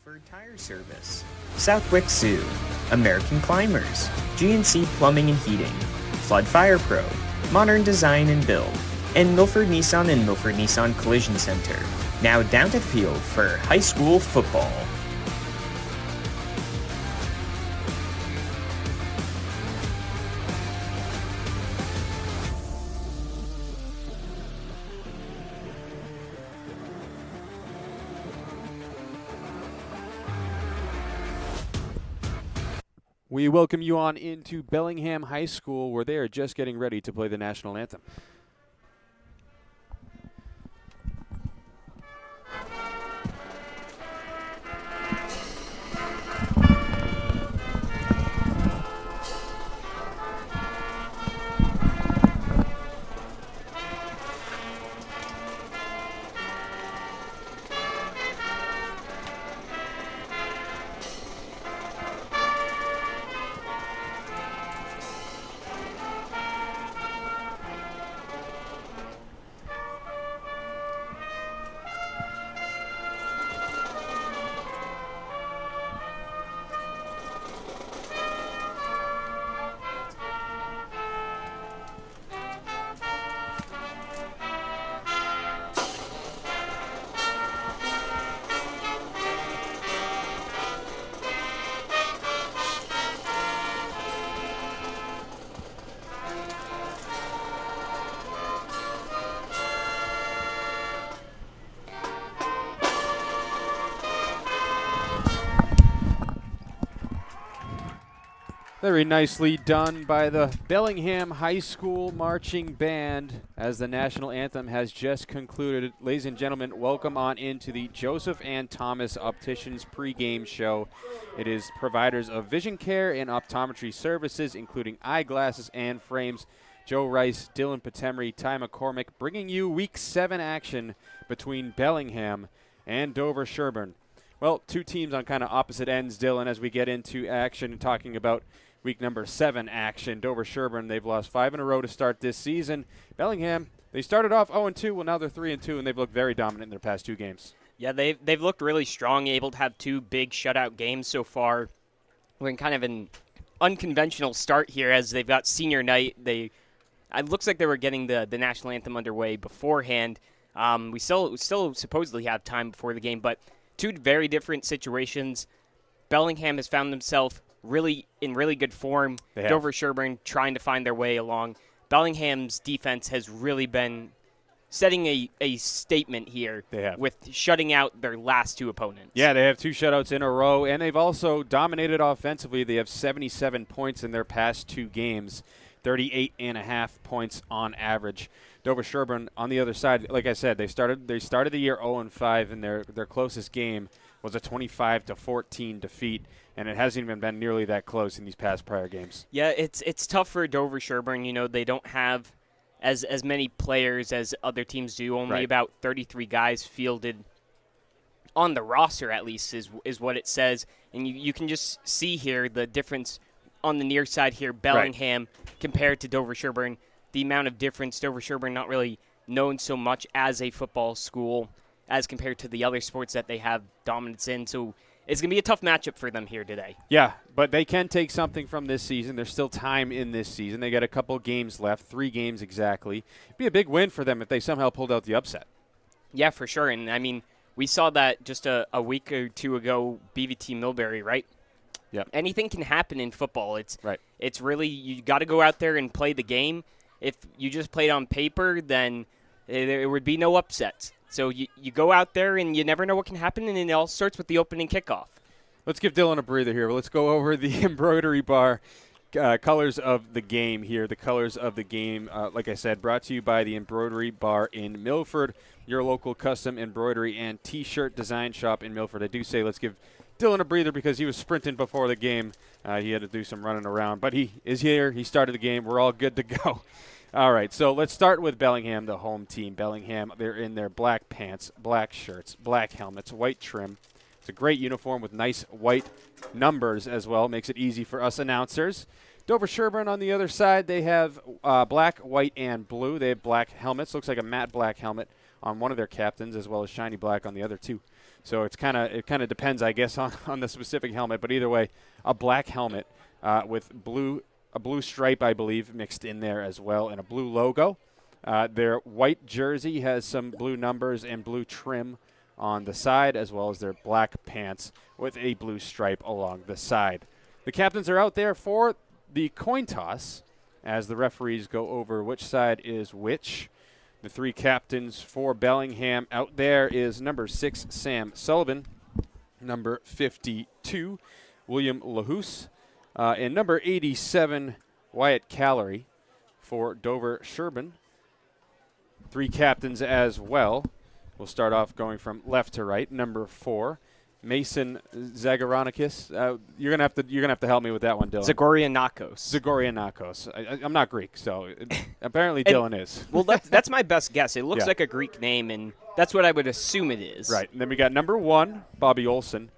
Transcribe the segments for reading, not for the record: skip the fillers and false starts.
Milford Tire Service, Southwick Zoo, American Climbers, GNC Plumbing and Heating, Flood Fire Pro, Modern Design and Build, and Milford Nissan and Milford Nissan Collision Center. Now down to the field for high school football. We welcome you on into Bellingham High School, where they are just getting ready to play the national anthem. Very nicely done by the Bellingham High School Marching Band as the national anthem has just concluded. Ladies and gentlemen, welcome on into the Joseph and Thomas Opticians pregame show. It is providers of vision care and optometry services, including eyeglasses and frames. Joe Rice, Dylan Patemry, Ty McCormick, bringing you Week 7 action between Bellingham and Dover-Sherborn. Well, two teams on kind of opposite ends, Dylan, as we get into action and talking about Week number 7 action. Dover-Sherborn, they've lost 5 in a row to start this season. Bellingham, they started off 0-2. Well, now they're 3-2, and they've looked very dominant in their past 2 games. Yeah, they've looked really strong, able to have 2 big shutout games so far. We're in kind of an unconventional start here as they've got senior night. It looks like they were getting the national anthem underway beforehand. We still supposedly have time before the game, but 2 very different situations. Bellingham has found themselves in really good form. Dover-Sherborn trying to find their way along. Bellingham's defense has really been setting a statement here with shutting out their last 2 opponents. Yeah, they have 2 shutouts in a row, and they've also dominated offensively. They have 77 points in their past 2 games, 38.5 points on average. Dover-Sherborn on the other side, like I said, they started the year 0-5, and their closest game was a 25-14 defeat, and it hasn't even been nearly that close in these past prior games. Yeah, it's tough for Dover-Sherborn. You know, they don't have as many players as other teams do. Only about 33 guys fielded on the roster, at least, is what it says. And you can just see here the difference on the near side here, Bellingham compared to Dover-Sherborn. The amount of difference, Dover-Sherborn not really known so much as a football school as compared to the other sports that they have dominance in. So it's going to be a tough matchup for them here today. Yeah, but they can take something from this season. There's still time in this season. They got a couple games left, 3 games exactly. It'd be a big win for them if they somehow pulled out the upset. Yeah, for sure. And, I mean, we saw that just a week or 2 ago, BVT Millbury, right? Yeah. Anything can happen in football. It's really, you got to go out there and play the game. If you just played on paper, then there would be no upsets. So you go out there, and you never know what can happen, and it all starts with the opening kickoff. Let's give Dylan a breather here. Let's go over the embroidery bar colors of the game here. The colors of the game, like I said, brought to you by the Embroidery Bar in Milford, your local custom embroidery and T-shirt design shop in Milford. I do say let's give Dylan a breather because he was sprinting before the game. He had to do some running around, but he is here. He started the game. We're all good to go. All right, so let's start with Bellingham, the home team. Bellingham, they're in their black pants, black shirts, black helmets, white trim. It's a great uniform with nice white numbers as well. Makes it easy for us announcers. Dover-Sherborn on the other side, they have black, white, and blue. They have black helmets. Looks like a matte black helmet on one of their captains, as well as shiny black on the other two. So it kind of depends, I guess, on the specific helmet. But either way, a black helmet with a blue stripe, I believe, mixed in there as well, and a blue logo. Their white jersey has some blue numbers and blue trim on the side, as well as their black pants with a blue stripe along the side. The captains are out there for the coin toss as the referees go over which side is which. The three captains for Bellingham out there is number 6, Sam Sullivan, number 52, William Lahouse, and number 87, Wyatt Callery for Dover-Sherborn. Three captains as well. We'll start off going from left to right. Number 4, Mason Zagorakis. You're gonna have to help me with that one, Dylan. Zagorianakos. I'm not Greek, so apparently Dylan is. Well, that's my best guess. It looks like a Greek name, and that's what I would assume it is. Right. And then we got number 1, Bobby Olson.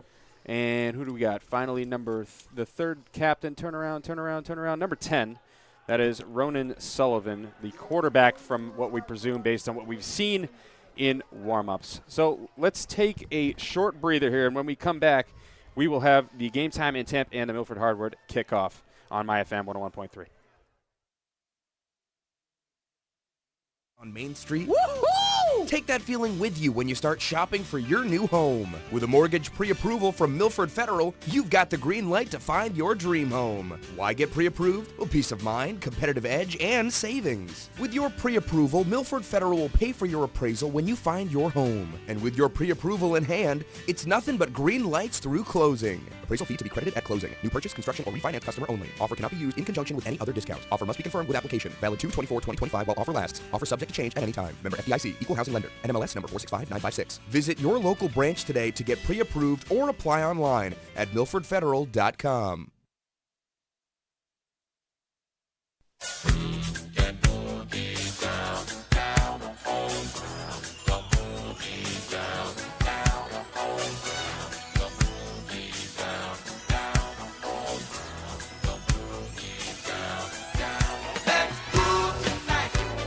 And who do we got? Finally, the third captain. Turn around. Number 10. That is Ronan Sullivan, the quarterback from what we presume based on what we've seen in warm-ups. So let's take a short breather here, and when we come back, we will have the game time in Temp and the Milford Hardwood kickoff on MyFM 101.3. On Main Street. Woohoo! Take that feeling with you when you start shopping for your new home. With a mortgage pre-approval from Milford Federal, you've got the green light to find your dream home. Why get pre-approved? Well, peace of mind, competitive edge, and savings. With your pre-approval, Milford Federal will pay for your appraisal when you find your home. And with your pre-approval in hand, it's nothing but green lights through closing. Appraisal fee to be credited at closing. New purchase, construction, or refinance customer only. Offer cannot be used in conjunction with any other discounts. Offer must be confirmed with application. Valid 2/24/2025 while offer lasts. Offer subject to change at any time. Member FDIC. Equal housing lender. NMLS number 465956. Visit your local branch today to get pre-approved or apply online at milfordfederal.com.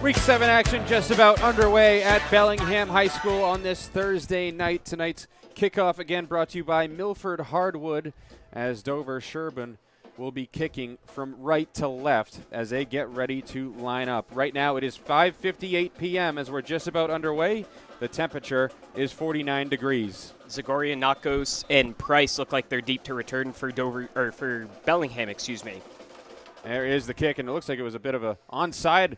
Week 7 action just about underway at Bellingham High School on this Thursday night. Tonight's kickoff again brought to you by Milford Hardwood, as Dover-Sherborn will be kicking from right to left as they get ready to line up. Right now it is 5:58 p.m. as we're just about underway. The temperature is 49 degrees. Zagorianakos and Price look like they're deep to return for Bellingham, excuse me. There is the kick, and it looks like it was a bit of a onside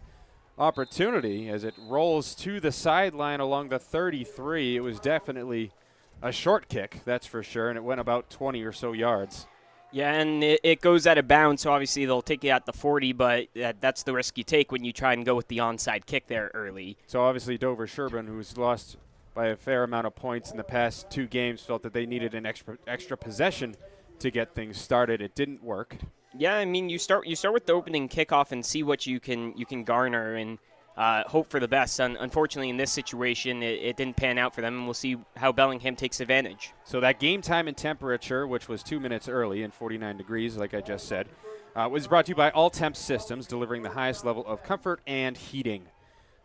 opportunity as it rolls to the sideline along the 33. It was definitely a short kick, that's for sure, and it went about 20 or so yards. Yeah, and it goes out of bounds, so obviously they'll take it at the 40, but that's the risk you take when you try and go with the onside kick there early. So obviously Dover-Sherborn, who's lost by a fair amount of points in the past 2 games, felt that they needed an extra possession to get things started. It didn't work. Yeah, I mean, you start with the opening kickoff and see what you can garner and hope for the best. Unfortunately, in this situation, it didn't pan out for them, and we'll see how Bellingham takes advantage. So that game time and temperature, which was 2 minutes early and 49 degrees, like I just said, was brought to you by All Temp Systems, delivering the highest level of comfort and heating.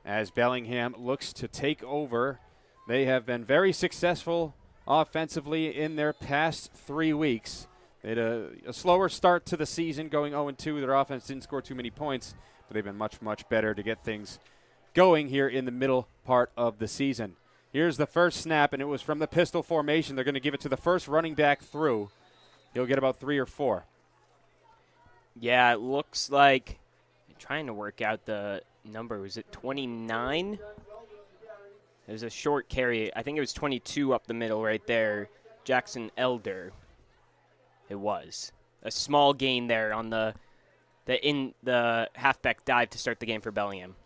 As Bellingham looks to take over, they have been very successful offensively in their past 3 weeks. They had a slower start to the season, going 0-2. Their offense didn't score too many points, but they've been much, much better to get things going here in the middle part of the season. Here's the first snap, and it was from the pistol formation. They're going to give it to the first running back through. He'll get about 3 or 4. Yeah, it looks like I'm trying to work out the number. Was it 29? It was a short carry. I think it was 22 up the middle right there. Jackson Elder. It was a small gain there on the halfback dive to start the game for Bellingham.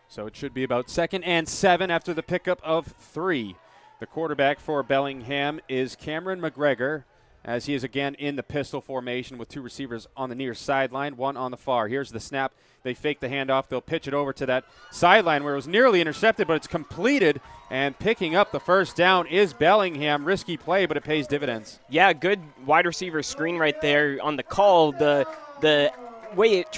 So it should be about 2nd and 7 after the pickup of 3. The quarterback for Bellingham is Cameron McGregor, as he is again in the pistol formation with 2 receivers on the near sideline, 1 on the far. Here's the snap. They fake the handoff. They'll pitch it over to that sideline where it was nearly intercepted, but it's completed. And picking up the first down is Bellingham. Risky play, but it pays dividends. Yeah, good wide receiver screen right there on the call. The way it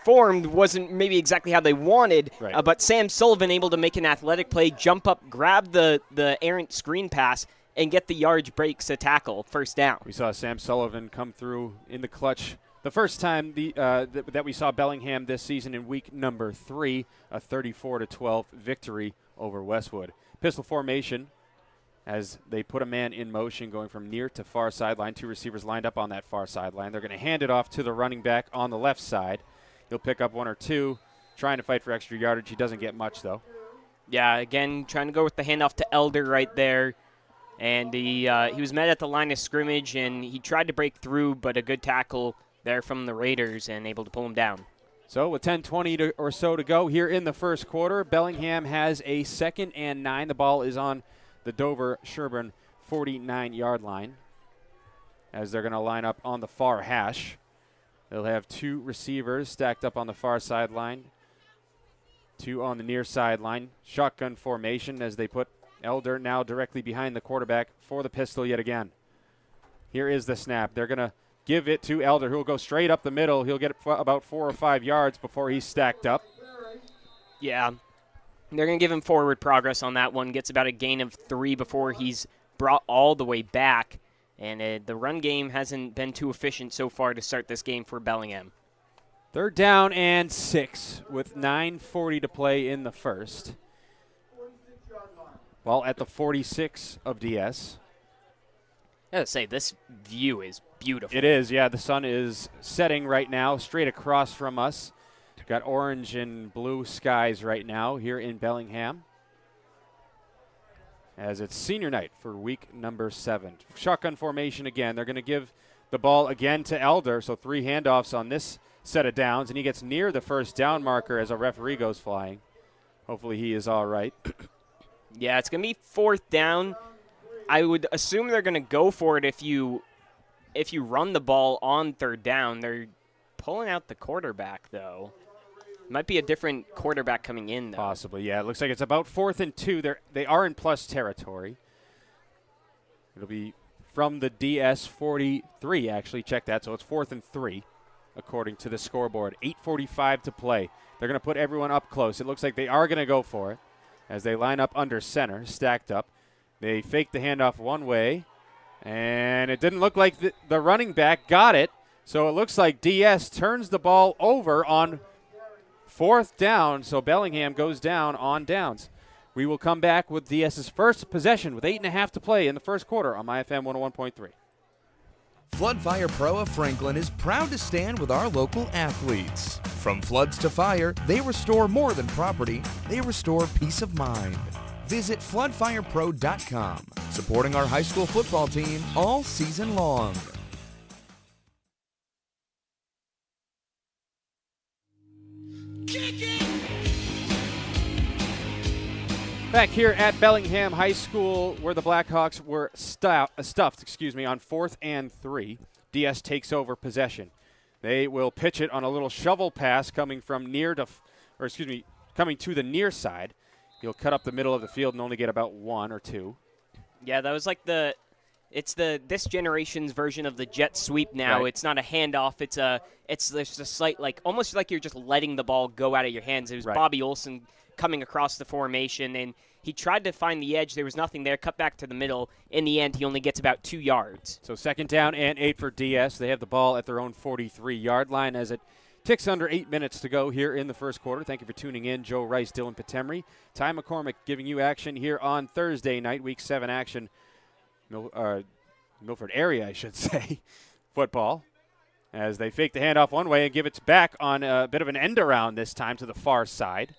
formed wasn't maybe exactly how they wanted, Right. but Sam Sullivan able to make an athletic play, jump up, grab the errant screen pass, and get the yardage breaks to tackle, first down. We saw Sam Sullivan come through in the clutch the first time that we saw Bellingham this season in week number 3, a 34-12 victory over Westwood. Pistol formation as they put a man in motion going from near to far sideline. 2 receivers lined up on that far sideline. They're going to hand it off to the running back on the left side. He'll pick up 1 or 2, trying to fight for extra yardage. He doesn't get much, though. Yeah, again, trying to go with the handoff to Elder right there. And he was met at the line of scrimmage, and he tried to break through, but a good tackle there from the Raiders and able to pull him down. So with 10:20 or so to go here in the first quarter, Bellingham has a 2nd and 9. The ball is on the Dover-Sherborn 49-yard line as they're going to line up on the far hash. They'll have 2 receivers stacked up on the far sideline, 2 on the near sideline. Shotgun formation as they put Elder now directly behind the quarterback for the pistol yet again. Here is the snap. They're going to give it to Elder, who will go straight up the middle. He'll get about 4 or 5 yards before he's stacked up. Yeah, they're going to give him forward progress on that one. Gets about a gain of 3 before he's brought all the way back. And the run game hasn't been too efficient so far to start this game for Bellingham. 3rd down and 6 with 9:40 to play in the first. Ball at the 46 of DS. I gotta say, this view is beautiful. It is, yeah. The sun is setting right now straight across from us. Got orange and blue skies right now here in Bellingham, as it's senior night for week number 7. Shotgun formation again. They're going to give the ball again to Elder, so 3 handoffs on this set of downs, and he gets near the first down marker as a referee goes flying. Hopefully he is all right. Yeah, it's going to be 4th down. I would assume they're going to go for it if you run the ball on 3rd down. They're pulling out the quarterback, though. Might be a different quarterback coming in, though. Possibly, yeah. It looks like it's about 4th and 2. They are in plus territory. It'll be from the DS 43, actually. Check that. So it's 4th and 3, according to the scoreboard. 8:45 to play. They're going to put everyone up close. It looks like they are going to go for it as they line up under center, stacked up. They fake the handoff one way, and it didn't look like the running back got it. So it looks like DS turns the ball over on 4th down, so Bellingham goes down on downs. We will come back with DS's first possession with 8.5 to play in the first quarter on MyFM 101.3. Flood Fire Pro of Franklin is proud to stand with our local athletes. From floods to fire, they restore more than property, they restore peace of mind. Visit floodfirepro.com, supporting our high school football team all season long. Back here at Bellingham High School, where the Blackhawks were stuffed, on 4th and 3. DS takes over possession. They will pitch it on a little shovel pass coming from coming to the near side. He'll cut up the middle of the field and only get about 1 or 2. Yeah, that was like this generation's version of the jet sweep now. Right. It's not a handoff. It's just a slight, almost like you're just letting the ball go out of your hands. It was right. Bobby Olson coming across the formation, and he tried to find the edge. There was nothing there. Cut back to the middle. In the end, he only gets about 2 yards. So 2nd down and 8 for DS. They have the ball at their own 43-yard line as it ticks under 8 minutes to go here in the first quarter. Thank you for tuning in. Joe Rice, Dylan Patemry, Ty McCormick giving you action here on Thursday night, Week 7 action. Milford area, I should say, football. As they fake the handoff one way and give it back on a bit of an end around this time to the far side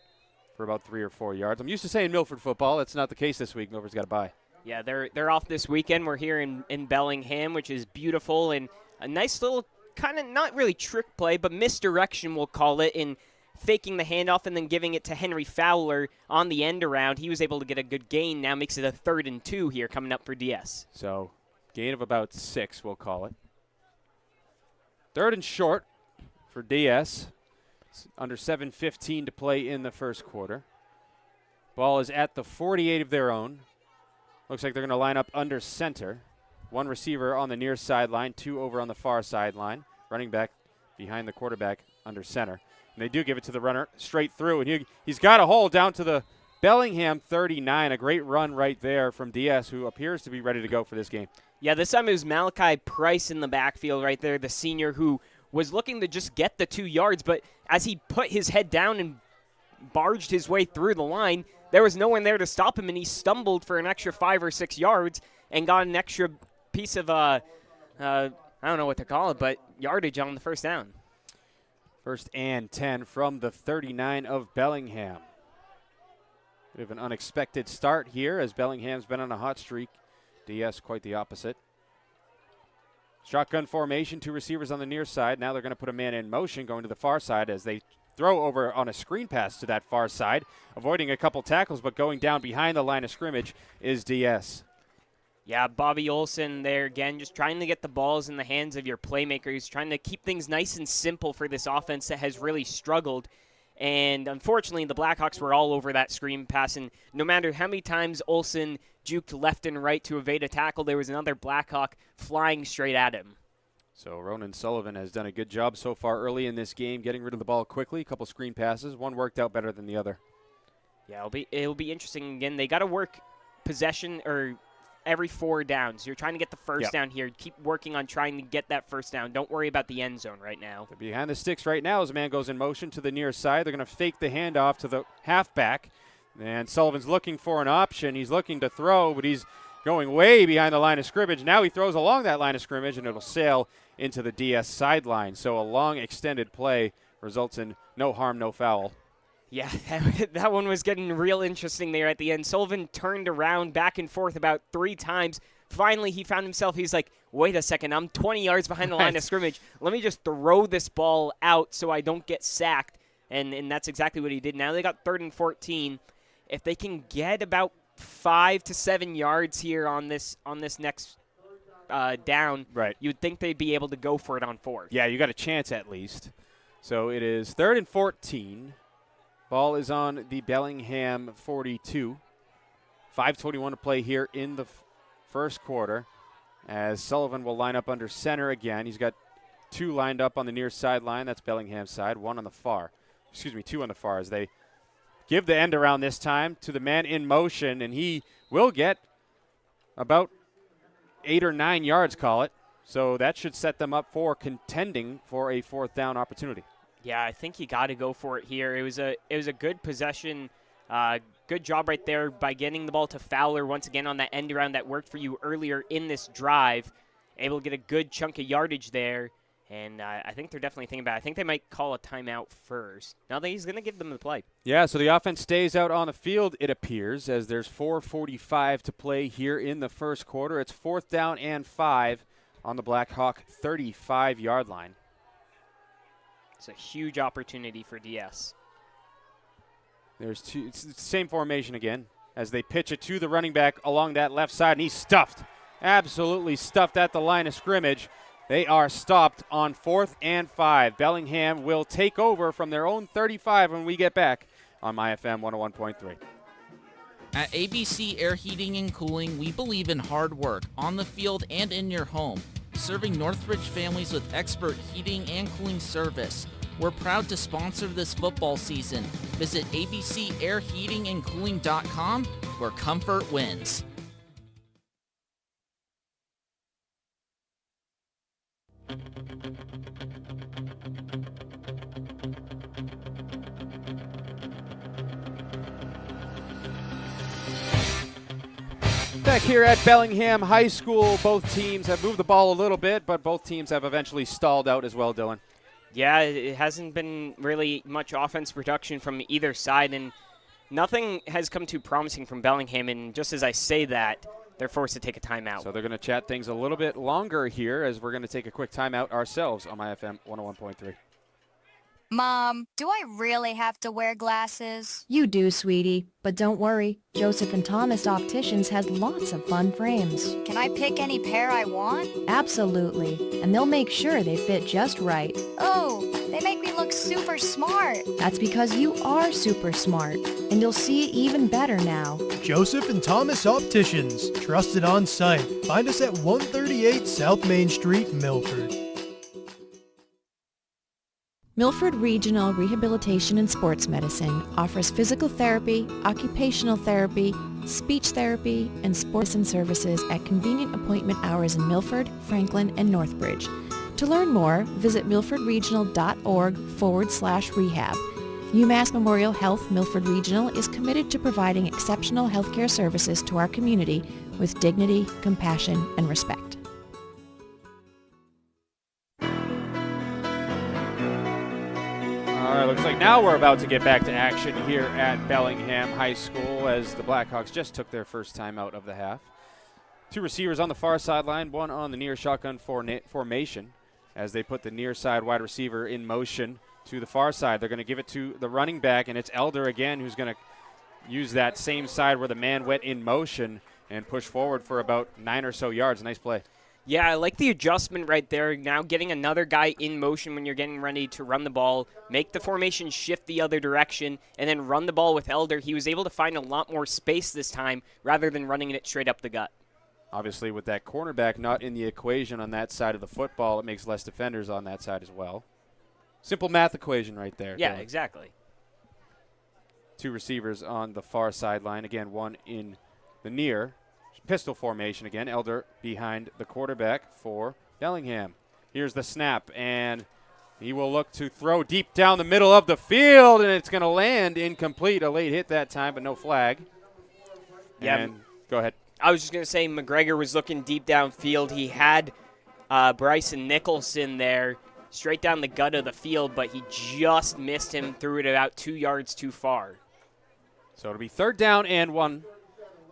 for about 3 or 4 yards. I'm used to saying Milford football. That's not the case this week. Milford's got a bye. Yeah, they're off this weekend. We're here in Bellingham, which is beautiful, and a nice little kind of not really trick play, but misdirection we'll call it, in faking the handoff and then giving it to Henry Fowler on the end around. He was able to get a good gain. Now makes it a 3rd and 2 here coming up for DS. So gain of about 6, we'll call it. 3rd and short for DS. It's under 7:15 to play in the first quarter. Ball is at the 48 of their own. Looks like they're going to line up under center. 1 receiver on the near sideline, 2 over on the far sideline. Running back behind the quarterback under center. And they do give it to the runner straight through, and he's got a hole down to the Bellingham 39. A great run right there from Diaz, who appears to be ready to go for this game. Yeah, this time it was Malachi Price in the backfield right there, the senior who was looking to just get the 2 yards, but as he put his head down and barged his way through the line, there was no one there to stop him, and he stumbled for an extra 5 or 6 yards and got an extra piece of, I don't know what to call it, but yardage on the first down. 1st and 10 from the 39 of Bellingham. Bit of an unexpected start here as Bellingham's been on a hot streak. DS quite the opposite. Shotgun formation, 2 receivers on the near side. Now they're going to put a man in motion going to the far side as they throw over on a screen pass to that far side, avoiding a couple tackles, but going down behind the line of scrimmage is DS. Yeah, Bobby Olson there again, just trying to get the balls in the hands of your playmakers, trying to keep things nice and simple for this offense that has really struggled. And unfortunately, the Blackhawks were all over that screen pass, and no matter how many times Olson juked left and right to evade a tackle, there was another Blackhawk flying straight at him. So Ronan Sullivan has done a good job so far early in this game, getting rid of the ball quickly. A couple screen passes. One worked out better than the other. Yeah, it'll be interesting. Again, they got to work possession or every 4 downs. You're trying to get the first down here. Keep working on trying to get that first down. Don't worry about the end zone right now. They're behind the sticks right now as a man goes in motion to the near side. They're going to fake the handoff to the halfback. And Sullivan's looking for an option. He's looking to throw, but he's going way behind the line of scrimmage. Now he throws along that line of scrimmage, and it'll sail into the DS sideline. So a long extended play results in no harm, no foul. Yeah, that one was getting real interesting there at the end. Sullivan turned around back and forth about 3 times. Finally, he found himself, he's like, wait a second, I'm 20 yards behind the line of scrimmage. Let me just throw this ball out so I don't get sacked. And that's exactly what he did. Now they got 3rd and 14. If they can get about 5 to 7 yards here on this next down, right, you'd think they'd be able to go for it on 4th. Yeah, you got a chance at least. So it is 3rd and 14. Ball is on the Bellingham 42. 5:21 to play here in the first quarter as Sullivan will line up under center again. He's got 2 lined up on the near sideline. That's Bellingham's side. 2 on the far as they give the end around this time to the man in motion, and he will get about 8 or 9 yards, call it. So that should set them up for contending for a 4th down opportunity. Yeah, I think you got to go for it here. It was a good possession. Good job right there by getting the ball to Fowler once again on that end around that worked for you earlier in this drive. Able to get a good chunk of yardage there. And I think they're definitely thinking about it. I think they might call a timeout first. Now that he's going to give them the play. Yeah, so the offense stays out on the field, it appears, as there's 4:45 to play here in the first quarter. It's 4th down and 5 on the Blackhawk 35-yard line. It's a huge opportunity for DS. There's 2. It's the same formation again as they pitch it to the running back along that left side, and he's stuffed. Absolutely stuffed at the line of scrimmage. They are stopped on 4th and 5. Bellingham will take over from their own 35 when we get back on MyFM 101.3. At ABC Air Heating and Cooling, we believe in hard work on the field and in your home, serving Northridge families with expert heating and cooling service. We're proud to sponsor this football season. Visit abcairheatingandcooling.com, where comfort wins. Back here at Bellingham High School, both teams have moved the ball a little bit, but both teams have eventually stalled out as well, Dylan. Yeah, it hasn't been really much offense production from either side, and nothing has come too promising from Bellingham, and just as I say that, they're forced to take a timeout. So they're going to chat things a little bit longer here as we're going to take a quick timeout ourselves on MyFM 101.3. Mom, do I really have to wear glasses? You do, sweetie. But don't worry. Joseph and Thomas Opticians has lots of fun frames. Can I pick any pair I want? Absolutely. And they'll make sure they fit just right. Oh, they make me look super smart. That's because you are super smart. And you'll see even better now. Joseph and Thomas Opticians. Trusted on site. Find us at 138 South Main Street, Milford. Milford Regional Rehabilitation and Sports Medicine offers physical therapy, occupational therapy, speech therapy, and sports and services at convenient appointment hours in Milford, Franklin, and Northbridge. To learn more, visit milfordregional.org/rehab. UMass Memorial Health Milford Regional is committed to providing exceptional healthcare services to our community with dignity, compassion, and respect. All right, looks like now we're about to get back to action here at Bellingham High School as the Blackhawks just took their first time out of the half. Two receivers on the far sideline, one on the near shotgun formation as they put the near side wide receiver in motion to the far side. They're going to give it to the running back, and it's Elder again who's going to use that same side where the man went in motion and push forward for about 9 or so yards. Nice play. Yeah, I like the adjustment right there. Now getting another guy in motion when you're getting ready to run the ball, make the formation shift the other direction, and then run the ball with Elder. He was able to find a lot more space this time rather than running it straight up the gut. Obviously, with that cornerback not in the equation on that side of the football, it makes less defenders on that side as well. Simple math equation right there. Yeah, Dylan. exactly. Two receivers on the far sideline. Again, one in the near. Pistol formation again. Elder behind the quarterback for Bellingham. Here's the snap, and he will look to throw deep down the middle of the field, and it's going to land incomplete. A late hit that time, but no flag. Yeah. And go ahead. I was just going to say McGregor was looking deep downfield. He had Bryson Nicholson there straight down the gut of the field, but he just missed him, threw it about 2 yards too far. So it'll be 3rd down and 1.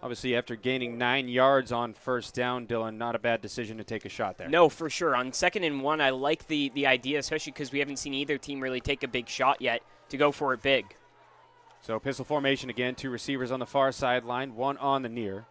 Obviously, after gaining 9 yards on first down, Dylan, not a bad decision to take a shot there. No, for sure. On 2nd and 1, I like the idea, especially because we haven't seen either team really take a big shot yet, to go for it big. So pistol formation again, two receivers on the far sideline, one on the near.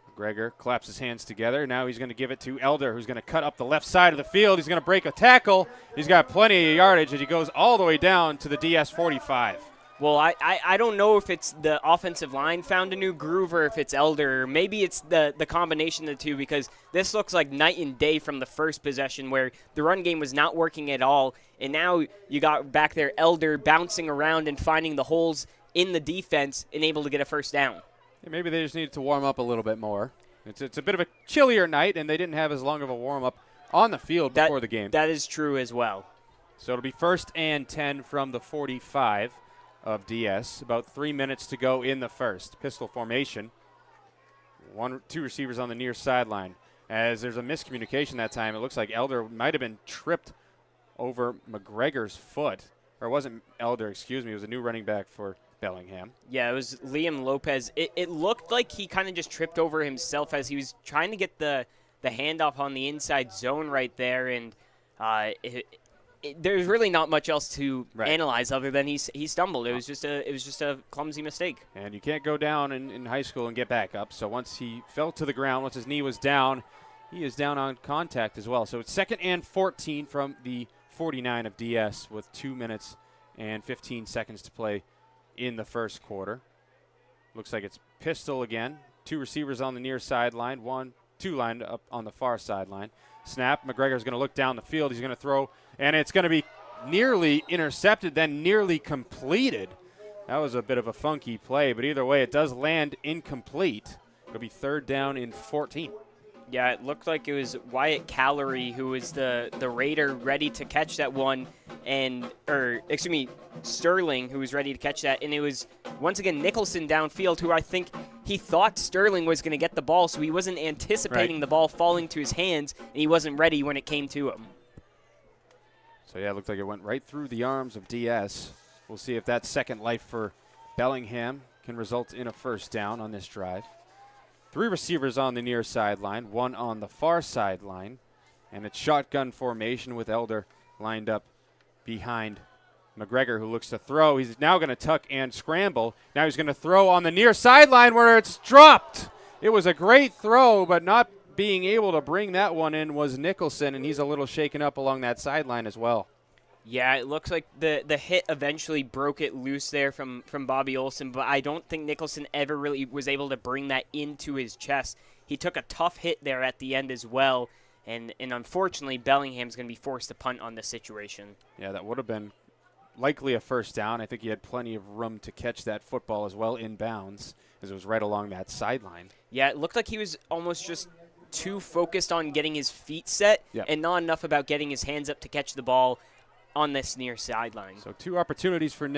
McGregor claps his hands together. Now he's going to give it to Elder, who's going to cut up the left side of the field. He's going to break a tackle. He's got plenty of yardage as he goes all the way down to the DS 45. Well, I don't know if it's the offensive line found a new groove or if it's Elder. Or maybe it's the combination of the two, because this looks like night and day from the first possession where the run game was not working at all. And now you got back there Elder bouncing around and finding the holes in the defense and able to get a first down. Yeah, maybe they just needed to warm up a little bit more. It's a bit of a chillier night, and they didn't have as long of a warm-up on the field before the game. That is true as well. So it'll be 1st and 10 from the 45 of DS. About 3 minutes to go in the first. Pistol formation. Two receivers on the near sideline. As there's a miscommunication that time, it looks like Elder might have been tripped over McGregor's foot. Or it wasn't Elder, excuse me. It was a new running back for Bellingham. Yeah, it was Liam Lopez. It looked like he kind of just tripped over himself as he was trying to get the handoff on the inside zone right there, and there's really not much else to analyze other than he stumbled. It was just a clumsy mistake. And you can't go down in high school and get back up. So once he fell to the ground, once his knee was down, he is down on contact as well. So it's 2nd and 14 from the 49 of DS with 2 minutes and 15 seconds to play in the first quarter. Looks like it's pistol again. Two receivers on the near sideline, two lined up on the far sideline. Snap. McGregor's going to look down the field. He's going to throw, and it's going to be nearly intercepted, then nearly completed. That was a bit of a funky play, but either way, it does land incomplete. It'll be 3rd down and 14. Yeah, it looked like it was Wyatt Callery who was the Raider ready to catch that one, Sterling who was ready to catch that, and it was, once again, Nicholson downfield who I think he thought Sterling was going to get the ball, so he wasn't anticipating the ball falling to his hands, and he wasn't ready when it came to him. So, yeah, it looked like it went right through the arms of DS. We'll see if that second life for Bellingham can result in a first down on this drive. Three receivers on the near sideline, one on the far sideline, and it's shotgun formation with Elder lined up behind McGregor, who looks to throw. He's now going to tuck and scramble. Now he's going to throw on the near sideline where it's dropped. It was a great throw, but not being able to bring that one in was Nicholson, and he's a little shaken up along that sideline as well. Yeah, it looks like the hit eventually broke it loose there from Bobby Olson, but I don't think Nicholson ever really was able to bring that into his chest. He took a tough hit there at the end as well, And unfortunately, Bellingham's going to be forced to punt on this situation. Yeah, that would have been likely a first down. I think he had plenty of room to catch that football as well in bounds, as it was right along that sideline. Yeah, it looked like he was almost just too focused on getting his feet set and not enough about getting his hands up to catch the ball on this near sideline. So 2 opportunities for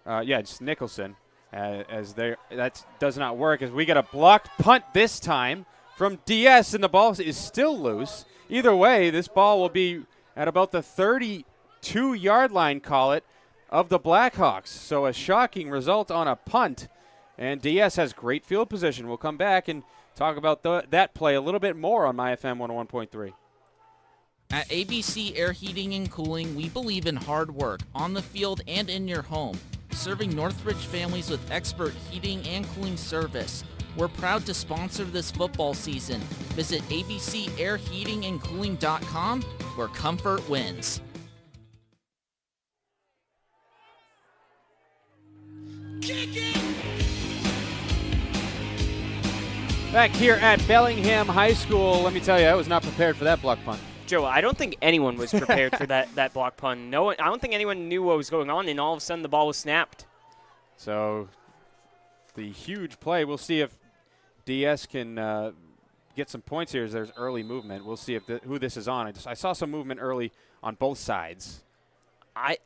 it's Nicholson. That does not work as we get a blocked punt this time from DS, and the ball is still loose. Either way, this ball will be at about the 32-yard line, call it, of the Blackhawks. So a shocking result on a punt, and DS has great field position. We'll come back and talk about that play a little bit more on MyFM 101.3. At ABC Air Heating and Cooling, we believe in hard work on the field and in your home, serving Northridge families with expert heating and cooling service. We're proud to sponsor this football season. Visit abcairheatingandcooling.com, where comfort wins. Back here at Bellingham High School, let me tell you, I was not prepared for that block punt. Joe, I don't think anyone was prepared for that block punt. No, I don't think anyone knew what was going on, and all of a sudden the ball was snapped. So the huge play, we'll see if DS can get some points here as there's early movement. We'll see if who this is on. I saw some movement early on both sides. I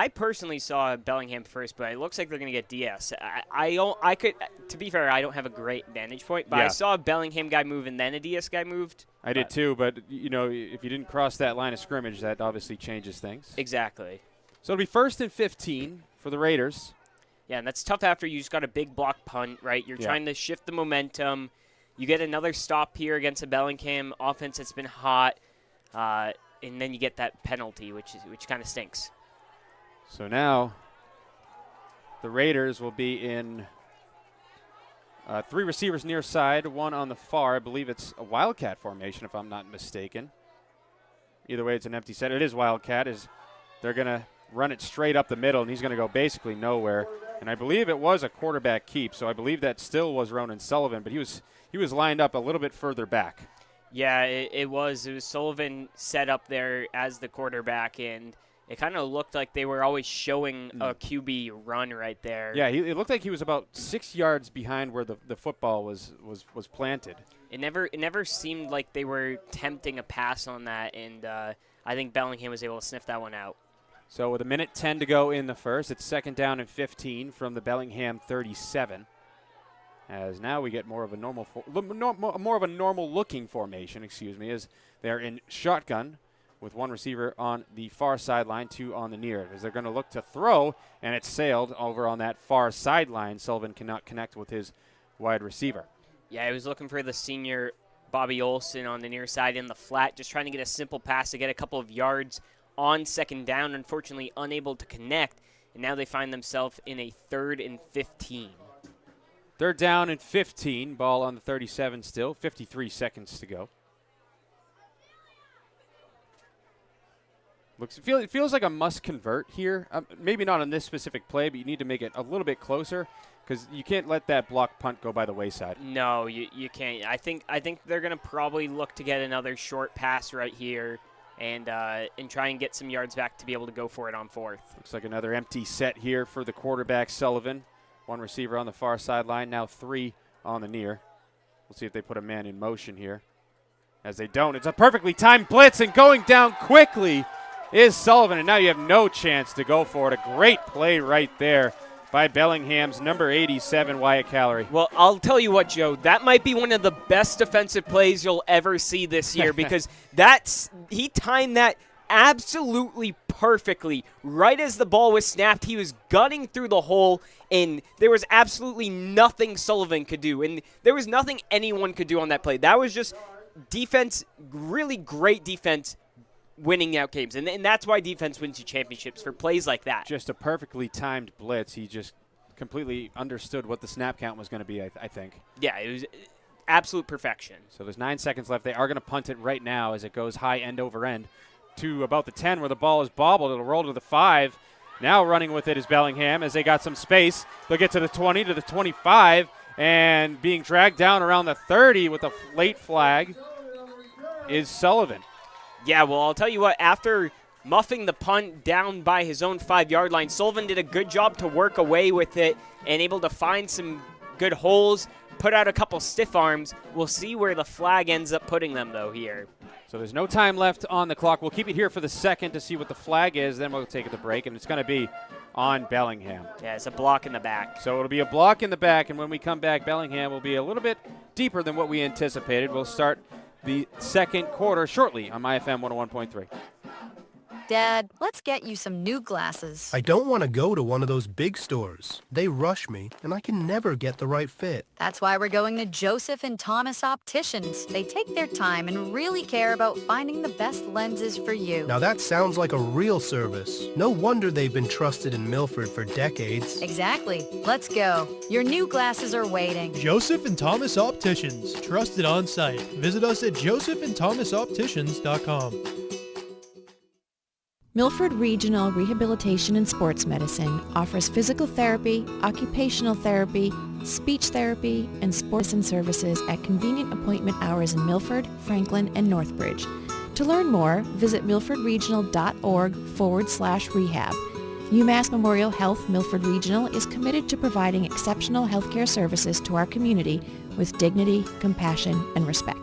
personally saw Bellingham first, but it looks like they're going to get DS. I could, to be fair, I don't have a great vantage point, but I saw a Bellingham guy move and then a DS guy moved. I did too, but if you didn't cross that line of scrimmage, that obviously changes things. Exactly. So it'll be 1st and 15 for the Raiders. Yeah, and that's tough after you just got a big block punt, right? You're trying to shift the momentum. You get another stop here against a Bellingham offense that's been hot, and then you get that penalty, which kind of stinks. So now the Raiders will be in 3 receivers near side, 1 on the far. I believe it's a Wildcat formation, if I'm not mistaken. Either way, it's an empty set. It is Wildcat. They're going to run it straight up the middle, and he's going to go basically nowhere. And I believe it was a quarterback keep, so I believe that still was Ronan Sullivan, but he was lined up a little bit further back. Yeah, it was Sullivan set up there as the quarterback, and it kind of looked like they were always showing a QB run right there. Yeah, it looked like he was about 6 yards behind where the football was planted. It never seemed like they were tempting a pass on that, and I think Bellingham was able to sniff that one out. So with 1:10 to go in the first, it's 2nd down and 15 from the Bellingham 37. As now we get more of a normal looking formation, as they're in shotgun with 1 receiver on the far sideline, 2 on the near. As they're going to look to throw, and it's sailed over on that far sideline. Sullivan cannot connect with his wide receiver. Yeah, he was looking for the senior Bobby Olson on the near side in the flat, just trying to get a simple pass to get a couple of yards on 2nd down, unfortunately unable to connect, and now they find themselves in a 3rd and 15. 3rd down and 15, ball on the 37 still, 53 seconds to go. It feels like a must convert here. Maybe not on this specific play, but you need to make it a little bit closer because you can't let that block punt go by the wayside. No, you can't. I think they're going to probably look to get another short pass right here and try and get some yards back to be able to go for it on 4th. Looks like another empty set here for the quarterback, Sullivan. 1 receiver on the far sideline, now 3 on the near. We'll see if they put a man in motion here. As they don't, it's a perfectly timed blitz, and going down quickly is Sullivan, and now you have no chance to go for it. A great play right there by Bellingham's number 87, Wyatt Callery. Well, I'll tell you what, Joe, that might be one of the best defensive plays you'll ever see this year because he timed that absolutely perfectly. Right as the ball was snapped, he was gunning through the hole, and there was absolutely nothing Sullivan could do, and there was nothing anyone could do on that play. That was just defense, really great defense, winning out games. And that's why defense wins you championships, for plays like that. Just a perfectly timed blitz. He just completely understood what the snap count was going to be, I think. Yeah, it was absolute perfection. So there's 9 seconds left. They are going to punt it right now as it goes high end over end to about the 10 where the ball is bobbled. It'll roll to the 5. Now running with it is Bellingham as they got some space. They'll get to the 20, to the 25, and being dragged down around the 30 with a late flag. is Sullivan. Yeah, well, I'll tell you what, after muffing the punt down by his own 5-yard line, Sullivan did a good job to work away with it and able to find some good holes, put out a couple stiff arms. We'll see where the flag ends up putting them, though, here. So there's no time left on the clock. We'll keep it here for the second to see what the flag is. Then we'll take the break, and it's going to be on Bellingham. Yeah, it's a block in the back. So it'll be a block in the back, and when we come back, Bellingham will be a little bit deeper than what we anticipated. We'll start the second quarter shortly on MyFM 101.3. Dad, let's get you some new glasses. I don't want to go to one of those big stores. They rush me, and I can never get the right fit. That's why we're going to Joseph and Thomas Opticians. They take their time and really care about finding the best lenses for you. Now that sounds like a real service. No wonder they've been trusted in Milford for decades. Exactly. Let's go. Your new glasses are waiting. Joseph and Thomas Opticians. Trusted on site. Visit us at josephandthomasopticians.com. Milford Regional Rehabilitation and Sports Medicine offers physical therapy, occupational therapy, speech therapy, and sports and services at convenient appointment hours in Milford, Franklin, and Northbridge. To learn more, visit milfordregional.org/rehab. UMass Memorial Health Milford Regional is committed to providing exceptional healthcare services to our community with dignity, compassion, and respect.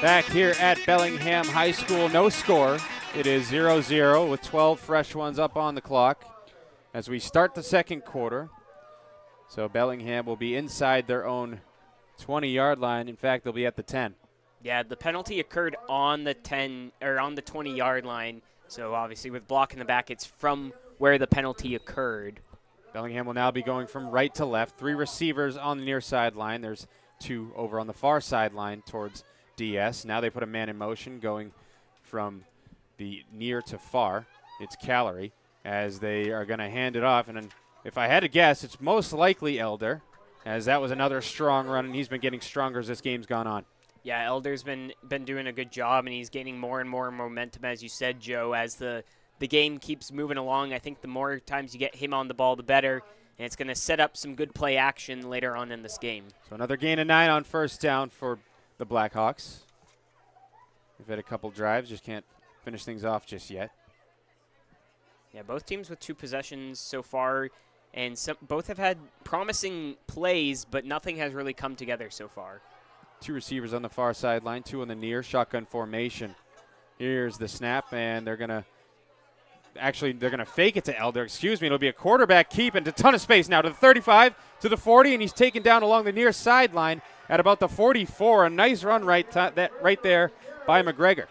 Back here at Bellingham High School, no score. It is 0-0 with 12 fresh ones up on the clock as we start the second quarter. So Bellingham will be inside their own 20-yard line. In fact, they'll be at the 10. Yeah, the penalty occurred on the 10 or on the 20-yard line. So obviously with block in the back, it's from where the penalty occurred. Bellingham will now be going from right to left. 3 receivers on the near sideline. There's 2 over on the far sideline towards DS. Now they put a man in motion going from the near to far. It's Callery as they are going to hand it off. And if I had to guess, it's most likely Elder, as that was another strong run, and he's been getting stronger as this game's gone on. Yeah, Elder's been doing a good job, and he's gaining more and more momentum, as you said, Joe, as the game keeps moving along. I think the more times you get him on the ball, the better, and it's going to set up some good play action later on in this game. So another gain of 9 on first down for the Blackhawks. We've had a couple drives, just can't finish things off just yet. Yeah, both teams with 2 possessions so far, and both have had promising plays, but nothing has really come together so far. 2 receivers on the far sideline, 2 on the near, shotgun formation. Here's the snap, and they're going to fake it to Elder. It'll be a quarterback keep and a ton of space now to the 35, to the 40, and he's taken down along the near sideline at about the 44. A nice run right there by McGregor.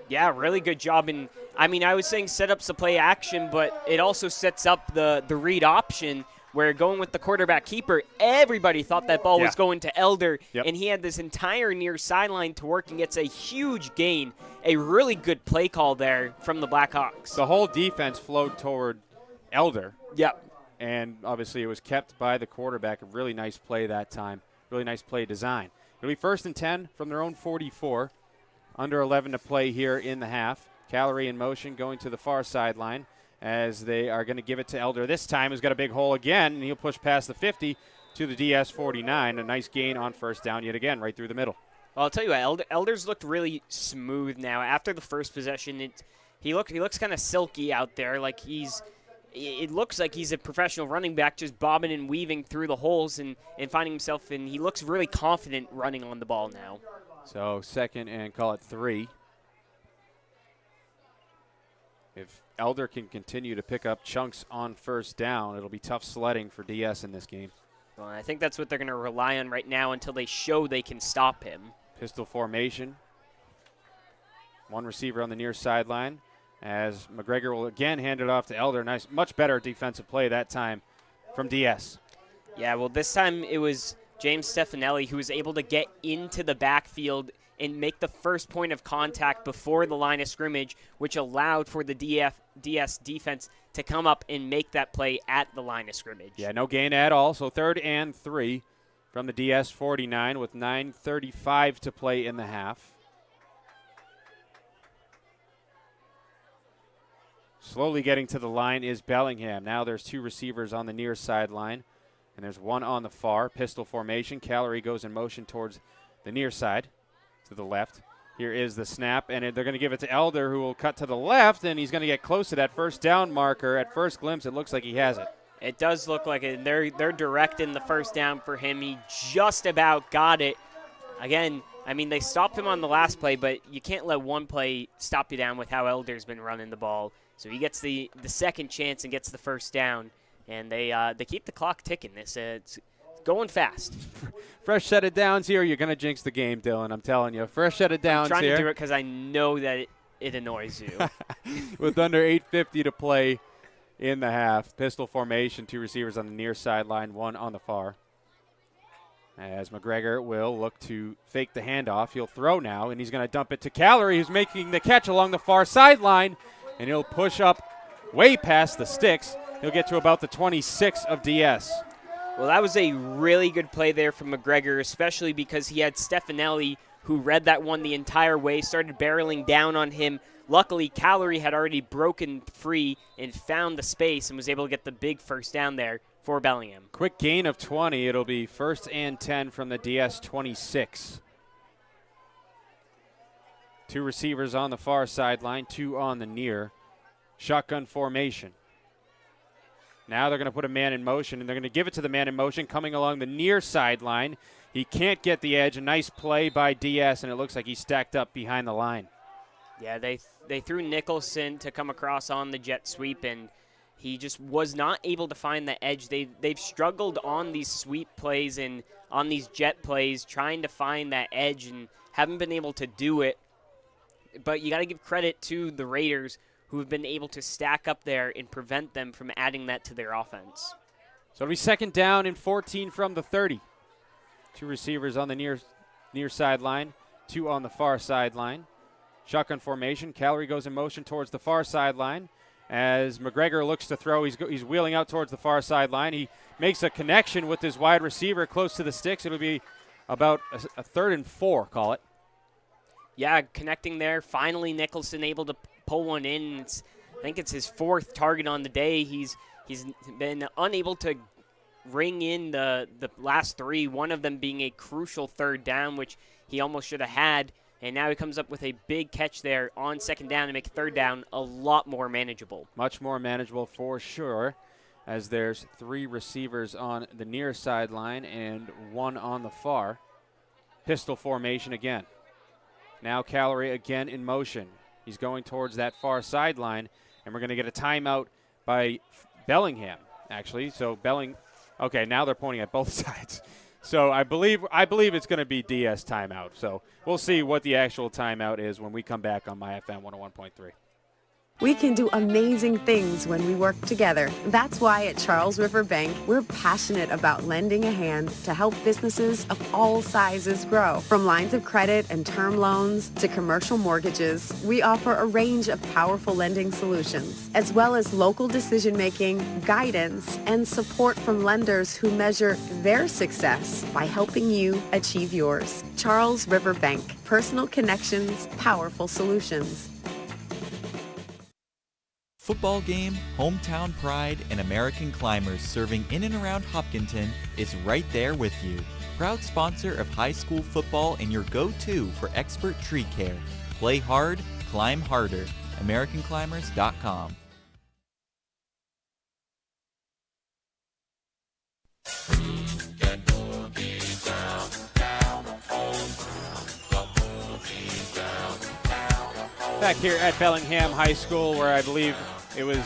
Yeah, really good job. And I mean, I was saying set up the play action, but it also sets up the read option where going with the quarterback keeper, everybody thought that ball was going to Elder, and he had this entire near sideline to work and gets a huge gain. A really good play call there from the Blackhawks. The whole defense flowed toward Elder. Yep. And obviously it was kept by the quarterback. A really nice play that time. Really nice play design. It'll be 1st and 10 from their own 44. Under 11 to play here in the half. Callery in motion going to the far sideline as they are going to give it to Elder this time, who's got a big hole again, and he'll push past the 50 to the DS 49. A nice gain on first down yet again, right through the middle. Well, I'll tell you what, Elder's looked really smooth now. After the first possession, he looks kind of silky out there, like it looks like he's a professional running back, just bobbing and weaving through the holes and finding himself, and he looks really confident running on the ball now. So 2nd and call it 3. If Elder can continue to pick up chunks on first down, it'll be tough sledding for DS in this game. Well, I think that's what they're going to rely on right now until they show they can stop him. Pistol formation. 1 receiver on the near sideline as McGregor will again hand it off to Elder. Nice, much better defensive play that time from DS. Yeah, well, this time it was James Stefanelli who was able to get into the backfield and make the first point of contact before the line of scrimmage, which allowed for the DS defense to come up and make that play at the line of scrimmage. Yeah, no gain at all. So 3rd and 3 from the DS 49 with 9:35 to play in the half. Slowly getting to the line is Bellingham. Now there's 2 receivers on the near sideline, and there's 1 on the far. Pistol formation. Calorie goes in motion towards the near side to the left. Here is the snap, and they're going to give it to Elder, who will cut to the left, and he's going to get close to that first down marker. At first glimpse, it looks like he has it. It does look like it. They're directing the first down for him. He just about got it. Again, I mean, they stopped him on the last play, but you can't let one play stop you down with how Elder's been running the ball. So he gets the second chance and gets the first down, and they keep the clock ticking. It's going fast. Fresh set of downs here. You're going to jinx the game, Dylan. I'm telling you. Fresh set of downs here. I'm trying to do it because I know that it annoys you. With under 8:50 to play in the half. Pistol formation, 2 receivers on the near sideline, 1 on the far. As McGregor will look to fake the handoff. He'll throw now, and he's going to dump it to Calorie, who's making the catch along the far sideline, and he'll push up way past the sticks. He'll get to about the 26 of DS. Well, that was a really good play there from McGregor, especially because he had Stefanelli, who read that one the entire way, started barreling down on him. Luckily, Calorie had already broken free and found the space and was able to get the big first down there for Bellingham. Quick gain of 20. It'll be 1st and 10 from the DS 26. 2 receivers on the far sideline, 2 on the near. Shotgun formation. Now they're going to put a man in motion, and they're going to give it to the man in motion coming along the near sideline. He can't get the edge. A nice play by DS, and it looks like he's stacked up behind the line. Yeah, they threw Nicholson to come across on the jet sweep, and he just was not able to find the edge. They've struggled on these sweep plays and on these jet plays, trying to find that edge, and haven't been able to do it. But you got to give credit to the Raiders, who have been able to stack up there and prevent them from adding that to their offense. So it'll be 2nd down and 14 from the 30. 2 receivers on the near sideline, 2 on the far sideline. Shotgun formation. Calorie goes in motion towards the far sideline. As McGregor looks to throw, he's wheeling out towards the far sideline. He makes a connection with his wide receiver close to the sticks. It'll be about a 3rd and 4, call it. Yeah, connecting there. Finally, Nicholson able to pull one in. I think it's his 4th target on the day. He's been unable to ring in the last 3, one of them being a crucial 3rd down, which he almost should have had. And now he comes up with a big catch there on 2nd down to make 3rd down a lot more manageable. Much more manageable for sure, as there's 3 receivers on the near sideline and 1 on the far. Pistol formation again. Now Calorie again in motion. He's going towards that far sideline, and we're going to get a timeout by Bellingham, actually. So okay, now they're pointing at both sides. So I believe it's going to be DS timeout. So we'll see what the actual timeout is when we come back on my FM 101.3. We can do amazing things when we work together. That's why at Charles River Bank, we're passionate about lending a hand to help businesses of all sizes grow. From lines of credit and term loans to commercial mortgages, we offer a range of powerful lending solutions, as well as local decision-making, guidance, and support from lenders who measure their success by helping you achieve yours. Charles River Bank. Personal connections, powerful solutions. Football game, hometown pride, and American Climbers serving in and around Hopkinton is right there with you. Proud sponsor of high school football and your go-to for expert tree care. Play hard, climb harder. AmericanClimbers.com. Back here at Bellingham High School, where I believe it was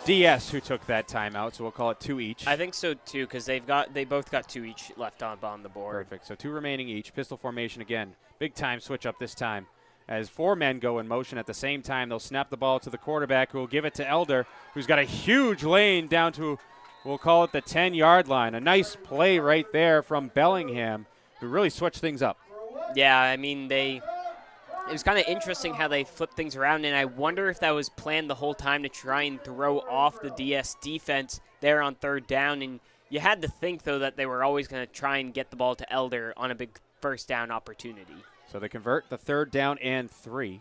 DS who took that timeout, so we'll call it 2 each. I think so too, because they both got 2 each left on the board. Perfect. So 2 remaining each. Pistol formation again. Big time switch up this time. As 4 men go in motion at the same time, they'll snap the ball to the quarterback, who will give it to Elder, who's got a huge lane down to, we'll call it the 10-yard line. A nice play right there from Bellingham, who really switched things up. Yeah, I mean, it was kind of interesting how they flipped things around, and I wonder if that was planned the whole time to try and throw off the DS defense there on 3rd down. And you had to think, though, that they were always going to try and get the ball to Elder on a big 1st down opportunity. So they convert the 3rd down and 3.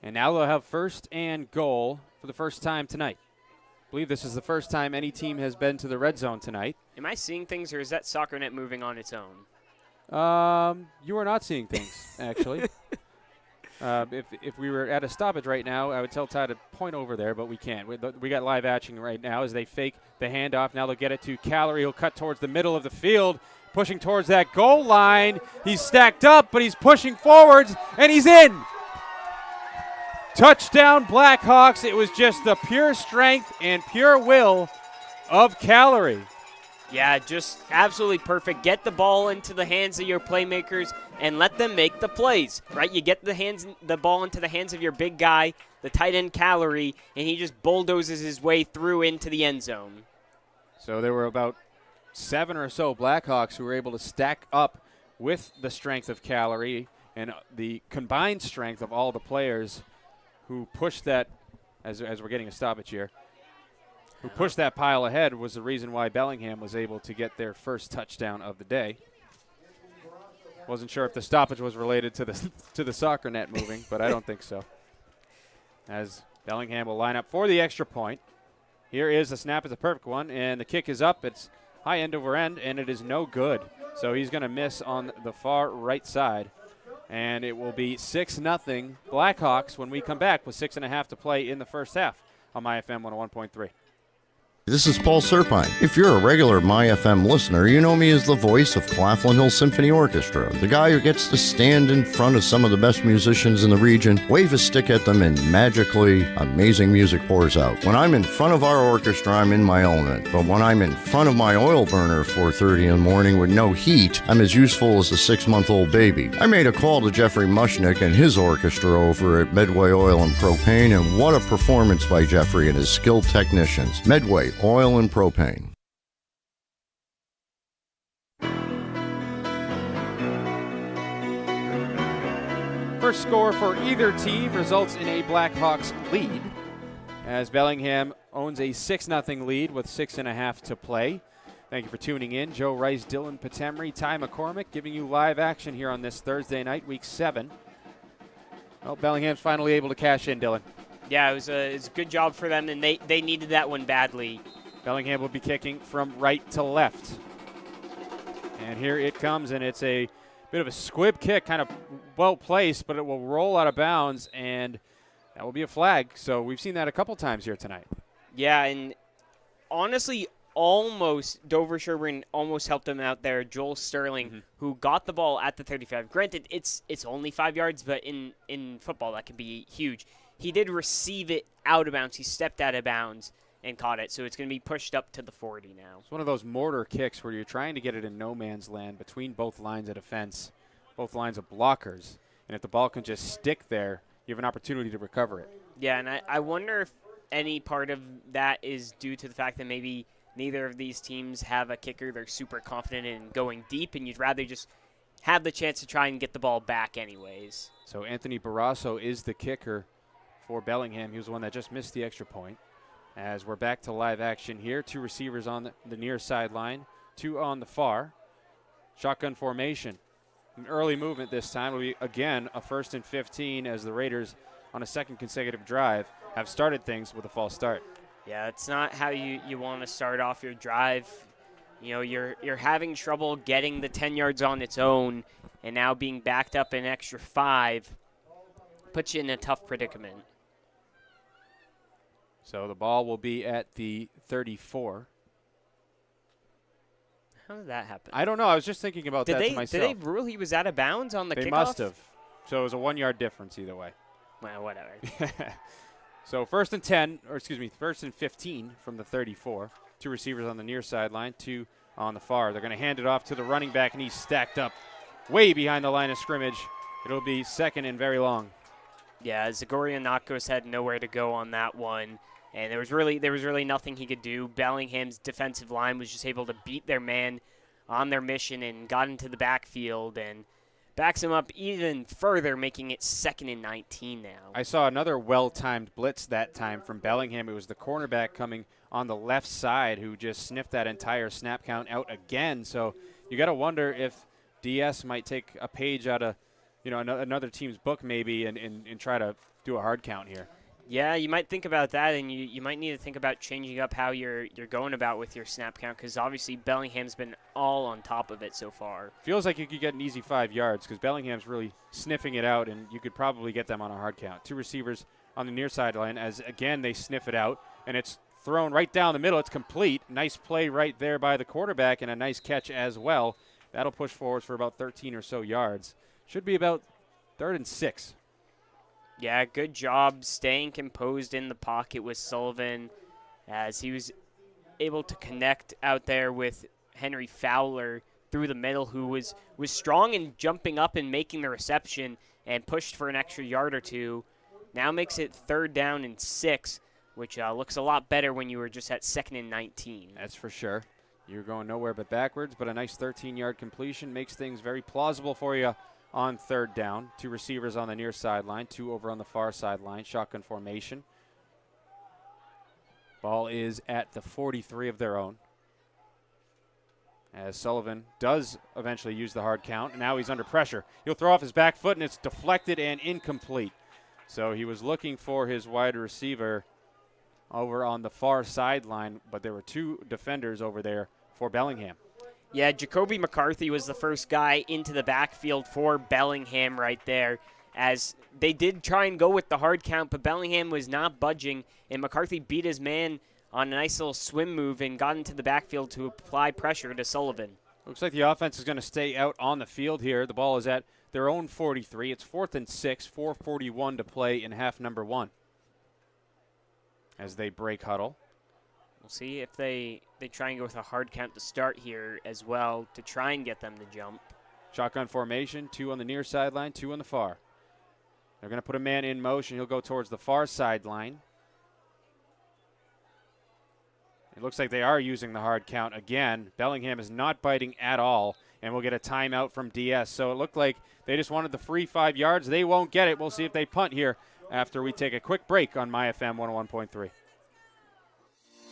And now they'll have first and goal for the first time tonight. I believe this is the first time any team has been to the red zone tonight. Am I seeing things, or is that soccer net moving on its own? You are not seeing things, actually. If we were at a stoppage right now, I would tell Ty to point over there, but we can't. We got live action right now as they fake the handoff. Now they'll get it to Calorie. He'll cut towards the middle of the field, pushing towards that goal line. He's stacked up, but he's pushing forwards, and he's in. Touchdown, Blackhawks. It was just the pure strength and pure will of Calorie. Yeah, just absolutely perfect. Get the ball into the hands of your playmakers and let them make the plays, right? You get the ball into the hands of your big guy, the tight end Calorie, and he just bulldozes his way through into the end zone. So there were about 7 or so Blackhawks who were able to stack up with the strength of Calorie and the combined strength of all the players who pushed that, as we're getting a stoppage here, who pushed that pile ahead was the reason why Bellingham was able to get their first touchdown of the day. Wasn't sure if the stoppage was related to the soccer net moving, but I don't think so. As Bellingham will line up for the extra point. Here is the snap. It's a perfect one, and the kick is up. It's high end over end, and it is no good. So he's going to miss on the far right side. And it will be 6-0 Blackhawks when we come back with 6.5 to play in the first half on MyFM 101.3. This is Paul Serpine. If you're a regular MyFM listener, you know me as the voice of Claflin Hill Symphony Orchestra, the guy who gets to stand in front of some of the best musicians in the region, wave a stick at them, and magically amazing music pours out. When I'm in front of our orchestra, I'm in my element. But when I'm in front of my oil burner at 4:30 in the morning with no heat, I'm as useful as a 6-month-old baby. I made a call to Jeffrey Mushnick and his orchestra over at Medway Oil and Propane, and what a performance by Jeffrey and his skilled technicians. Medway Oil and Propane. First score for either team results in a Blackhawks lead, as Bellingham owns a 6-0 lead with 6.5 to play. Thank you for tuning in. Joe Rice, Dylan Patemry, Ty McCormick giving you live action here on this Thursday night, Week 7. Well, Bellingham's finally able to cash in, Dylan. Yeah, it was a good job for them, and they needed that one badly. Bellingham will be kicking from right to left. And here it comes, and it's a bit of a squib kick, kind of well placed, but it will roll out of bounds, and that will be a flag. So we've seen that a couple times here tonight. Yeah, and honestly, Dover-Sherborn almost helped him out there. Joel Sterling, who got the ball at the 35. Granted, it's only 5 yards, but in football that can be huge. He did receive it out of bounds. He stepped out of bounds and caught it, so it's going to be pushed up to the 40 now. It's one of those mortar kicks where you're trying to get it in no man's land between both lines of defense, both lines of blockers, and if the ball can just stick there, you have an opportunity to recover it. Yeah, and I wonder if any part of that is due to the fact that maybe neither of these teams have a kicker they're super confident in going deep, and you'd rather just have the chance to try and get the ball back anyways. So Anthony Barrasso is the kicker for Bellingham. He was the one that just missed the extra point. As we're back to live action here, 2 receivers on the near sideline, 2 on the far. Shotgun formation. An early movement this time will be, again, a 1st and 15 as the Raiders, on a second consecutive drive, have started things with a false start. Yeah, it's not how you want to start off your drive. You know, you're having trouble getting the 10 yards on its own, and now being backed up an extra 5 puts you in a tough predicament. So the ball will be at the 34. How did that happen? I don't know. I was just thinking about that to myself. Did they rule he was out of bounds on the kickoff? They must have. So it was a 1-yard difference either way. Well, whatever. So 1st and 10, or excuse me, 1st and 15 from the 34. 2 receivers on the near sideline, 2 on the far. They're going to hand it off to the running back, and he's stacked up way behind the line of scrimmage. It'll be 2nd and very long. Yeah, Zagorianakos had nowhere to go on that one. And there was really nothing he could do. Bellingham's defensive line was just able to beat their man on their mission and got into the backfield and backs him up even further, making it 2nd and 19 now. I saw another well-timed blitz that time from Bellingham. It was the cornerback coming on the left side who just sniffed that entire snap count out again. So you got to wonder if DS might take a page out of another team's book maybe and try to do a hard count here. Yeah, you might think about that, and you might need to think about changing up how you're going about with your snap count, because obviously Bellingham's been all on top of it so far. Feels like you could get an easy 5 yards because Bellingham's really sniffing it out, and you could probably get them on a hard count. 2 receivers on the near sideline as, again, they sniff it out, and it's thrown right down the middle. It's complete. Nice play right there by the quarterback, and a nice catch as well. That'll push forwards for about 13 or so yards. Should be about 3rd and 6. Yeah, good job staying composed in the pocket with Sullivan as he was able to connect out there with Henry Fowler through the middle, who was strong in jumping up and making the reception and pushed for an extra yard or two. Now makes it 3rd down and 6, which looks a lot better when you were just at 2nd and 19. That's for sure. You're going nowhere but backwards, but a nice 13-yard completion makes things very plausible for you on 3rd down. 2 receivers on the near sideline, 2 over on the far sideline. Shotgun formation. Ball is at the 43 of their own. As Sullivan does eventually use the hard count, and now he's under pressure. He'll throw off his back foot, and it's deflected and incomplete. So he was looking for his wide receiver over on the far sideline, but there were 2 defenders over there for Bellingham. Yeah, Jacoby McCarthy was the first guy into the backfield for Bellingham right there, as they did try and go with the hard count, but Bellingham was not budging, and McCarthy beat his man on a nice little swim move and got into the backfield to apply pressure to Sullivan. Looks like the offense is going to stay out on the field here. The ball is at their own 43. It's 4th and 6, 4:41 to play in half number 1. As they break huddle. We'll see if they try and go with a hard count to start here as well to try and get them to jump. Shotgun formation, 2 on the near sideline, 2 on the far. They're going to put a man in motion. He'll go towards the far sideline. It looks like they are using the hard count again. Bellingham is not biting at all, and we'll get a timeout from DS. So it looked like they just wanted the free 5 yards. They won't get it. We'll see if they punt here after we take a quick break on MyFM 101.3.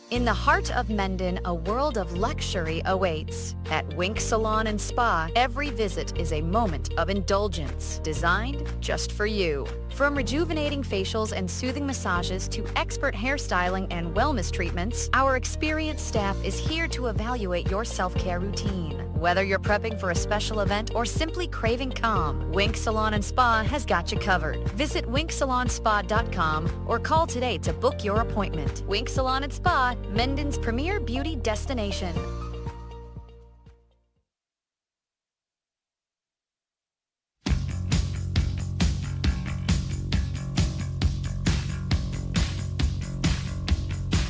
In the heart of Mendon, a world of luxury awaits. At Wink Salon and Spa, every visit is a moment of indulgence, designed just for you. From rejuvenating facials and soothing massages to expert hairstyling and wellness treatments, our experienced staff is here to evaluate your self-care routine. Whether you're prepping for a special event or simply craving calm, Wink Salon and Spa has got you covered. Visit winksalonspa.com or call today to book your appointment. Wink Salon and Spa, Mendon's premier beauty destination.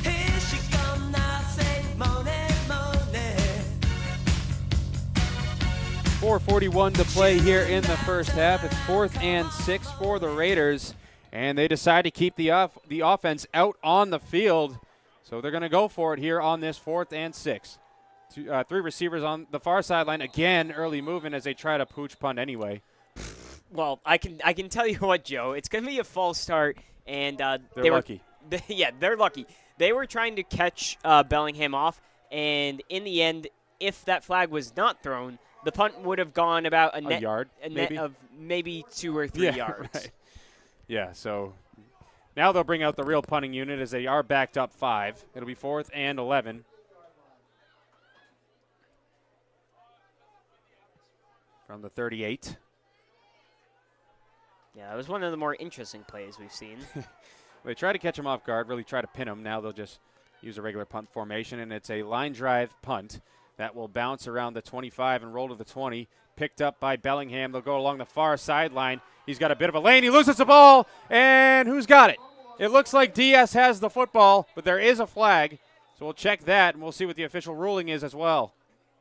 Here she come now, say money, money. 4:41 to play here in the first half. It's 4th and 6 for the Raiders, and they decide to keep the offense out on the field. So they're going to go for it here on this 4th and 6. 3 receivers on the far sideline. Again, early movement as they try to pooch punt anyway. Well, I can tell you what, Joe. It's going to be a false start, and They're lucky. They're lucky. They were trying to catch Bellingham off, and in the end, if that flag was not thrown, the punt would have gone about a net of maybe 2 or 3 yards. Right. Yeah, so now they'll bring out the real punting unit as they are backed up 5. It'll be 4th and 11. From the 38. Yeah, it was one of the more interesting plays we've seen. They try to catch him off guard, really try to pin him. Now they'll just use a regular punt formation, and it's a line drive punt that will bounce around the 25 and roll to the 20. Picked up by Bellingham. They'll go along the far sideline. He's got a bit of a lane. He loses the ball, and who's got it? It looks like DS has the football, but there is a flag. So we'll check that, and we'll see what the official ruling is as well.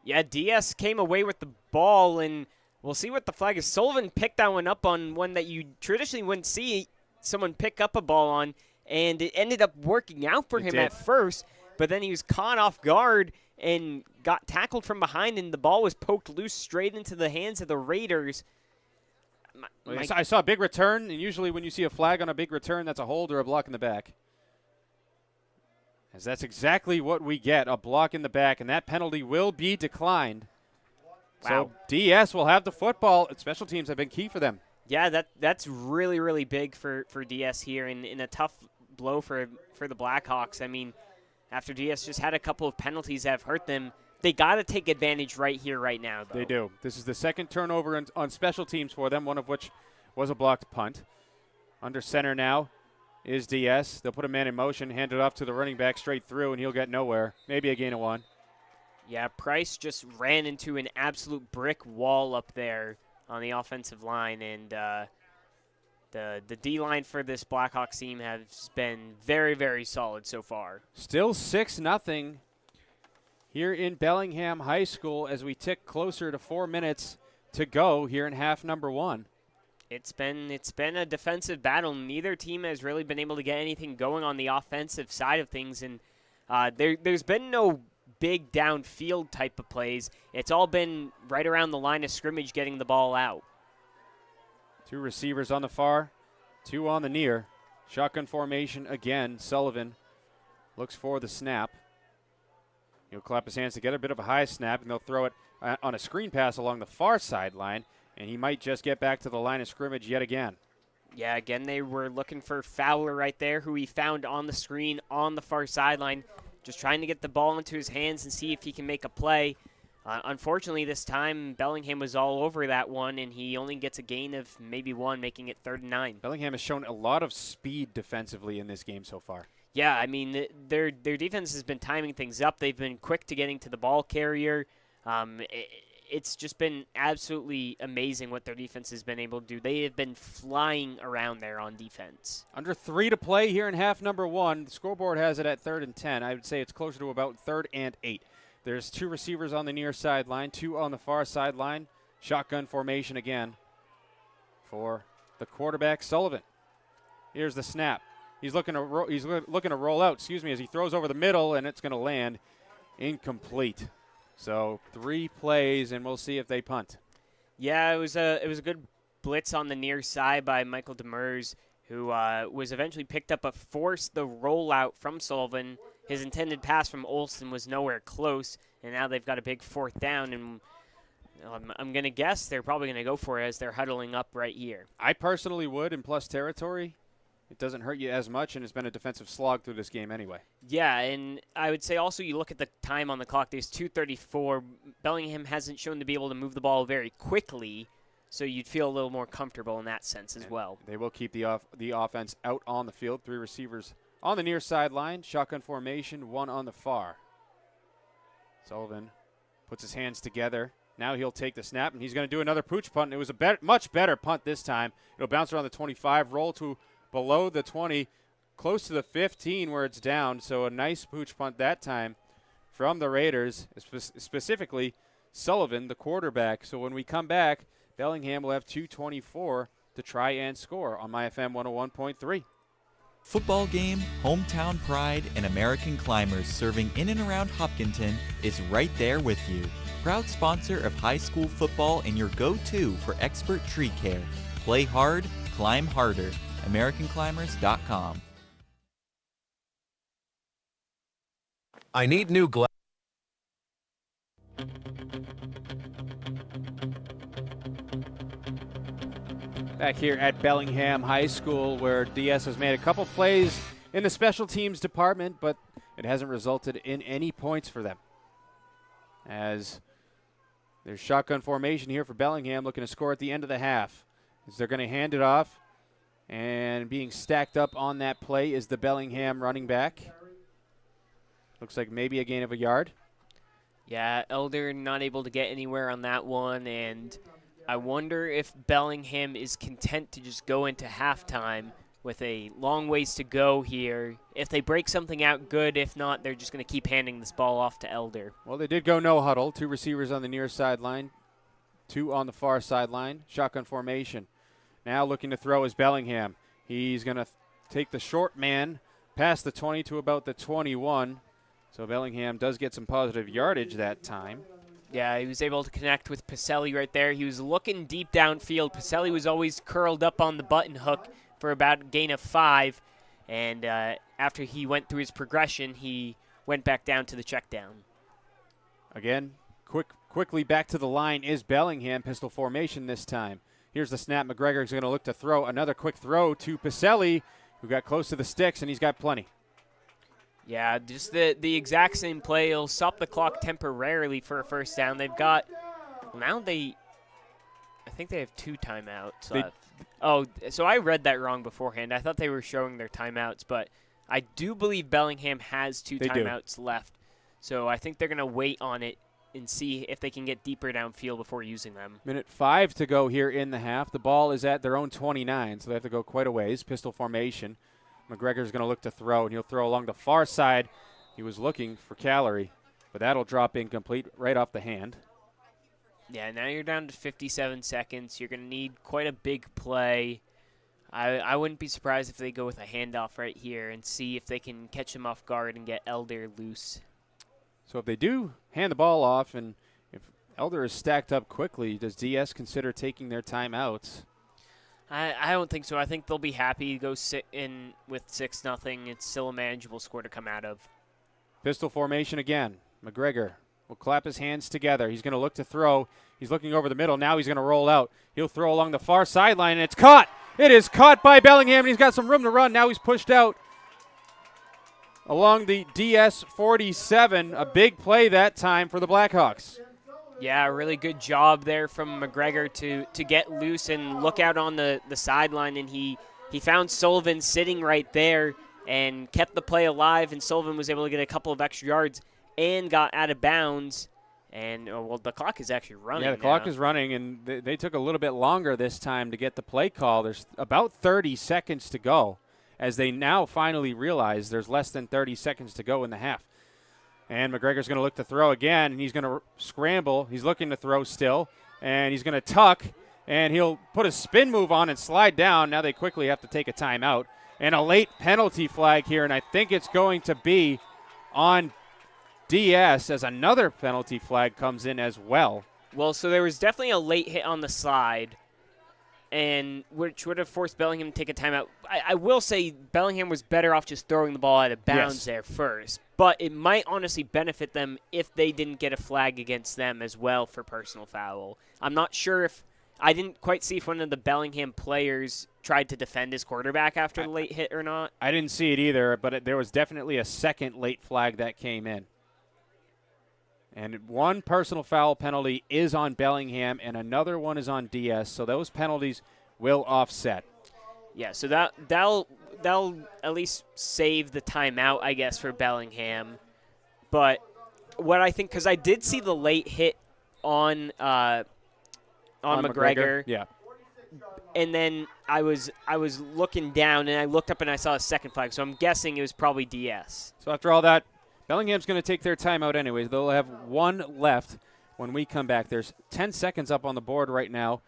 Yeah, DS came away with the ball, and we'll see what the flag is. Sullivan picked that one up on one that you traditionally wouldn't see someone pick up a ball on, and it ended up working out for him at first, but then he was caught off guard and got tackled from behind, and the ball was poked loose straight into the hands of the Raiders. I saw a big return, and usually when you see a flag on a big return, that's a hold or a block in the back. As that's exactly what we get, a block in the back, and that penalty will be declined. Wow. So DS will have the football. Special teams have been key for them. Yeah, that's really, really big for DS here, and in a tough blow for the Blackhawks. I mean, after DS just had a couple of penalties that have hurt them, they got to take advantage right here, right now, though. They do. This is the second turnover on special teams for them, one of which was a blocked punt. Under center now is DS. They'll put a man in motion, hand it off to the running back straight through, and he'll get nowhere. Maybe a gain of 1. Yeah, Price just ran into an absolute brick wall up there on the offensive line, and the D-line for this Blackhawks team has been very, very solid so far. Still 6-0 here in Bellingham High School as we tick closer to 4 minutes to go here in half number 1. It's been a defensive battle. Neither team has really been able to get anything going on the offensive side of things, and there's been no big downfield type of plays. It's all been right around the line of scrimmage getting the ball out. 2 receivers on the far, 2 on the near. Shotgun formation again. Sullivan looks for the snap. He'll clap his hands together, a bit of a high snap, and they'll throw it on a screen pass along the far sideline, and he might just get back to the line of scrimmage yet again. Yeah, again, they were looking for Fowler right there, who he found on the screen on the far sideline, just trying to get the ball into his hands and see if he can make a play. Unfortunately, this time, Bellingham was all over that one, and he only gets a gain of maybe 1, making it 3rd and 9. Bellingham has shown a lot of speed defensively in this game so far. Yeah, I mean, their defense has been timing things up. They've been quick to getting to the ball carrier. It's just been absolutely amazing what their defense has been able to do. They have been flying around there on defense. Under 3 to play here in half number 1. The scoreboard has it at 3rd and 10. I would say it's closer to about 3rd and 8. There's 2 receivers on the near sideline, 2 on the far sideline. Shotgun formation again for the quarterback, Sullivan. Here's the snap. He's looking to roll out, as he throws over the middle, and it's going to land incomplete. So 3 plays, and we'll see if they punt. Yeah, it was a good blitz on the near side by Michael Demers, who was eventually picked up but forced the rollout from Sullivan. His intended pass from Olsen was nowhere close, and now they've got a big 4th down, and I'm going to guess they're probably going to go for it as they're huddling up right here. I personally would in plus territory. It doesn't hurt you as much, and it's been a defensive slog through this game anyway. Yeah, and I would say also you look at the time on the clock. There's 2:34. Bellingham hasn't shown to be able to move the ball very quickly, so you'd feel a little more comfortable in that sense as well. They will keep the offense out on the field. 3 receivers on the near sideline. Shotgun formation, 1 on the far. Sullivan puts his hands together. Now he'll take the snap, and he's going to do another pooch punt. It was a much better punt this time. It'll bounce around the 25, roll to below the 20, close to the 15 where it's down. So a nice pooch punt that time from the Raiders, specifically Sullivan, the quarterback. So when we come back, Bellingham will have 2:24 to try and score on MyFM 101.3. Football game, hometown pride, and American Climbers serving in and around Hopkinton is right there with you. Proud sponsor of high school football and your go-to for expert tree care. Play hard, climb harder. AmericanClimbers.com. I need new glass. Back here at Bellingham High School, where DS has made a couple plays in the special teams department, but it hasn't resulted in any points for them. As there's shotgun formation here for Bellingham, looking to score at the end of the half. As they're going to hand it off, and being stacked up on that play is the Bellingham running back. Looks like maybe a gain of a yard. Yeah, Elder not able to get anywhere on that one, and I wonder if Bellingham is content to just go into halftime with a long ways to go here. If they break something out, good. If not, they're just going to keep handing this ball off to Elder. Well, they did go no huddle. 2 receivers on the near sideline, 2 on the far sideline. Shotgun formation. Now looking to throw is Bellingham. He's going to take the short man past the 20 to about the 21. So Bellingham does get some positive yardage that time. Yeah, he was able to connect with Pacelli right there. He was looking deep downfield. Pacelli was always curled up on the button hook for about a gain of 5. And after he went through his progression, he went back down to the check down. Again, quickly back to the line is Bellingham. Pistol formation this time. Here's the snap. McGregor's going to look to throw. Another quick throw to Pacelli, who got close to the sticks, and he's got plenty. Yeah, just the exact same play. It'll stop the clock temporarily for a first down. They've got, now I think they have 2 timeouts left. Oh, so I read that wrong beforehand. I thought they were showing their timeouts, but I do believe Bellingham has 2 timeouts left. So I think they're going to wait on it and see if they can get deeper downfield before using them. Minute 5 to go here in the half. The ball is at their own 29, so they have to go quite a ways. Pistol formation. McGregor's going to look to throw, and he'll throw along the far side. He was looking for Calorie, but that'll drop incomplete right off the hand. Yeah, now you're down to 57 seconds. You're going to need quite a big play. I wouldn't be surprised if they go with a handoff right here and see if they can catch him off guard and get Elder loose. So if they do hand the ball off, and if Elder is stacked up quickly, does DS consider taking their timeouts? I don't think so. I think they'll be happy to go sit in with 6-0. It's still a manageable score to come out of. Pistol formation again. McGregor will clap his hands together. He's going to look to throw. He's looking over the middle. Now he's going to roll out. He'll throw along the far sideline, and it's caught. It is caught by Bellingham, and he's got some room to run. Now he's pushed out along the DS 47. A big play that time for the Blackhawks. Yeah, really good job there from McGregor to get loose and look out on the sideline, and he found Sullivan sitting right there and kept the play alive, and Sullivan was able to get a couple of extra yards and got out of bounds. And, well, the clock is actually running. Yeah, the clock is running, and they took a little bit longer this time to get the play call. There's about 30 seconds to go, as they now finally realize there's less than 30 seconds to go in the half. And McGregor's going to look to throw again, and he's going to scramble. He's looking to throw still, and he's going to tuck, and he'll put a spin move on and slide down. Now they quickly have to take a timeout. And a late penalty flag here, and I think it's going to be on DS as another penalty flag comes in as well. Well, so there was definitely a late hit on the slide, and which would have forced Bellingham to take a timeout. I will say Bellingham was better off just throwing the ball out of bounds there first, but it might honestly benefit them if they didn't get a flag against them as well for personal foul. I'm not sure if – I didn't quite see if one of the Bellingham players tried to defend his quarterback after the late hit or not. I didn't see it either, but there was definitely a second late flag that came in. And one personal foul penalty is on Bellingham, and another one is on DS, so those penalties will offset. Yeah, so that'll at least save the timeout, I guess, for Bellingham. But what I think, because I did see the late hit on McGregor. Yeah. And then I was looking down, and I looked up and I saw a second flag, so I'm guessing it was probably DS. So after all that, Bellingham's going to take their timeout anyways. They'll have one left when we come back. There's 10 seconds up on the board right now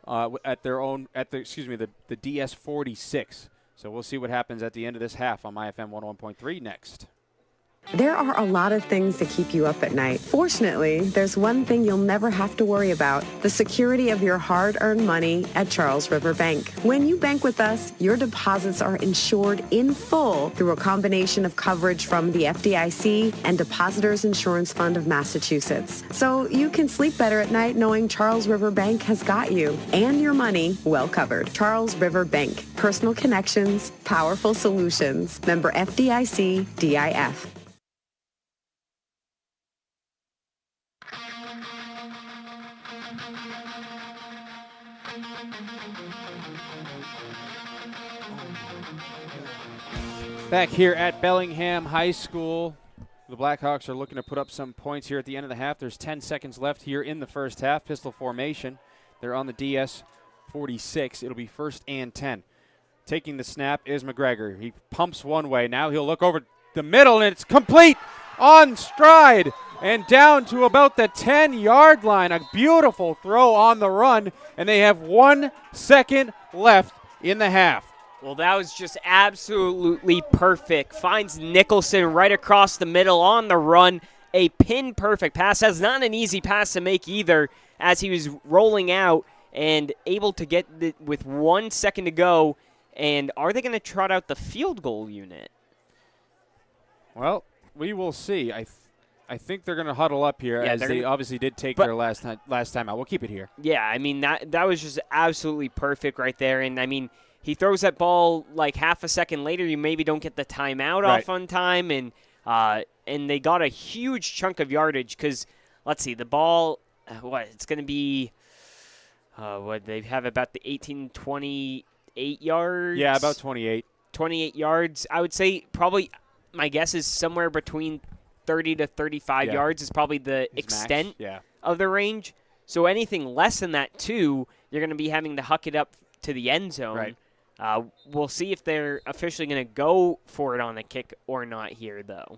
at the DS 46. So we'll see what happens at the end of this half on MyFM 101.3 next. There are a lot of things that keep you up at night. Fortunately, there's one thing you'll never have to worry about: the security of your hard-earned money at Charles River Bank. When you bank with us, your deposits are insured in full through a combination of coverage from the FDIC and Depositors Insurance Fund of Massachusetts. So you can sleep better at night knowing Charles River Bank has got you and your money well covered. Charles River Bank. Personal connections, powerful solutions. Member FDIC, DIF. Back here at Bellingham High School, the Blackhawks are looking to put up some points here at the end of the half. There's 10 seconds left here in the first half. Pistol formation. They're on the DS 46. It'll be 1st and 10. Taking the snap is McGregor. He pumps one way. Now he'll look over the middle, and it's complete on stride and down to about the 10-yard line. A beautiful throw on the run, and they have 1 second left in the half. Well, that was just absolutely perfect. Finds Nicholson right across the middle on the run. A pin-perfect pass. That's not an easy pass to make either, as he was rolling out and able to get it with 1 second to go. And are they going to trot out the field goal unit? Well, we will see. I think they're going to huddle up here, as they obviously did take their last time out. We'll keep it here. Yeah, I mean, that was just absolutely perfect right there. And, I mean, he throws that ball like half a second later. You maybe don't get the timeout off on time. And they got a huge chunk of yardage because, let's see, the ball, it's going to be, they have about the 28 yards? Yeah, about 28. 28 yards. I would say probably, my guess is somewhere between 30 to 35 yards is probably the extent of the range. So anything less than that, too, you're going to be having to huck it up to the end zone. Right. We'll see if they're officially going to go for it on the kick or not here, though.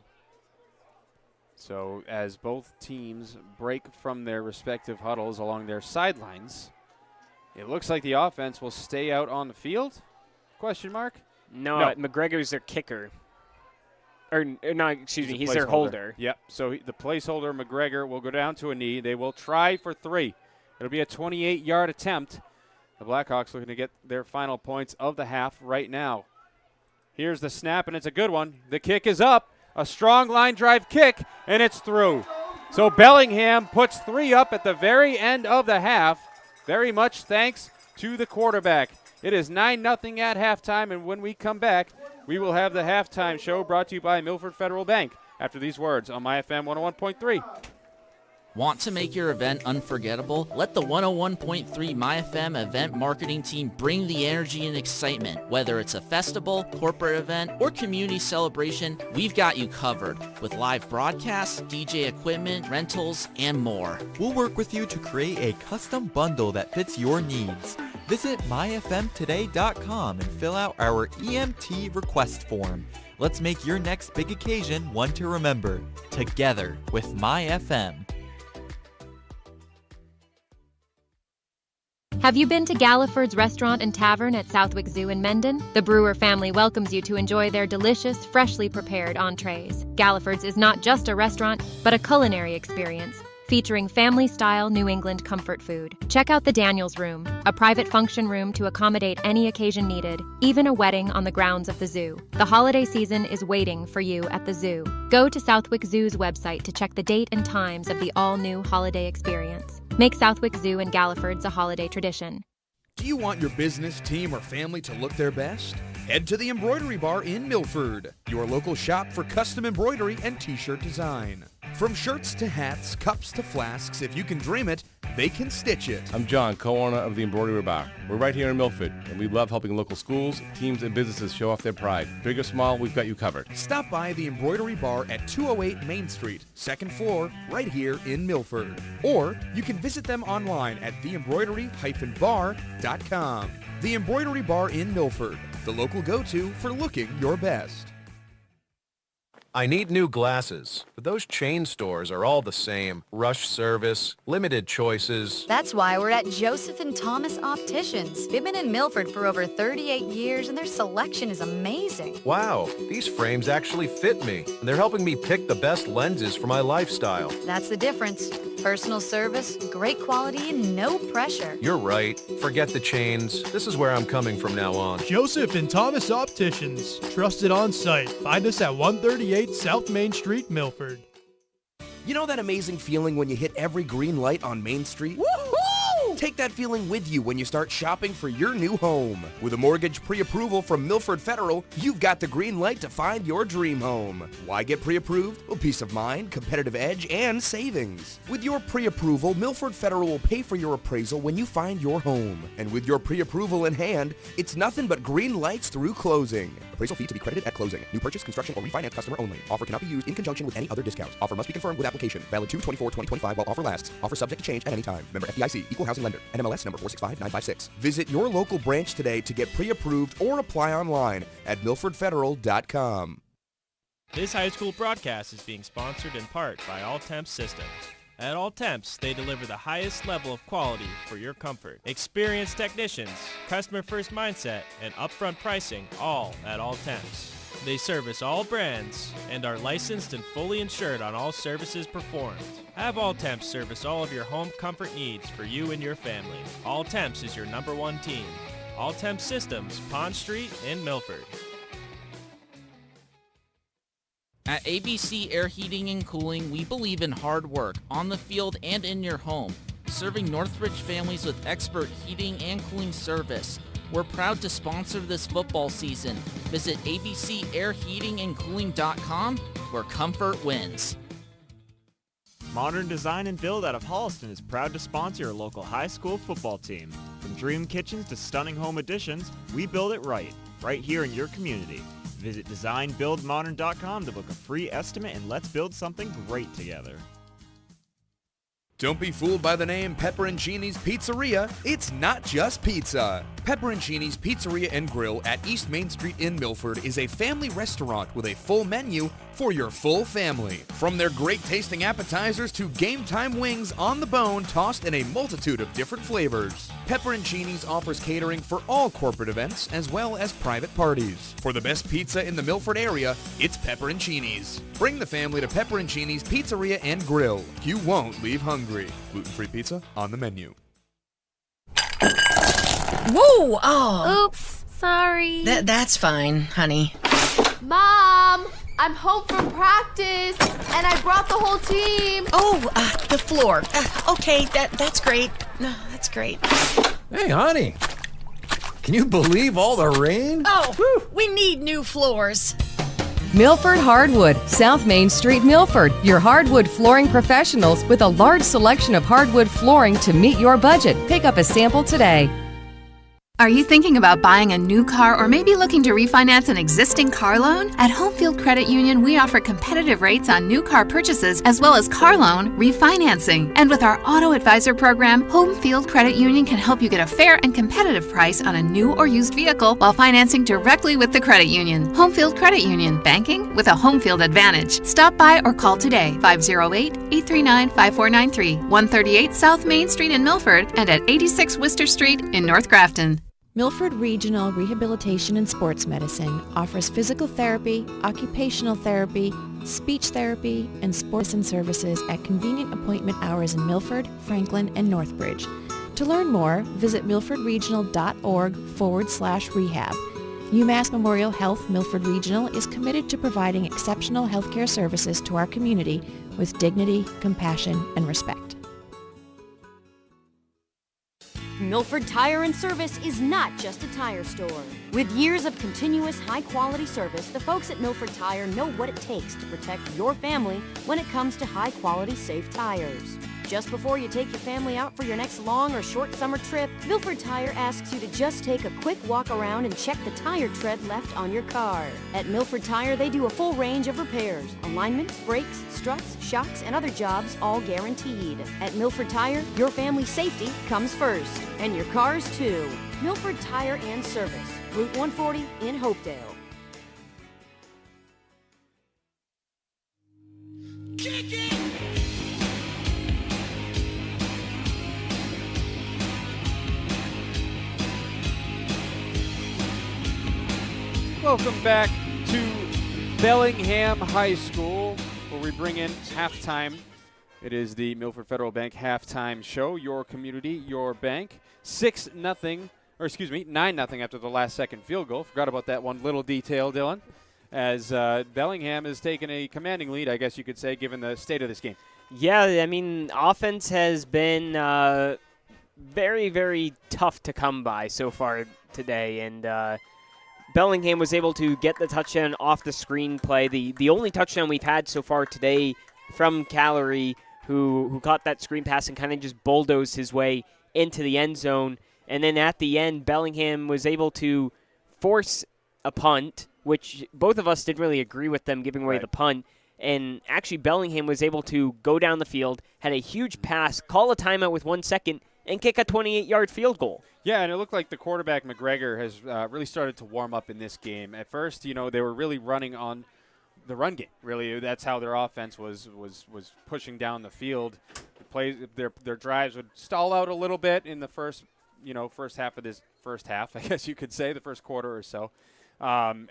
So as both teams break from their respective huddles along their sidelines, it looks like the offense will stay out on the field? Question mark? No. McGregor's their kicker. Or no, excuse me, he's their holder. Yep, so the placeholder, McGregor, will go down to a knee. They will try for 3. It'll be a 28-yard attempt. The Blackhawks looking to get their final points of the half right now. Here's the snap, and it's a good one. The kick is up. A strong line drive kick, and it's through. So Bellingham puts 3 up at the very end of the half, very much thanks to the quarterback. It is 9-0 at halftime, and when we come back, we will have the halftime show brought to you by Milford Federal Bank after these words on MyFM 101.3. Want to make your event unforgettable? Let the 101.3 MyFM event marketing team bring the energy and excitement. Whether it's a festival, corporate event, or community celebration, we've got you covered with live broadcasts, DJ equipment, rentals, and more. We'll work with you to create a custom bundle that fits your needs. Visit myfmtoday.com and fill out our EMT request form. Let's make your next big occasion one to remember. Together with MyFM. Have you been to Galliford's Restaurant and Tavern at Southwick Zoo in Mendon? The Brewer family welcomes you to enjoy their delicious, freshly prepared entrees. Galliford's is not just a restaurant, but a culinary experience, featuring family-style New England comfort food. Check out the Daniels Room, a private function room to accommodate any occasion needed, even a wedding on the grounds of the zoo. The holiday season is waiting for you at the zoo. Go to Southwick Zoo's website to check the date and times of the all-new holiday experience. Make Southwick Zoo and Galliford's a holiday tradition. Do you want your business, team, or family to look their best? Head to the Embroidery Bar in Milford, your local shop for custom embroidery and t-shirt design. From shirts to hats, cups to flasks, if you can dream it, they can stitch it. I'm John, co-owner of the Embroidery Bar. We're right here in Milford, and we love helping local schools, teams, and businesses show off their pride. Big or small, we've got you covered. Stop by the Embroidery Bar at 208 Main Street, 2nd floor, right here in Milford. Or you can visit them online at theembroidery-bar.com. The Embroidery Bar in Milford, the local go-to for looking your best. I need new glasses, but those chain stores are all the same. Rush service, limited choices. That's why we're at Joseph and Thomas Opticians. They've been in Milford for over 38 years, and their selection is amazing. Wow, these frames actually fit me, and they're helping me pick the best lenses for my lifestyle. That's the difference. Personal service, great quality, and no pressure. You're right. Forget the chains. This is where I'm coming from now on. Joseph and Thomas Opticians. Trusted on site. Find us at 138 South Main Street, Milford. You know that amazing feeling when you hit every green light on Main Street? Woohoo! Take that feeling with you when you start shopping for your new home. With a mortgage pre-approval from Milford Federal, you've got the green light to find your dream home. Why get pre-approved? Well, peace of mind, competitive edge, and savings. With your pre-approval, Milford Federal will pay for your appraisal when you find your home. And with your pre-approval in hand, it's nothing but green lights through closing. Appraisal fee to be credited at closing. New purchase, construction, or refinance customer only. Offer cannot be used in conjunction with any other discounts. Offer must be confirmed with application. Valid 2/24/2025 while offer lasts. Offer subject to change at any time. Member FDIC. Equal housing lender. NMLS number 465956. Visit your local branch today to get pre-approved or apply online at milfordfederal.com. This high school broadcast is being sponsored in part by All Temps Systems. At All Temps, they deliver the highest level of quality for your comfort. Experienced technicians, customer-first mindset, and upfront pricing, all at All Temps. They service all brands and are licensed and fully insured on all services performed. Have All Temps service all of your home comfort needs for you and your family. All Temps is your #1 team. All Temps Systems, Pond Street in Milford. At ABC Air Heating and Cooling, we believe in hard work on the field and in your home, serving Northridge families with expert heating and cooling service. We're proud to sponsor this football season. Visit abcairheatingandcooling.com, where comfort wins. Modern Design and Build out of Holliston is proud to sponsor your local high school football team. From dream kitchens to stunning home additions, we build it right here in your community. Visit designbuildmodern.com to book a free estimate and let's build something great together. Don't be fooled by the name Pepperoncini's Pizzeria. It's not just pizza. Pepperoncini's Pizzeria and Grill at East Main Street in Milford is a family restaurant with a full menu for your full family. From their great tasting appetizers to game time wings on the bone tossed in a multitude of different flavors. Pepperoncini's offers catering for all corporate events as well as private parties. For the best pizza in the Milford area, it's Pepperoncini's. Bring the family to Pepperoncini's Pizzeria and Grill. You won't leave hungry. Gluten-free pizza on the menu. Whoa! Oh. Oops, sorry. That's fine, honey. Mom, I'm home from practice, and I brought the whole team. Oh, the floor. Okay, that's great. No, that's great. Hey, honey. Can you believe all the rain? Oh, we need new floors. Milford Hardwood, South Main Street, Milford. Your hardwood flooring professionals with a large selection of hardwood flooring to meet your budget. Pick up a sample today. Are you thinking about buying a new car or maybe looking to refinance an existing car loan? At Homefield Credit Union, we offer competitive rates on new car purchases as well as car loan refinancing. And with our Auto Advisor program, Homefield Credit Union can help you get a fair and competitive price on a new or used vehicle while financing directly with the credit union. Homefield Credit Union, banking with a Homefield advantage. Stop by or call today, 508-839-5493, 138 South Main Street in Milford and at 86 Worcester Street in North Grafton. Milford Regional Rehabilitation and Sports Medicine offers physical therapy, occupational therapy, speech therapy, and sports and services at convenient appointment hours in Milford, Franklin, and Northbridge. To learn more, visit milfordregional.org/rehab. UMass Memorial Health Milford Regional is committed to providing exceptional healthcare services to our community with dignity, compassion, and respect. Milford Tire and Service is not just a tire store. With years of continuous high-quality service, the folks at Milford Tire know what it takes to protect your family when it comes to high-quality, safe tires. Just before you take your family out for your next long or short summer trip, Milford Tire asks you to just take a quick walk around and check the tire tread left on your car. At Milford Tire, they do a full range of repairs, alignments, brakes, struts, shocks, and other jobs, all guaranteed. At Milford Tire, your family's safety comes first, and your cars too. Milford Tire and Service, Route 140 in Hopedale. Kick it! Welcome back to Bellingham High School, where we bring in halftime. It is the Milford Federal Bank halftime show. Your community, your bank. 9-0 after the last second field goal. Forgot about that one little detail, Dylan. As Bellingham has taken a commanding lead, I guess you could say, given the state of this game. Yeah, I mean, offense has been very, very tough to come by so far today, and Bellingham was able to get the touchdown off the screen play. The only touchdown we've had so far today from Callery, who caught that screen pass and kind of just bulldozed his way into the end zone. And then at the end, Bellingham was able to force a punt, which both of us didn't really agree with them giving away the punt. And actually, Bellingham was able to go down the field, had a huge pass, call a timeout with 1 second, and kick a 28-yard field goal. Yeah, and it looked like the quarterback, McGregor, has really started to warm up in this game. At first, they were really running on the run game. Really, that's how their offense was pushing down the field. Their drives would stall out a little bit in the first half of this first half, I guess you could say, the first quarter or so. And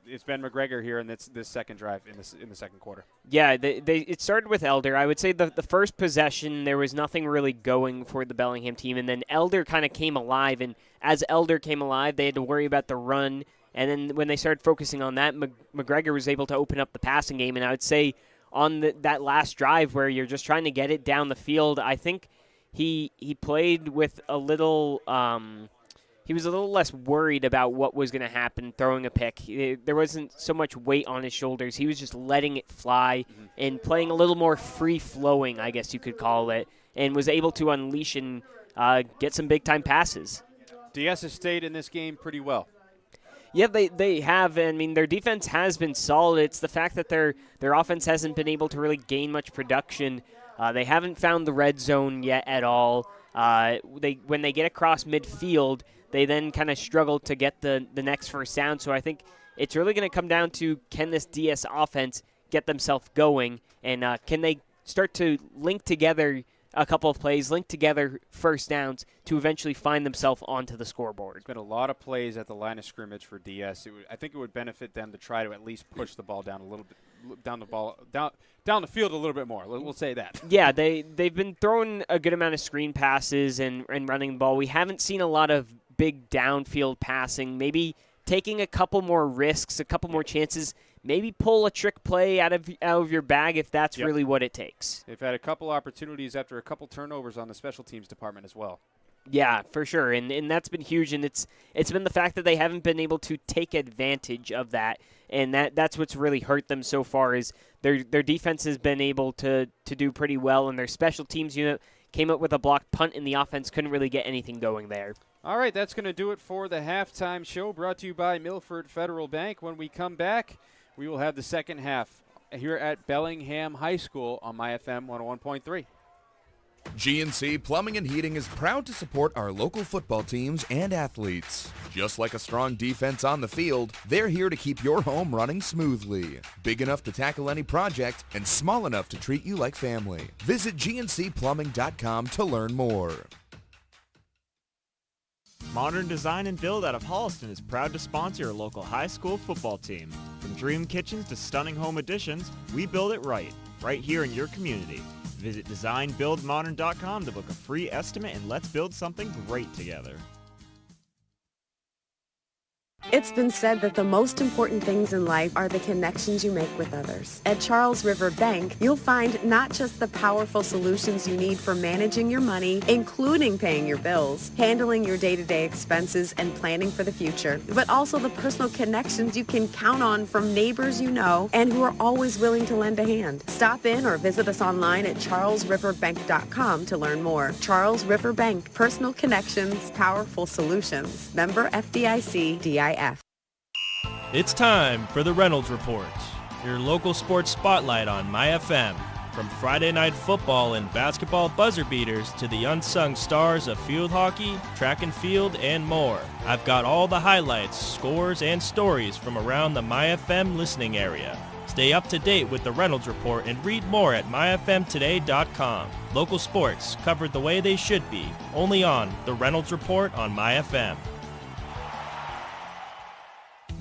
it's been McGregor here in this second drive in the second quarter. Yeah, it started with Elder. I would say the first possession, there was nothing really going for the Bellingham team, and then Elder kind of came alive, and as Elder came alive, they had to worry about the run And then when they started focusing on that, McGregor was able to open up the passing game. And I would say on that last drive where you're just trying to get it down the field, I think he played with a little he was a little less worried about what was going to happen throwing a pick. There wasn't so much weight on his shoulders. He was just letting it fly and playing a little more free-flowing, I guess you could call it, and was able to unleash and get some big-time passes. DS has stayed in this game pretty well. Yeah, they have. I mean, their defense has been solid. It's the fact that their offense hasn't been able to really gain much production. They haven't found the red zone yet at all. When they get across midfield, they then kind of struggle to get the next first down. So I think it's really going to come down to, can this DS offense get themselves going, and can they start to link together a couple of plays, link together first downs to eventually find themselves onto the scoreboard. There's been a lot of plays at the line of scrimmage for DS. I think it would benefit them to try to at least push the ball down a little bit, down the field a little bit more. We'll say that. Yeah, they've been throwing a good amount of screen passes and running the ball. We haven't seen a lot of big downfield passing. Maybe taking a couple more risks, a couple more chances. Maybe pull a trick play out of your bag if that's really what it takes. They've had a couple opportunities after a couple turnovers on the special teams department as well. Yeah, for sure, and that's been huge, and it's been the fact that they haven't been able to take advantage of that, and that's what's really hurt them so far. Is their defense has been able to do pretty well, and their special teams unit came up with a blocked punt, and the offense couldn't really get anything going there. All right, that's going to do it for the halftime show, brought to you by Milford Federal Bank. When we come back, we will have the second half here at Bellingham High School on MyFM 101.3. GNC Plumbing and Heating is proud to support our local football teams and athletes. Just like a strong defense on the field, they're here to keep your home running smoothly. Big enough to tackle any project and small enough to treat you like family. Visit GNCplumbing.com to learn more. Modern Design and Build out of Holliston is proud to sponsor your local high school football team. From dream kitchens to stunning home additions, we build it right here in your community. Visit designbuildmodern.com to book a free estimate and let's build something great together. It's been said that the most important things in life are the connections you make with others. At Charles River Bank, you'll find not just the powerful solutions you need for managing your money, including paying your bills, handling your day-to-day expenses, and planning for the future, but also the personal connections you can count on from neighbors you know and who are always willing to lend a hand. Stop in or visit us online at charlesriverbank.com to learn more. Charles River Bank, personal connections, powerful solutions. Member FDIC DIF. It's time for the Reynolds Report, your local sports spotlight on MyFM. From Friday night football and basketball buzzer beaters to the unsung stars of field hockey, track and field, and more. I've got all the highlights, scores, and stories from around the MyFM listening area. Stay up to date with the Reynolds Report and read more at myfmtoday.com. Local sports covered the way they should be, only on the Reynolds Report on MyFM.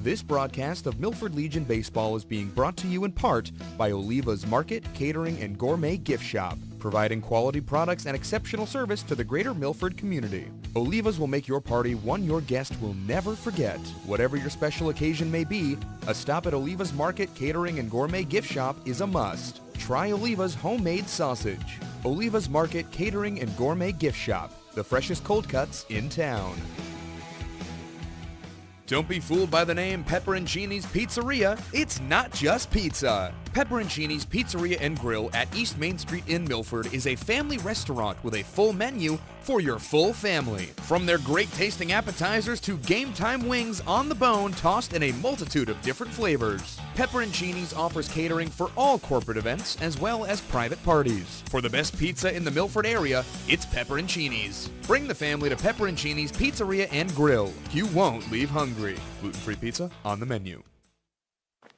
This broadcast of Milford Legion Baseball is being brought to you in part by Oliva's Market, Catering, and Gourmet Gift Shop, providing quality products and exceptional service to the greater Milford community. Oliva's will make your party one your guest will never forget. Whatever your special occasion may be, a stop at Oliva's Market, Catering, and Gourmet Gift Shop is a must. Try Oliva's homemade sausage. Oliva's Market, Catering, and Gourmet Gift Shop, the freshest cold cuts in town. Don't be fooled by the name Pepperoncini's Pizzeria. It's not just pizza. Pepperoncini's Pizzeria and Grill at East Main Street in Milford is a family restaurant with a full menu for your full family. From their great tasting appetizers to game time wings on the bone tossed in a multitude of different flavors. Pepperoncini's offers catering for all corporate events as well as private parties. For the best pizza in the Milford area, it's Pepperoncini's. Bring the family to Pepperoncini's Pizzeria and Grill. You won't leave hungry. Gluten-free pizza on the menu.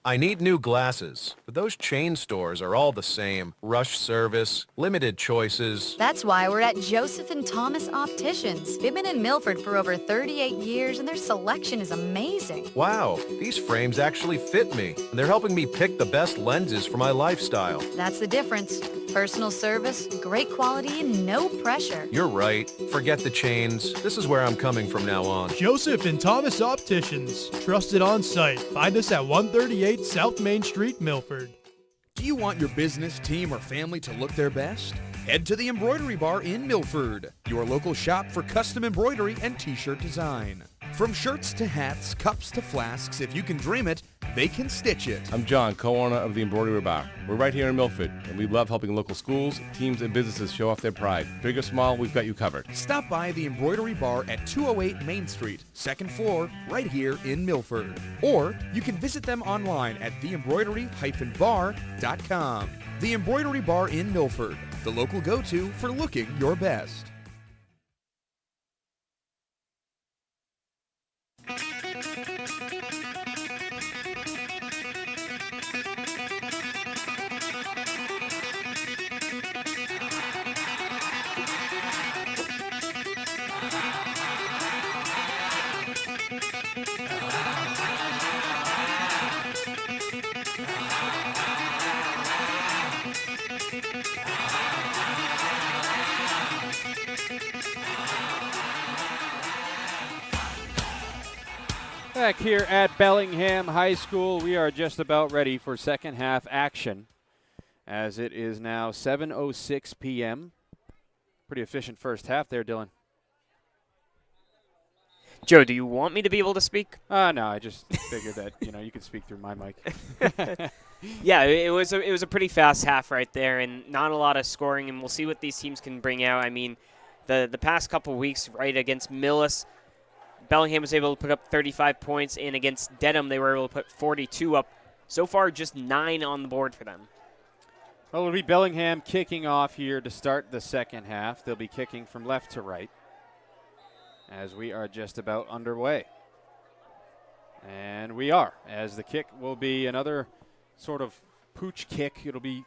I need new glasses, but those chain stores are all the same. Rush service, limited choices. That's why we're at Joseph and Thomas Opticians. They've been in Milford for over 38 years, and their selection is amazing. Wow, these frames actually fit me, and they're helping me pick the best lenses for my lifestyle. That's the difference. Personal service, great quality, and no pressure. You're right. Forget the chains. This is where I'm coming from now on. Joseph and Thomas Opticians. Trusted on site. Find us at 138 South Main Street, Milford. Do you want your business, team, or family to look their best? Head to the Embroidery Bar in Milford, your local shop for custom embroidery and t-shirt design. From shirts to hats, cups to flasks, if you can dream it, they can stitch it. I'm John, co-owner of the Embroidery Bar. We're right here in Milford, and we love helping local schools, teams, and businesses show off their pride. Big or small, we've got you covered. Stop by the Embroidery Bar at 208 Main Street, second floor, right here in Milford. Or you can visit them online at theembroidery-bar.com. The Embroidery Bar in Milford, the local go-to for looking your best. Back here at Bellingham High School, we are just about ready for second half action as it is now 7:06 p.m. Pretty efficient first half there, Dylan. Joe, do you want me to be able to speak? No, I just figured that, you could speak through my mic. Yeah, it was a pretty fast half right there, and not a lot of scoring, and we'll see what these teams can bring out. I mean, the past couple weeks, right, against Millis, Bellingham was able to put up 35 points, and against Dedham, they were able to put 42 up. So far, just 9 on the board for them. Well, it'll be Bellingham kicking off here to start the second half. They'll be kicking from left to right as we are just about underway. And we are, as the kick will be another sort of pooch kick. It'll be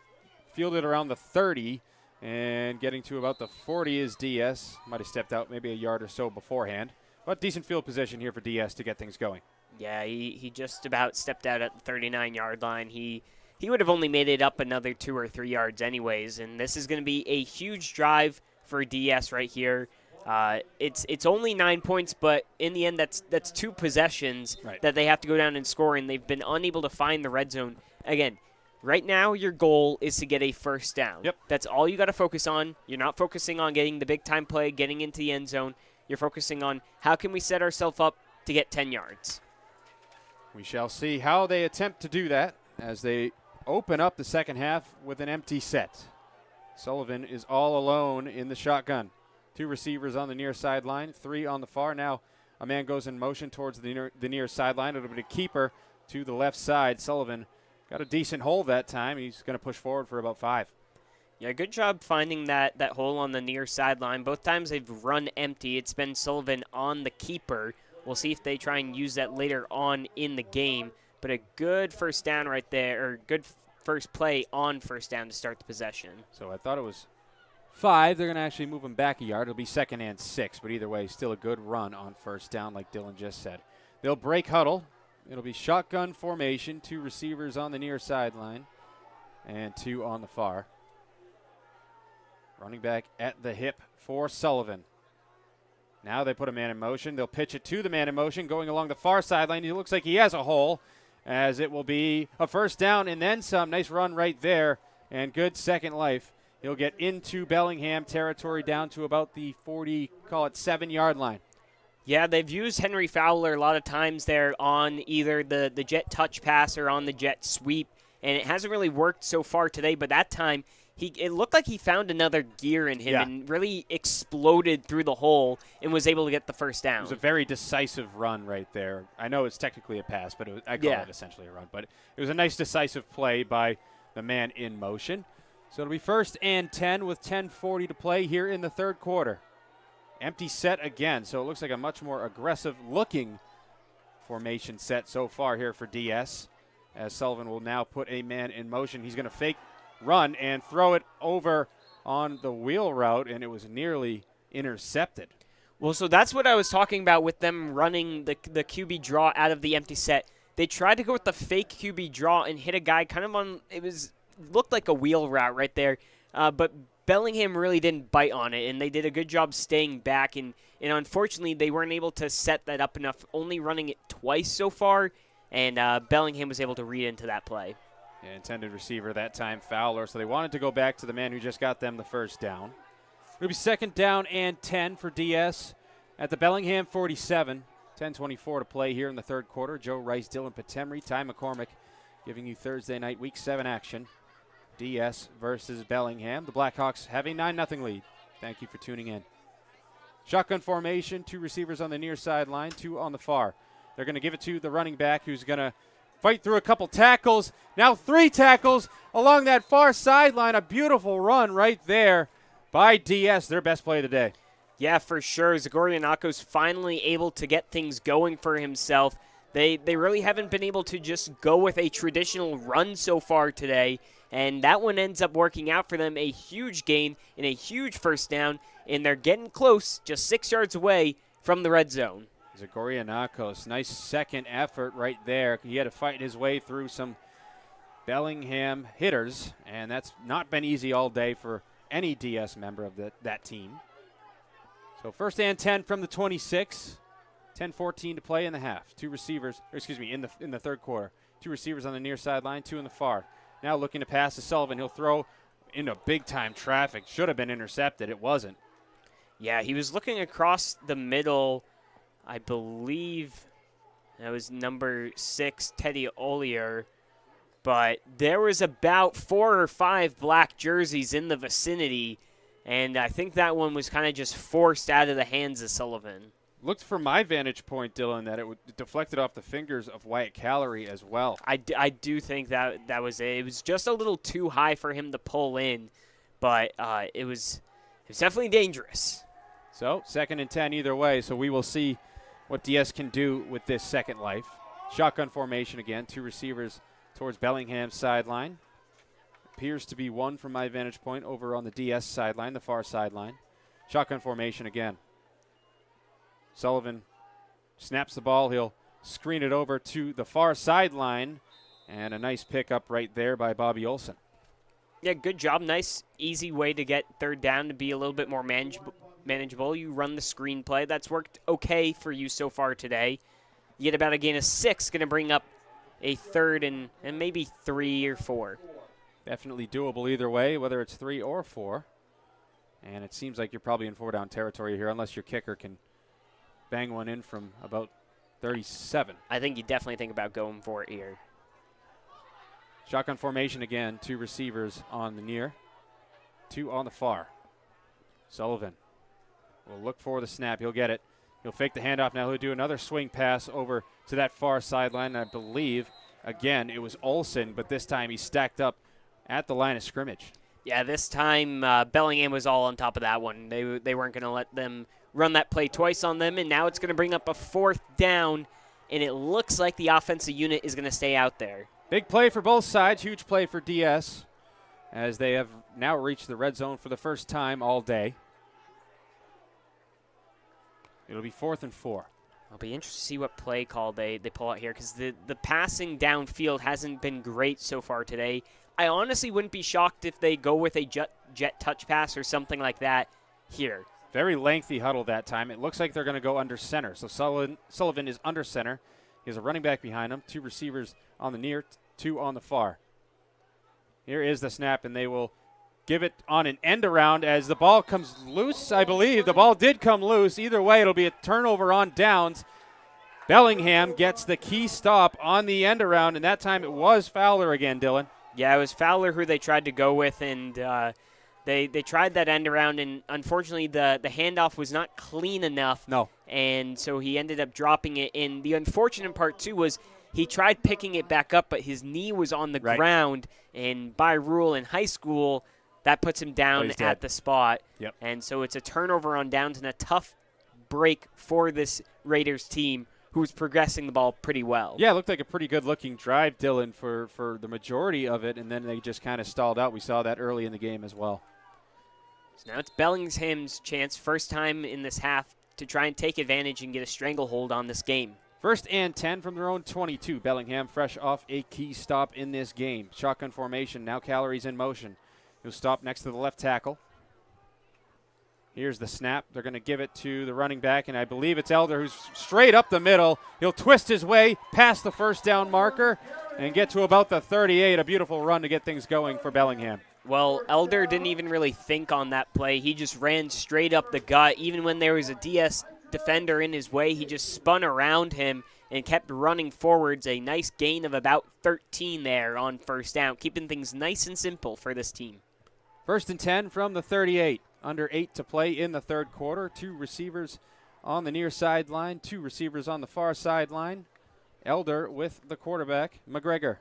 fielded around the 30, and getting to about the 40 is DS. Might have stepped out maybe a yard or so beforehand. But decent field position here for DS to get things going. Yeah, he just about stepped out at the 39-yard line. He would have only made it up another 2 or 3 yards anyways, and this is going to be a huge drive for DS right here. It's only 9 points, but in the end, that's 2 possessions that they have to go down and score, and they've been unable to find the red zone. Again, right now your goal is to get a first down. Yep. That's all you got to focus on. You're not focusing on getting the big-time play, getting into the end zone. You're focusing on how can we set ourselves up to get 10 yards. We shall see how they attempt to do that as they open up the second half with an empty set. Sullivan is all alone in the shotgun. 2 receivers on the near sideline, 3 on the far. Now a man goes in motion towards the near sideline. It'll be a keeper to the left side. Sullivan got a decent hole that time. He's going to push forward for about 5. Yeah, good job finding that hole on the near sideline. Both times they've run empty. It's been Sullivan on the keeper. We'll see if they try and use that later on in the game. But a good first down right there, or good first play on first down to start the possession. So I thought it was 5. They're going to actually move him back a yard. It'll be 2nd and 6, but either way, still a good run on first down like Dylan just said. They'll break huddle. It'll be shotgun formation, 2 receivers on the near sideline and 2 on the far. Running back at the hip for Sullivan. Now they put a man in motion. They'll pitch it to the man in motion going along the far sideline. He looks like he has a hole, as it will be a first down and then some. Nice run right there and good second life. He'll get into Bellingham territory down to about the 40, call it 7-yard line. Yeah, they've used Henry Fowler a lot of times there on either the jet touch pass or on the jet sweep, and it hasn't really worked so far today, but that time it looked like he found another gear in him and really exploded through the hole and was able to get the first down. It was a very decisive run right there. I know it's technically a pass, but I call it essentially a run. But it was a nice decisive play by the man in motion. So it'll be 1st and 10 with 10:40 to play here in the third quarter. Empty set again, so it looks like a much more aggressive-looking formation set so far here for DS, as Sullivan will now put a man in motion. He's going to fake run and throw it over on the wheel route, and it was nearly intercepted. Well, so that's what I was talking about with them running the QB draw out of the empty set. They tried to go with the fake QB draw and hit a guy kind of on, looked like a wheel route right there. but Bellingham really didn't bite on it, and they did a good job staying back, and unfortunately they weren't able to set that up enough, only running it twice so far, and Bellingham was able to read into that play. Yeah, intended receiver that time, Fowler, so they wanted to go back to the man who just got them the first down. It'll be 2nd down and 10 for DS at the Bellingham 47. 10:24 to play here in the third quarter. Joe Rice, Dylan Patemry, Ty McCormick giving you Thursday night Week 7 action. DS versus Bellingham. The Blackhawks have a 9-0 lead. Thank you for tuning in. Shotgun formation, 2 receivers on the near sideline, 2 on the far. They're going to give it to the running back who's going to fight through a couple tackles. Now 3 tackles along that far sideline. A beautiful run right there by DS, their best play of the day. Yeah, for sure. Zagoryanakos finally able to get things going for himself. They really haven't been able to just go with a traditional run so far today, and that one ends up working out for them. A huge gain and a huge first down, and they're getting close, just 6 yards away from the red zone. Zagoryanakos, nice second effort right there. He had to fight his way through some Bellingham hitters, and that's not been easy all day for any DS member of that team. So 1st and 10 from the 26. 10:14 to play in the half. 2 receivers, in the third quarter. 2 receivers on the near sideline, 2 in the far. Now looking to pass to Sullivan. He'll throw into big-time traffic. Should have been intercepted. It wasn't. Yeah, he was looking across the middle. I believe that was number 6, Teddy Ollier. But there was about 4 or 5 black jerseys in the vicinity, and I think that one was kind of just forced out of the hands of Sullivan. Looked from my vantage point, Dylan, that it deflected off the fingers of Wyatt Callery as well. I do think that was it. It was just a little too high for him to pull in, but it was definitely dangerous. So 2nd and 10 either way, so we will see what DS can do with this second life. Shotgun formation again, 2 receivers towards Bellingham's sideline. Appears to be 1 from my vantage point over on the DS sideline, the far sideline. Shotgun formation again. Sullivan snaps the ball. He'll screen it over to the far sideline, and a nice pickup right there by Bobby Olson. Yeah, good job. Nice, easy way to get 3rd down to be a little bit more manageable. You run the screen play. That's worked okay for you so far today. You get about a gain of 6, going to bring up a 3rd and maybe 3 or 4. Definitely doable either way, whether it's 3 or 4. And it seems like you're probably in 4-down territory here, unless your kicker can bang one in from about 37. I think you definitely think about going for it here. Shotgun formation again. 2 receivers on the near, 2 on the far. Sullivan will look for the snap. He'll get it. He'll fake the handoff now. He'll do another swing pass over to that far sideline. I believe, again, it was Olsen, but this time he stacked up at the line of scrimmage. Yeah, this time Bellingham was all on top of that one. They weren't going to let them run that play twice on them, and now it's going to bring up a 4th down, and it looks like the offensive unit is going to stay out there. Big play for both sides. Huge play for DS as they have now reached the red zone for the first time all day. It'll be 4th and 4. I'll be interested to see what play call they pull out here, because the passing downfield hasn't been great so far today. I honestly wouldn't be shocked if they go with a jet touch pass or something like that here. Very lengthy huddle that time. It looks like they're going to go under center. So Sullivan is under center. He has a running back behind him, 2 receivers on the near, 2 on the far. Here is the snap, and they will give it on an end around as the ball comes loose, I believe. The ball did come loose. Either way, it'll be a turnover on downs. Bellingham gets the key stop on the end around, and that time it was Fowler again, Dylan. Yeah, it was Fowler who they tried to go with, and they tried that end around, and unfortunately the handoff was not clean enough. No. And so he ended up dropping it. And the unfortunate part, too, was he tried picking it back up, but his knee was on the ground, and by rule in high school, that puts him down at the spot. Yep. And so it's a turnover on downs and a tough break for this Raiders team, who's progressing the ball pretty well. Yeah, it looked like a pretty good-looking drive, Dylan, for the majority of it, and then they just kind of stalled out. We saw that early in the game as well. So now it's Bellingham's chance, first time in this half, to try and take advantage and get a stranglehold on this game. 1st and 10 from their own 22. Bellingham fresh off a key stop in this game. Shotgun formation, now Calories in motion. He'll stop next to the left tackle. Here's the snap. They're going to give it to the running back, and I believe it's Elder who's straight up the middle. He'll twist his way past the first down marker and get to about the 38. A beautiful run to get things going for Bellingham. Well, Elder didn't even really think on that play. He just ran straight up the gut. Even when there was a DS defender in his way, he just spun around him and kept running forwards. A nice gain of about 13 there on first down, keeping things nice and simple for this team. 1st and 10 from the 38. Under 8 to play in the third quarter. 2 receivers on the near sideline, 2 receivers on the far sideline. Elder with the quarterback, McGregor.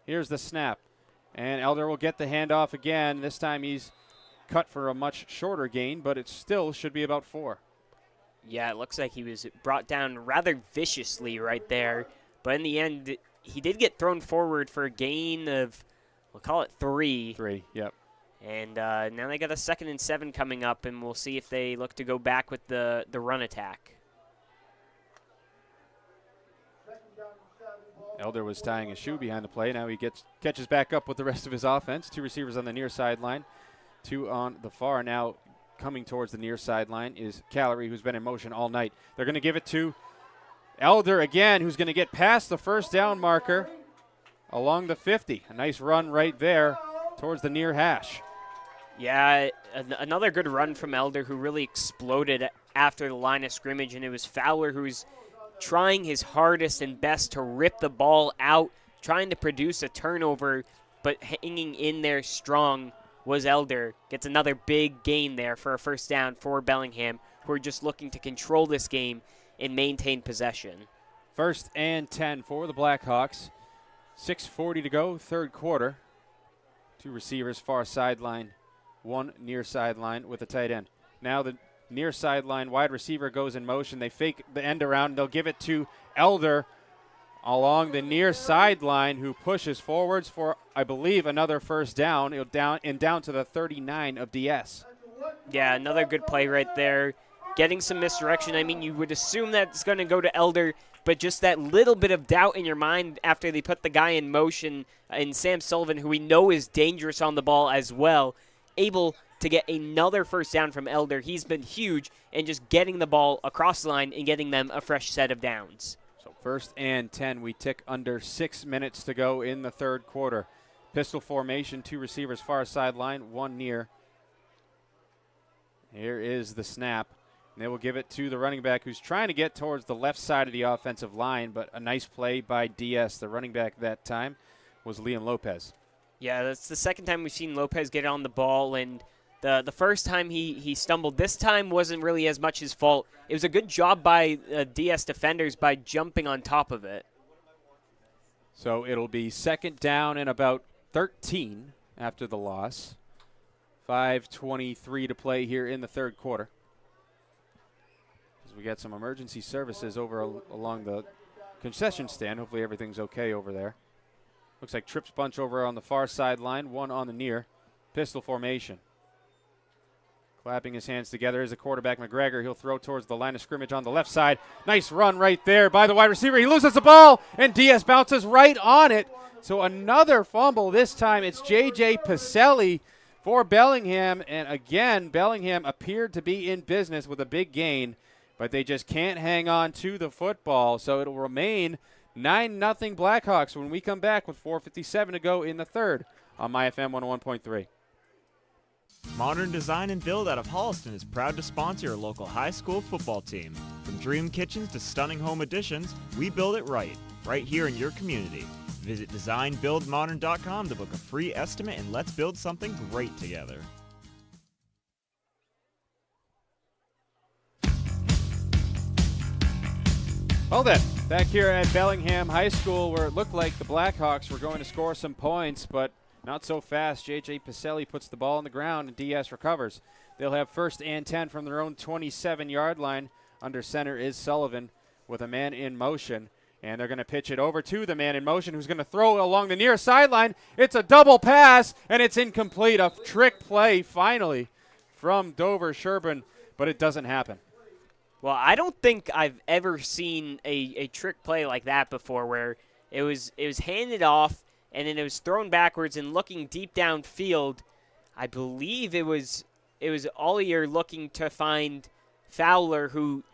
Here's the snap. And Elder will get the handoff again. This time he's cut for a much shorter gain, but it still should be about 4. Yeah, it looks like he was brought down rather viciously right there. But in the end, he did get thrown forward for a gain of, we'll call it 3. 3, yep. And now they got a 2nd and 7 coming up, and we'll see if they look to go back with the run attack. Elder was tying a shoe behind the play. Now he catches back up with the rest of his offense. 2 receivers on the near sideline, 2 on the far. Now coming towards the near sideline is Callery, who's been in motion all night. They're going to give it to Elder again, who's going to get past the first down marker along the 50. A nice run right there towards the near hash. Yeah, another good run from Elder, who really exploded after the line of scrimmage, and it was Fowler who's trying his hardest and best to rip the ball out, trying to produce a turnover, but hanging in there strong was Elder. Gets another big gain there for a first down for Bellingham, who are just looking to control this game and maintain possession. 1st and 10 for the Blackhawks. 6:40 to go, third quarter. 2 receivers, far sideline, 1 near sideline with a tight end. Now the near sideline wide receiver goes in motion. They fake the end around. They'll give it to Elder along the near sideline, who pushes forwards for, I believe, another first down. Down to the 39 of DS. Yeah, another good play right there. Getting some misdirection. I mean, you would assume that it's going to go to Elder, but just that little bit of doubt in your mind after they put the guy in motion, in Sam Sullivan, who we know is dangerous on the ball as well, able to get another first down from Elder. He's been huge in just getting the ball across the line and getting them a fresh set of downs. So 1st and 10. We tick under 6 minutes to go in the third quarter. Pistol formation, 2 receivers far sideline, 1 near. Here is the snap. And they will give it to the running back, who's trying to get towards the left side of the offensive line, but a nice play by DS. The running back that time was Liam Lopez. Yeah, that's the second time we've seen Lopez get on the ball, and the first time he stumbled. This time wasn't really as much his fault. It was a good job by DS defenders by jumping on top of it. So it'll be 2nd down and about 13 after the loss. 5:23 to play here in the third quarter. We got some emergency services over along the concession stand. Hopefully everything's okay over there. Looks like trips bunch over on the far sideline, 1 on the near. Pistol formation. Clapping his hands together is the quarterback, McGregor. He'll throw towards the line of scrimmage on the left side. Nice run right there by the wide receiver. He loses the ball, and Diaz bounces right on it. So another fumble. This time it's J.J. Pacelli for Bellingham. And again, Bellingham appeared to be in business with a big gain, but they just can't hang on to the football. So it'll remain 9-0 Blackhawks when we come back with 4:57 to go in the third on MyFM 101.3. Modern Design and Build out of Holliston is proud to sponsor your local high school football team. From dream kitchens to stunning home additions, we build it right here in your community. Visit designbuildmodern.com to book a free estimate, and let's build something great together. Well then, back here at Bellingham High School, where it looked like the Blackhawks were going to score some points, but not so fast. J.J. Pacelli puts the ball on the ground, and DS recovers. They'll have 1st and 10 from their own 27-yard line. Under center is Sullivan with a man in motion, and they're going to pitch it over to the man in motion, who's going to throw along the near sideline. It's a double pass, and it's incomplete. A trick play finally from Dover-Sherborn, but it doesn't happen. Well, I don't think I've ever seen a trick play like that before, where it was handed off and then it was thrown backwards, and looking deep downfield, I believe it was Ollier looking to find Fowler, who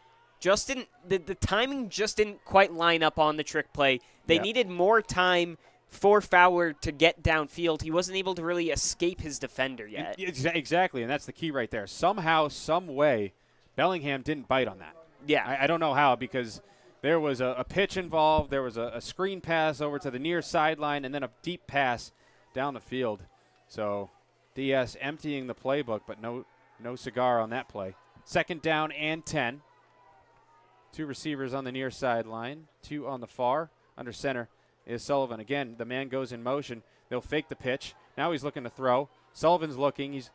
just didn't the timing just didn't quite line up on the trick play. They needed more time for Fowler to get downfield. He wasn't able to really escape his defender yet. Exactly, and that's the key right there. Somehow, some way, Bellingham didn't bite on that. Yeah. I don't know how, because there was a pitch involved, there was a screen pass over to the near sideline, and then a deep pass down the field. So DS emptying the playbook, but no cigar on that play. 2nd down and 10. 2 receivers on the near sideline, 2 on the far. Under center is Sullivan. Again, the man goes in motion. They'll fake the pitch. Now he's looking to throw. Sullivan's looking. He's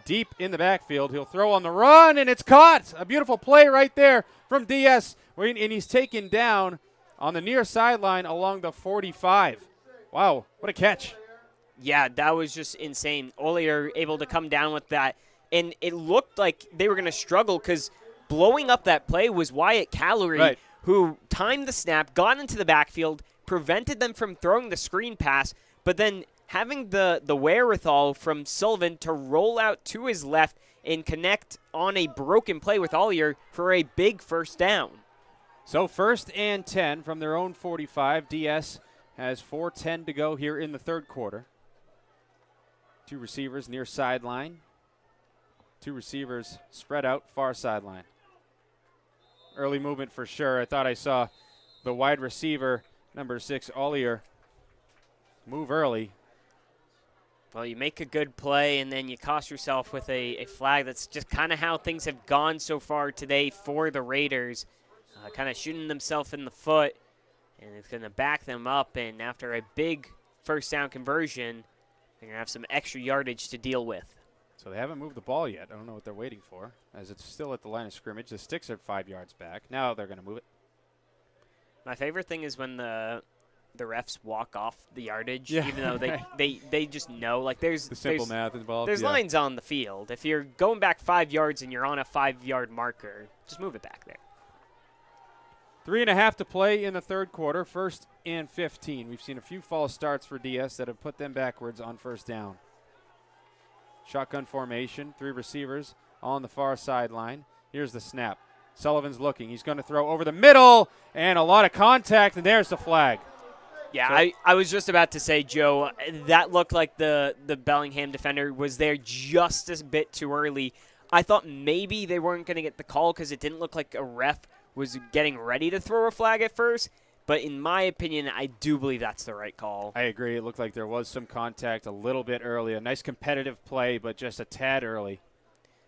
deep in the backfield. He'll throw on the run, and it's caught. A beautiful play right there from DS, and he's taken down on the near sideline along the 45. Wow, what a catch. Yeah, that was just insane. Ollier able to come down with that, and it looked like they were going to struggle because blowing up that play was Wyatt Callery, who timed the snap, got into the backfield, prevented them from throwing the screen pass, but then having the wherewithal from Sullivan to roll out to his left and connect on a broken play with Ollier for a big 1st down. So 1st and 10 from their own 45. DS has 4:10 to go here in the 3rd quarter. 2 receivers near sideline. 2 receivers spread out far sideline. Early movement for sure. I thought I saw the wide receiver, number 6, Ollier, move early. Well, you make a good play, and then you cost yourself with a flag. That's just kind of how things have gone so far today for the Raiders. Kind of shooting themselves in the foot, and it's going to back them up. And after a big 1st down conversion, they're going to have some extra yardage to deal with. So they haven't moved the ball yet. I don't know what they're waiting for, as it's still at the line of scrimmage. The sticks are 5 yards back. Now they're going to move it. My favorite thing is when the refs walk off the yardage, even though they just know. Like there's the simple math involved. There's lines on the field. If you're going back 5 yards and you're on a 5-yard marker, just move it back there. 3.5 to play in the 3rd quarter. 1st and 15. We've seen a few false starts for DS that have put them backwards on 1st down. Shotgun formation, 3 receivers on the far sideline. Here's the snap. Sullivan's looking. He's going to throw over the middle, and a lot of contact, and there's the flag. Yeah, so I was just about to say, Joe, that looked like the Bellingham defender was there just a bit too early. I thought maybe they weren't going to get the call because it didn't look like a ref was getting ready to throw a flag at first. But in my opinion, I do believe that's the right call. I agree. It looked like there was some contact a little bit early. A nice competitive play, but just a tad early.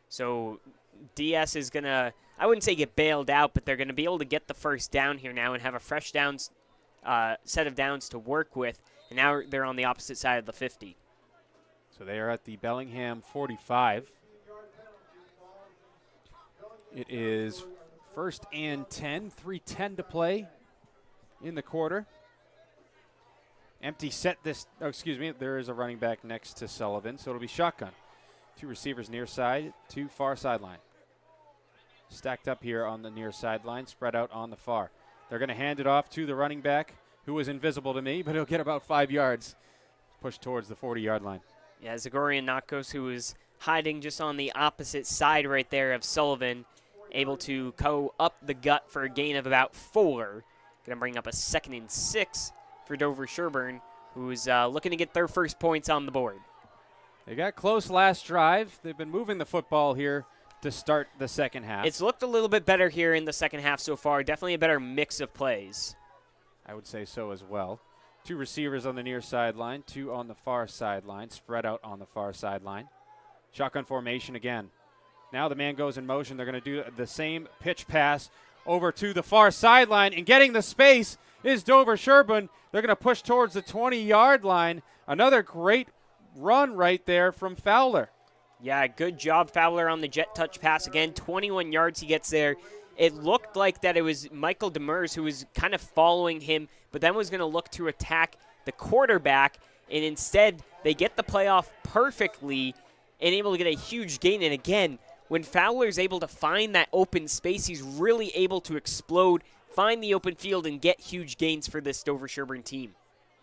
So DS is going to, I wouldn't say get bailed out, but they're going to be able to get the 1st down here now and have a fresh downs set of downs to work with. And now they're on the opposite side of the 50. So they are at the Bellingham 45. It is 1st and 10, 3:10 to play in the quarter. Empty set this, there is a running back next to Sullivan, so it'll be shotgun. 2 receivers near side, 2 far sideline. Stacked up here on the near sideline, spread out on the far. They're going to hand it off to the running back, who is invisible to me, but he'll get about 5 yards. Push towards the 40-yard line. Yeah, Zagorian Nakos, who is hiding just on the opposite side right there of Sullivan, able to go up the gut for a gain of about 4. Going to bring up a 2nd and 6 for Dover-Sherborn, who's looking to get their first points on the board. They got close last drive. They've been moving the football here to start the 2nd half. It's looked a little bit better here in the 2nd half so far. Definitely a better mix of plays. I would say so as well. 2 receivers on the near sideline, 2 on the far sideline, spread out on the far sideline. Shotgun formation again. Now the man goes in motion. They're going to do the same pitch pass over to the far sideline, and getting the space is Dover-Sherborn. They're going to push towards the 20-yard line. Another great run right there from Fowler. Yeah, good job, Fowler, on the jet touch pass again. 21 yards he gets there. It looked like that it was Michael Demers who was kind of following him, but then was going to look to attack the quarterback, and instead they get the play off perfectly and able to get a huge gain. And again, when Fowler is able to find that open space, he's really able to explode, find the open field, and get huge gains for this Dover-Sherborn team.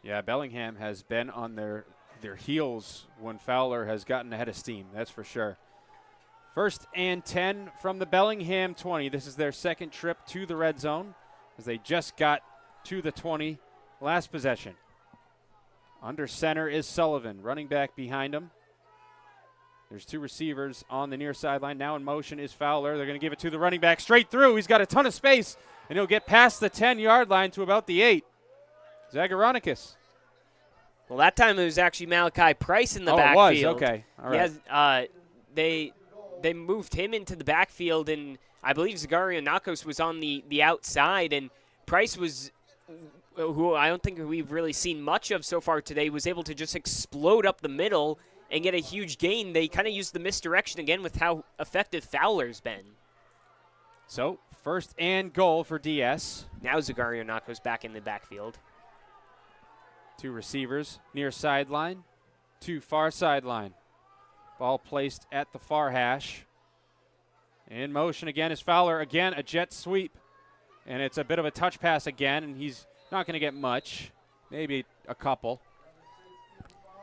Yeah, Bellingham has been on their their heels when Fowler has gotten ahead of steam, that's for sure. 1st and 10 from the Bellingham 20. This is their second trip to the red zone as they just got to the 20 last possession. Under center is Sullivan, running back behind him. There's 2 receivers on the near sideline. Now in motion is Fowler. They're going to give it to the running back straight through. He's got a ton of space, and he'll get past the 10-yard line to about the 8. Zagaronicus. Well, that time it was actually Malachi Price in the It backfield. was. Okay. All right. They moved him into the backfield, and I believe Zagarionakos was on the outside, and Price was, who I don't think we've really seen much of so far today, was able to just explode up the middle and get a huge gain. They kind of used the misdirection again with how effective Fowler's been. So, 1st and goal for DS. Now Zagarionakos back in the backfield. 2 receivers near sideline, 2 far sideline. Ball placed at the far hash. In motion again is Fowler. Again, a jet sweep. And it's a bit of a touch pass again, and he's not going to get much. Maybe a couple.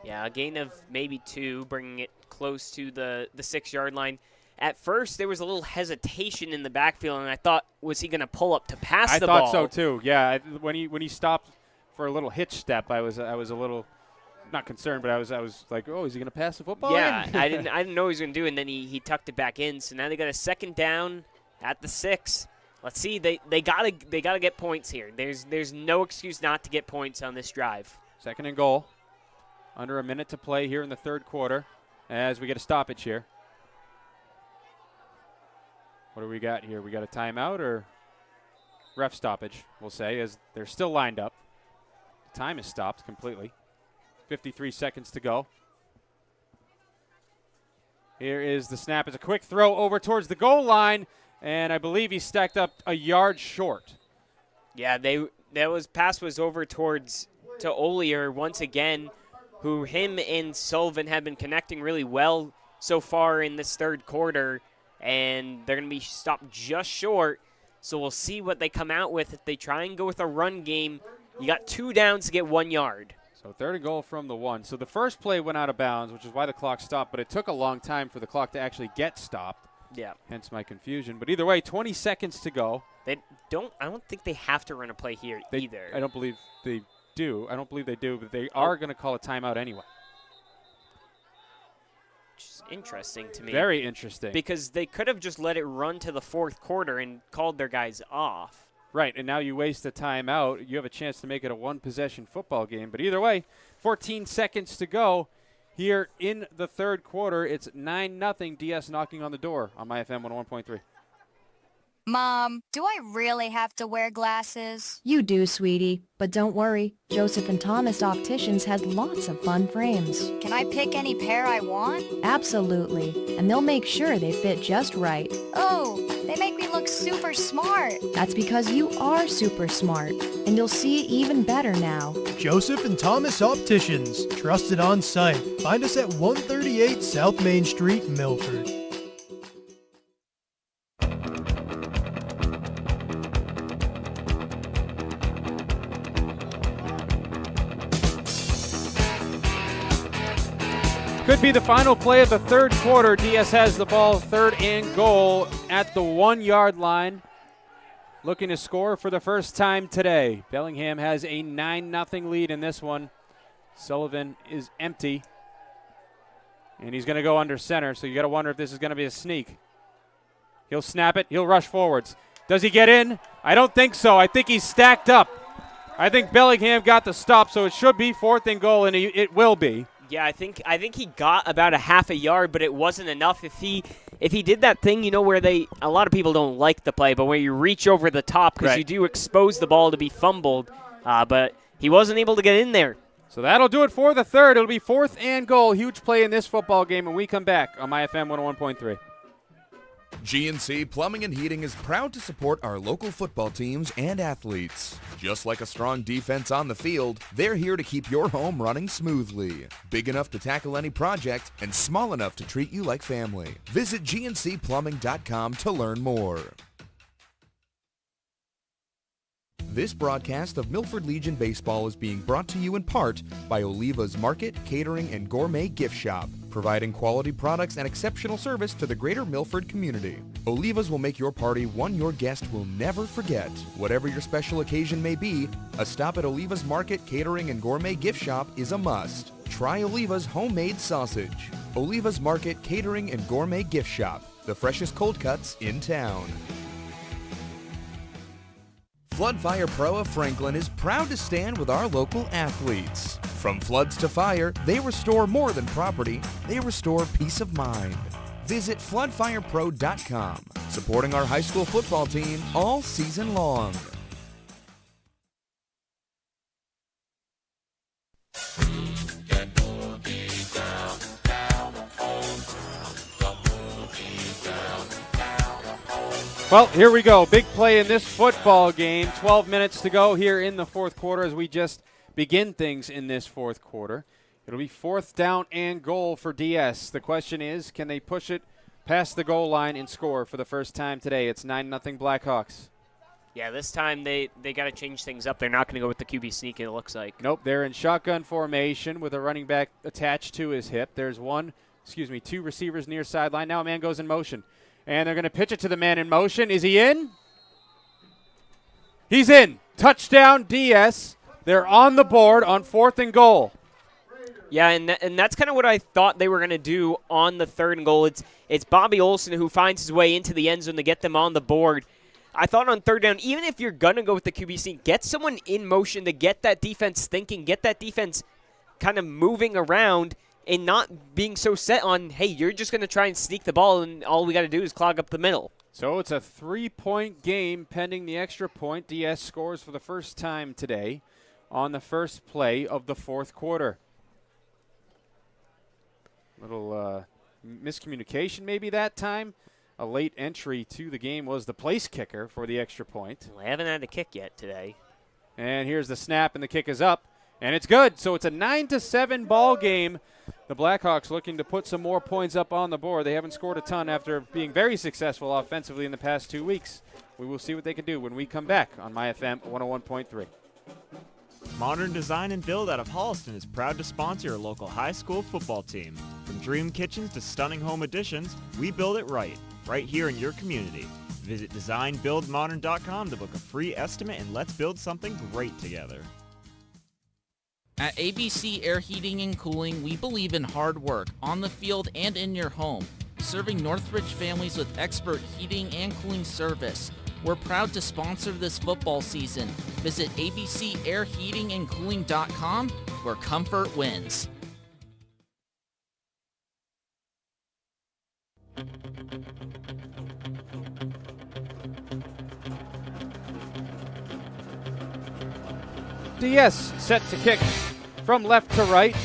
Yeah, a gain of maybe 2, bringing it close to the 6-yard line. At first, there was a little hesitation in the backfield, and I thought, was he going to pull up to pass the ball? I thought so too. Yeah, when he stopped for a little hitch step, I was a little not concerned, but I was like, oh, is he going to pass the football? Yeah, I didn't know what he was going to do, and then he tucked it back in. So now they got a 2nd down at the 6. Let's see, they gotta get points here. There's no excuse not to get points on this drive. 2nd and goal. Under a minute to play here in the 3rd quarter as we get a stoppage here. What do we got here? We got a timeout or ref stoppage, we'll say, as they're still lined up. The time is stopped completely. 53 seconds to go. Here is the snap. It's a quick throw over towards the goal line, and I believe he stacked up a yard short. Yeah, pass was over to Olier once again, who him and Sullivan have been connecting really well so far in this 3rd quarter, and they're going to be stopped just short. So we'll see what they come out with. If they try and go with a run game, you got 2 downs to get 1 yard. So 3rd and goal from the 1. So the first play went out of bounds, which is why the clock stopped, but it took a long time for the clock to actually get stopped. Yeah. Hence my confusion. But either way, 20 seconds to go. I don't think they have to run a play here either. I don't believe they do. I don't believe they do, but they are going to call a timeout anyway. Which is interesting to me. Very interesting. Because they could have just let it run to the 4th quarter and called their guys off. Right, and now you waste the timeout. You have a chance to make it a 1-possession football game. But either way, 14 seconds to go here in the 3rd quarter. It's 9-0 DS knocking on the door on my FM 101.3. Mom, do I really have to wear glasses? You do, sweetie. But don't worry, Joseph and Thomas Opticians has lots of fun frames. Can I pick any pair I want? Absolutely. And they'll make sure they fit just right. Oh, they make me look super smart. That's because you are super smart. And you'll see even better now. Joseph and Thomas Opticians. Trusted on site. Find us at 138 South Main Street, Milford. Could be the final play of the 3rd quarter. DS has the ball, 3rd and goal at the 1-yard line. Looking to score for the first time today. Bellingham has a 9-0 lead in this one. Sullivan is empty. And he's going to go under center, so you got to wonder if this is going to be a sneak. He'll snap it. He'll rush forwards. Does he get in? I don't think so. I think he's stacked up. I think Bellingham got the stop, so it should be 4th and goal, and it will be. Yeah, I think he got about a half a yard, but it wasn't enough. If he did that thing, where a lot of people don't like the play, but where you reach over the top because you do expose the ball to be fumbled, but he wasn't able to get in there. So that'll do it for the 3rd. It'll be 4th and goal. Huge play in this football game when we come back on my FM 101.3. GNC Plumbing and Heating is proud to support our local football teams and athletes. Just like a strong defense on the field, they're here to keep your home running smoothly. Big enough to tackle any project and small enough to treat you like family. Visit GNCplumbing.com to learn more. This broadcast of Milford Legion Baseball is being brought to you in part by Oliva's Market, Catering, and Gourmet Gift Shop, providing quality products and exceptional service to the greater Milford community. Oliva's will make your party one your guest will never forget. Whatever your special occasion may be, a stop at Oliva's Market, Catering, and Gourmet Gift Shop is a must. Try Oliva's homemade sausage. Oliva's Market, Catering, and Gourmet Gift Shop, the freshest cold cuts in town. Flood Fire Pro of Franklin is proud to stand with our local athletes. From floods to fire, they restore more than property, they restore peace of mind. Visit floodfirepro.com, supporting our high school football team all season long. Well, here we go. Big play in this football game. 12 minutes to go here in the fourth quarter as we just begin things in this fourth quarter. It'll be 4th down and goal for DS. The question is, can they push it past the goal line and score for the first time today? It's 9-0 Blackhawks. Yeah, this time they got to change things up. They're not going to go with the QB sneak, it looks like. Nope, they're in shotgun formation with a running back attached to his hip. There's two receivers near sideline. Now a man goes in motion. And they're going to pitch it to the man in motion. Is he in? He's in. Touchdown, DS. They're on the board on 4th and goal. Yeah, and that's kind of what I thought they were going to do on the 3rd and goal. It's Bobby Olson who finds his way into the end zone to get them on the board. I thought on 3rd down, even if you're going to go with the QB sneak, get someone in motion to get that defense thinking, get that defense kind of moving around, and not being so set on, hey, you're just going to try and sneak the ball, and all we got to do is clog up the middle. So it's a 3-point game pending the extra point. DS scores for the first time today on the first play of the fourth quarter. Little miscommunication maybe that time. A late entry to the game was the place kicker for the extra point. Well, I haven't had a kick yet today. And here's the snap, and the kick is up. And it's good. So it's a 9-7 ball game. The Blackhawks looking to put some more points up on the board. They haven't scored a ton after being very successful offensively in the past 2 weeks. We will see what they can do when we come back on MyFM 101.3. Modern Design and Build out of Holliston is proud to sponsor your local high school football team. From dream kitchens to stunning home additions, we build it right here in your community. Visit designbuildmodern.com to book a free estimate and let's build something great together. At ABC Air Heating and Cooling, we believe in hard work on the field and in your home, serving Northridge families with expert heating and cooling service. We're proud to sponsor this football season. Visit abcairheatingandcooling.com, where comfort wins. DS set to kick from left to right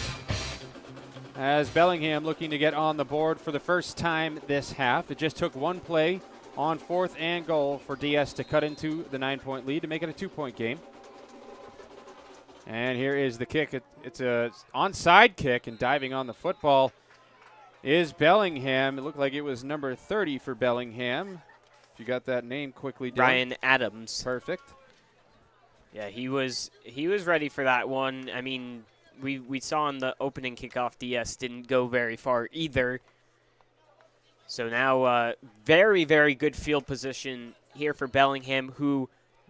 as Bellingham looking to get on the board for the first time this half. It just took one play on 4th and goal for DS to cut into the 9-point lead to make it a 2-point game. And here is the kick. It's a onside kick, and diving on the football is Bellingham. It looked like it was number 30 for Bellingham. If you got that name quickly down. Ryan Adams. Perfect. Yeah, he was ready for that one. I mean, we saw in the opening kickoff, DS didn't go very far either. So now very, very good field position here for Bellingham, who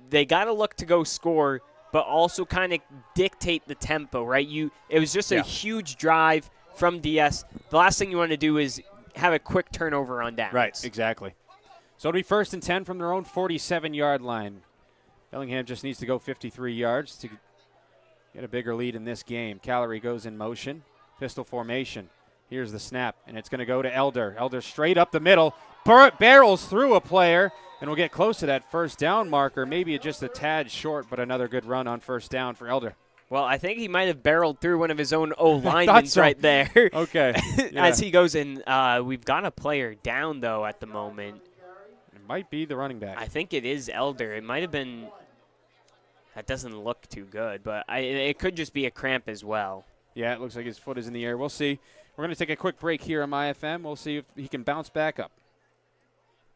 they got to look to go score, but also kind of dictate the tempo, right? It was just a huge drive from DS. The last thing you want to do is have a quick turnover on downs. Right, exactly. So it'll be 1st and 10 from their own 47-yard line. Bellingham just needs to go 53 yards to get a bigger lead in this game. Callery goes in motion. Pistol formation. Here's the snap, and it's going to go to Elder. Elder straight up the middle. Barrels through a player, and we'll get close to that first down marker. Maybe just a tad short, but another good run on first down for Elder. Well, I think he might have barreled through one of his own O-linemen right there. Okay. Yeah. As he goes in. We've got a player down, though, at the moment. It might be the running back. I think it is Elder. It might have been. That doesn't look too good, but it could just be a cramp as well. Yeah, it looks like his foot is in the air. We'll see. We're going to take a quick break here on MyFM. We'll see if he can bounce back up.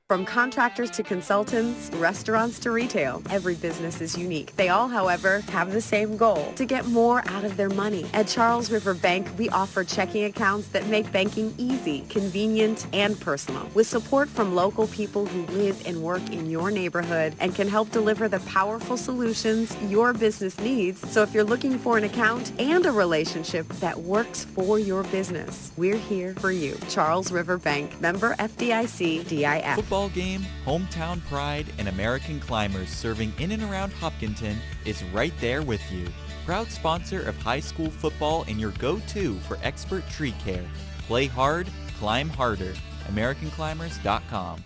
From contractors to consultants, restaurants to retail, every business is unique. They all, however, have the same goal, to get more out of their money. At Charles River Bank, we offer checking accounts that make banking easy, convenient, and personal. With support from local people who live and work in your neighborhood and can help deliver the powerful solutions your business needs. So if you're looking for an account and a relationship that works for your business, we're here for you. Charles River Bank, member FDIC, DIF. Football game, hometown pride, and American climbers serving in and around Hopkinton is right there with you. Proud sponsor of high school football and your go-to for expert tree care. Play hard, climb harder. AmericanClimbers.com.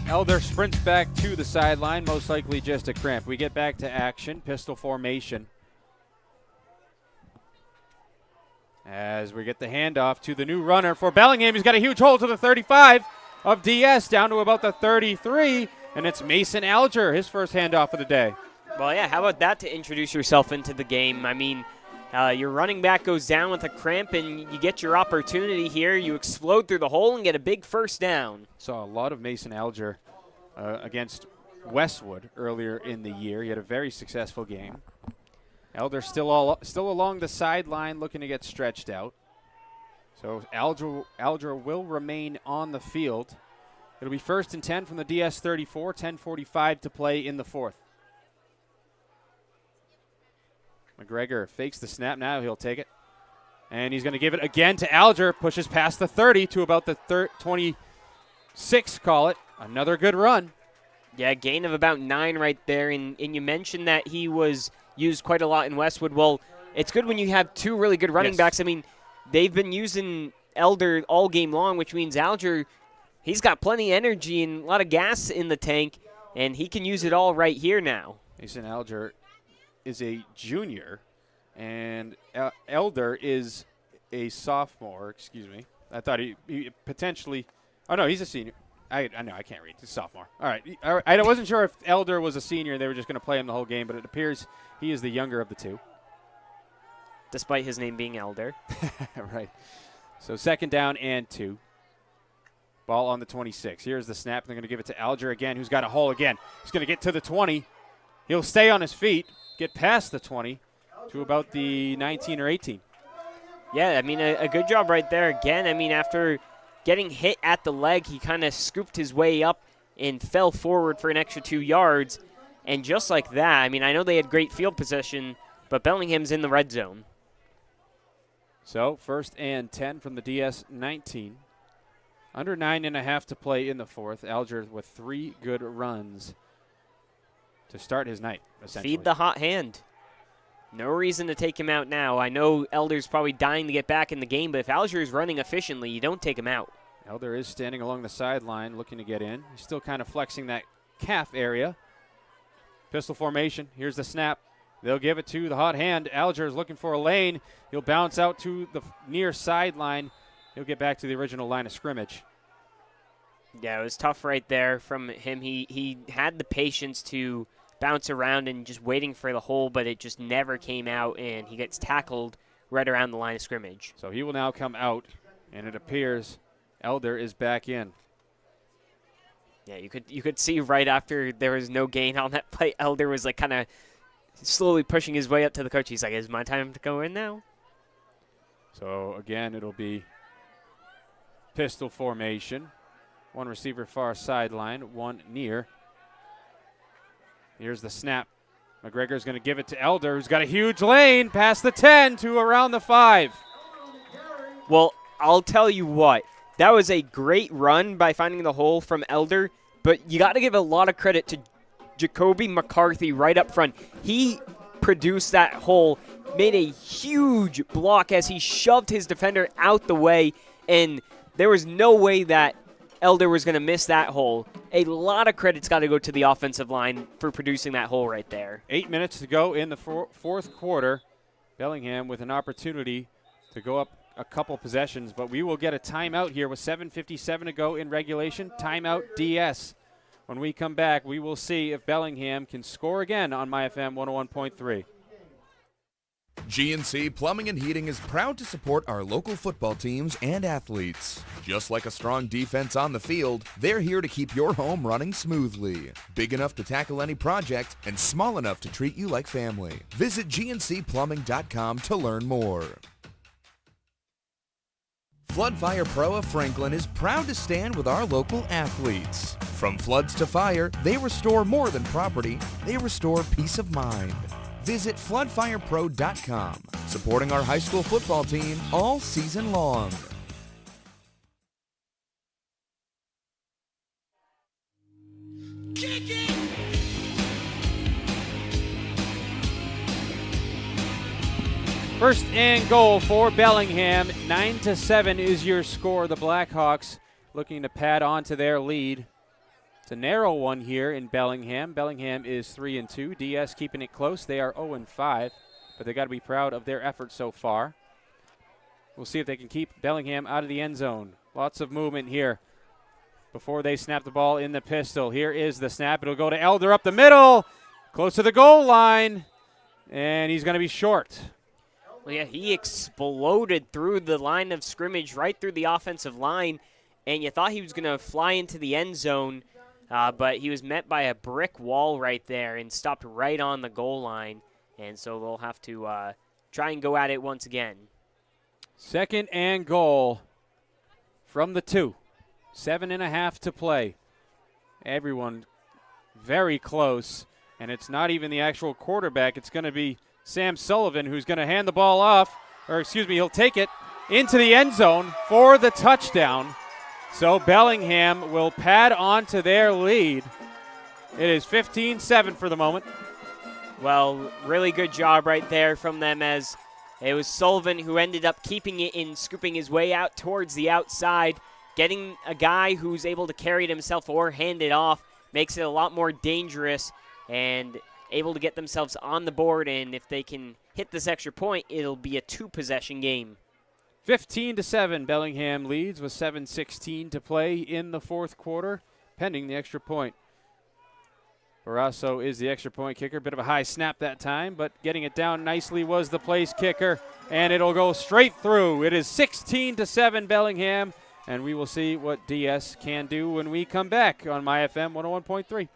Elder sprints back to the sideline, most likely just a cramp. We get back to action, pistol formation. As we get the handoff to the new runner for Bellingham. He's got a huge hole to the 35 of DS, down to about the 33, and it's Mason Alger, his first handoff of the day. Well, yeah, how about that to introduce yourself into the game? I mean, your running back goes down with a cramp, and you get your opportunity here. You explode through the hole and get a big first down. Saw a lot of Mason Alger against Westwood earlier in the year. He had a very successful game. Elder still along the sideline looking to get stretched out. So Alger will remain on the field. It'll be 1st and 10 from the DS 34, 10:45 to play in the fourth. McGregor fakes the snap now. He'll take it. And he's going to give it again to Alger. Pushes past the 30 to about the 26, call it. Another good run. Yeah, gain of about 9 right there. And you mentioned that he was used quite a lot in Westwood. Well, it's good when you have two really good running backs. I mean, they've been using Elder all game long, which means Alger, he's got plenty of energy and a lot of gas in the tank, and he can use it all right here now. Mason Alger is a junior, and Elder is a sophomore. Excuse me. I thought he potentially – oh, no, he's a senior. I know, I can't read. He's a sophomore. All right. I wasn't sure if Elder was a senior. They were just going to play him the whole game, but it appears he is the younger of the two. Despite his name being Elder. Right. So 2nd down and 2. Ball on the 26. Here's the snap. They're going to give it to Alger again, who's got a hole again. He's going to get to the 20. He'll stay on his feet, get past the 20 to about the 19 or 18. Yeah, I mean, a good job right there again. I mean, after getting hit at the leg, he kind of scooped his way up and fell forward for an extra 2 yards. And just like that, I mean, I know they had great field possession, but Bellingham's in the red zone. So 1st and 10 from the DS 19. Under 9.5 to play in the fourth. Alger with 3 good runs to start his night, essentially. Feed the hot hand. No reason to take him out now. I know Elder's probably dying to get back in the game, but if Alger is running efficiently, you don't take him out. Elder is standing along the sideline looking to get in. He's still kind of flexing that calf area. Pistol formation. Here's the snap. They'll give it to the hot hand. Alger is looking for a lane. He'll bounce out to the near sideline. He'll get back to the original line of scrimmage. Yeah, it was tough right there from him. He had the patience to bounce around and just waiting for the hole, but it just never came out, and he gets tackled right around the line of scrimmage. So he will now come out, and it appears Elder is back in. Yeah, you could see right after there was no gain on that play, Elder was like kind of slowly pushing his way up to the coach. He's like, "Is my time to go in now?" So again, it'll be pistol formation. 1 receiver far sideline, 1 near. Here's the snap. McGregor's going to give it to Elder, who's got a huge lane past the 10 to around the 5. Well, I'll tell you what. That was a great run by finding the hole from Elder, but you got to give a lot of credit to Jacoby McCarthy right up front. He produced that hole, made a huge block as he shoved his defender out the way, and there was no way that Elder was going to miss that hole. A lot of credit's got to go to the offensive line for producing that hole right there. 8 minutes to go in the fourth quarter. Bellingham with an opportunity to go up a couple possessions, but we will get a timeout here with 7:57 to go in regulation. Timeout DS. When we come back, we will see if Bellingham can score again on MyFM 101.3. GNC Plumbing and Heating is proud to support our local football teams and athletes. Just like a strong defense on the field, they're here to keep your home running smoothly. Big enough to tackle any project and small enough to treat you like family. Visit GNCplumbing.com to learn more. Flood Fire Pro of Franklin is proud to stand with our local athletes. From floods to fire, they restore more than property, they restore peace of mind. Visit floodfirepro.com, supporting our high school football team all season long. First and goal for Bellingham. 9-7 is your score. The Blackhawks looking to pad onto their lead. It's a narrow one here in Bellingham. Bellingham is 3-2. DS keeping it close. They are 0-5, but they got to be proud of their effort so far. We'll see if they can keep Bellingham out of the end zone. Lots of movement here before they snap the ball in the pistol. Here is the snap. It'll go to Elder up the middle, close to the goal line, and he's going to be short. Well, yeah, he exploded through the line of scrimmage, right through the offensive line, and you thought he was going to fly into the end zone, but he was met by a brick wall right there and stopped right on the goal line, and so they'll have to try and go at it once again. Second and goal from the 2. 7.5 to play. Everyone very close, and it's not even the actual quarterback. It's going to be Sam Sullivan who's going to hand the ball off, he'll take it into the end zone for the touchdown. So Bellingham will pad on to their lead. It is 15-7 for the moment. Well, really good job right there from them, as it was Sullivan who ended up keeping it in, scooping his way out towards the outside. Getting a guy who's able to carry it himself or hand it off makes it a lot more dangerous, and able to get themselves on the board, and if they can hit this extra point, it'll be a 2-possession game. 15-7, Bellingham leads with 7:16 to play in the fourth quarter, pending the extra point. Barrasso is the extra point kicker. Bit of a high snap that time, but getting it down nicely was the place kicker, and it'll go straight through. It is 16-7 Bellingham, and we will see what DS can do when we come back on MyFM 101.3.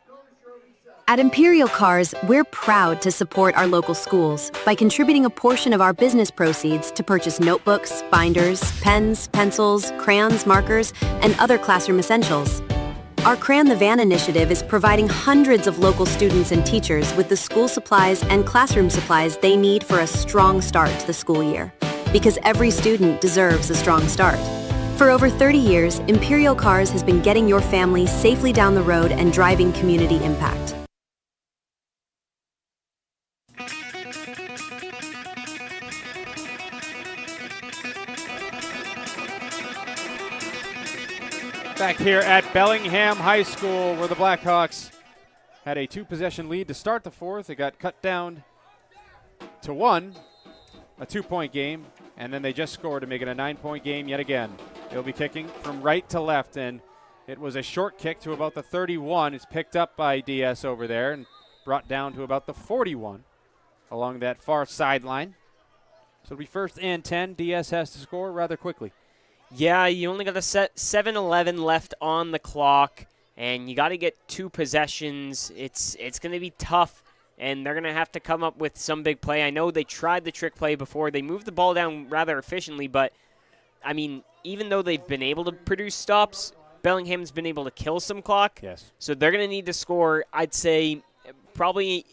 At Imperial Cars, we're proud to support our local schools by contributing a portion of our business proceeds to purchase notebooks, binders, pens, pencils, crayons, markers, and other classroom essentials. Our Crayon the Van initiative is providing hundreds of local students and teachers with the school supplies and classroom supplies they need for a strong start to the school year. Because every student deserves a strong start. For over 30 years, Imperial Cars has been getting your family safely down the road and driving community impact. Back here at Bellingham High School, where the Blackhawks had a 2-possession lead to start the fourth. It got cut down to 1, a 2-point game, and then they just scored to make it a 9-point game yet again. They'll be kicking from right to left, and it was a short kick to about the 31. It's picked up by DS over there and brought down to about the 41 along that far sideline. So it'll be first and 10. DS has to score rather quickly. Yeah, you only got a 7-11 left on the clock, and you got to get 2 possessions. It's going to be tough, and they're going to have to come up with some big play. I know they tried the trick play before. They moved the ball down rather efficiently, but, I mean, even though they've been able to produce stops, Bellingham's been able to kill some clock. Yes. So they're going to need to score, I'd say, probably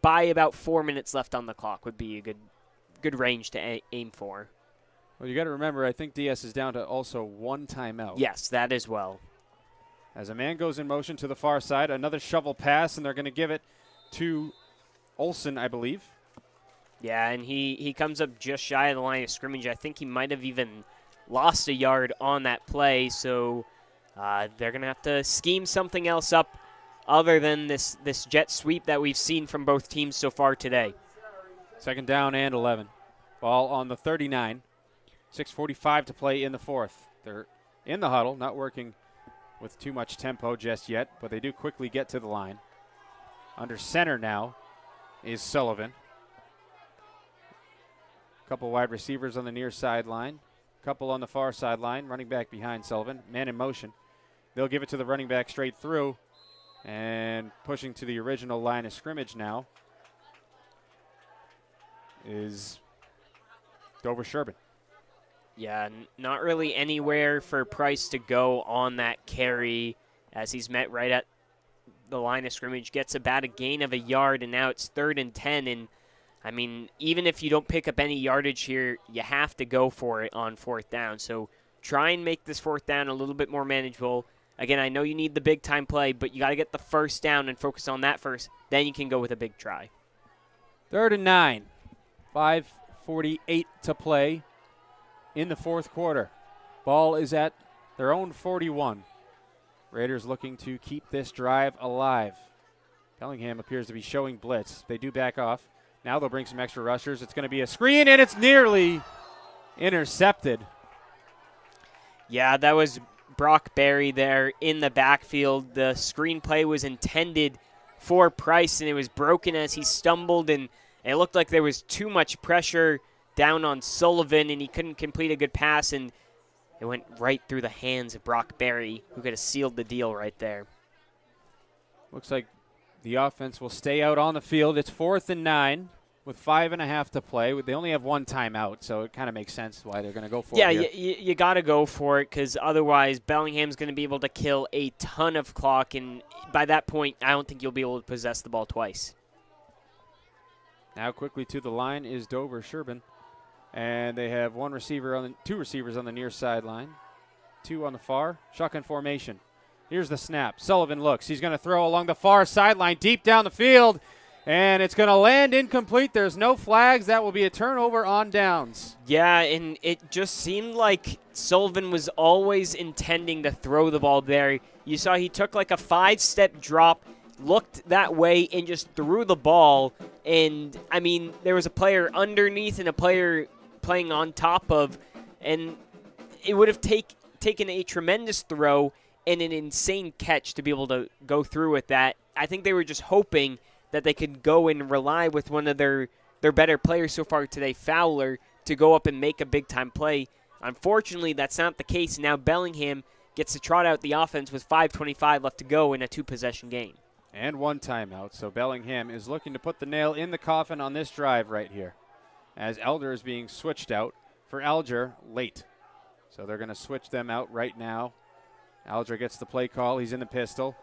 by about 4 minutes left on the clock would be a good range to aim for. Well, you got to remember, I think DS is down to also 1 timeout. Yes, that as well. As a man goes in motion to the far side, another shovel pass, and they're going to give it to Olsen, I believe. Yeah, and he comes up just shy of the line of scrimmage. I think he might have even lost a yard on that play, so they're going to have to scheme something else up other than this jet sweep that we've seen from both teams so far today. Second down and 11. Ball on the 39. 6:45 to play in the fourth. They're in the huddle, not working with too much tempo just yet, but they do quickly get to the line. Under center now is Sullivan. Couple wide receivers on the near sideline. Couple on the far sideline. Running back behind Sullivan. Man in motion. They'll give it to the running back straight through. And pushing to the original line of scrimmage now is Dover-Sherborn. Yeah, not really anywhere for Price to go on that carry as he's met right at the line of scrimmage. Gets about a gain of a yard, and now it's 3rd and 10. And, I mean, even if you don't pick up any yardage here, you have to go for it on 4th down. So try and make this 4th down a little bit more manageable. Again, I know you need the big-time play, but you got to get the first down and focus on that first. Then you can go with a big try. 3rd and 9. 5:48 to play in the 4th quarter. Ball is at their own 41. Raiders looking to keep this drive alive. Bellingham appears to be showing blitz. They do back off. Now they'll bring some extra rushers. It's going to be a screen, and it's nearly intercepted. Yeah, that was Brock Berry there in the backfield. The screenplay was intended for Price, and it was broken as he stumbled, and it looked like there was too much pressure down on Sullivan, and he couldn't complete a good pass, and it went right through the hands of Brock Berry, who could have sealed the deal right there. Looks like the offense will stay out on the field. It's 4th and 9 with 5.5 to play. They only have one timeout, so it kind of makes sense why they're going to go for it. Yeah, you got to go for it because otherwise Bellingham's going to be able to kill a ton of clock, and by that point, I don't think you'll be able to possess the ball twice. Now quickly to the line is Dover-Sherborn, and they have two receivers on the near sideline, 2 on the far. Shotgun formation. Here's the snap. Sullivan looks. He's going to throw along the far sideline, deep down the field, and it's going to land incomplete. There's no flags. That will be a turnover on downs. Yeah, and it just seemed like Sullivan was always intending to throw the ball there. You saw he took like a 5-step drop, looked that way, and just threw the ball. And, I mean, there was a player underneath and a player playing on top of, and it would have taken a tremendous throw and an insane catch to be able to go through with that. I think they were just hoping that they could go and rely with one of their better players so far today, Fowler, to go up and make a big-time play. Unfortunately, that's not the case. Now Bellingham gets to trot out the offense with 5:25 left to go in a 2-possession game. And one timeout, so Bellingham is looking to put the nail in the coffin on this drive right here, as Elder is being switched out for Alger late. So they're going to switch them out right now. Alger gets the play call. He's in the pistol.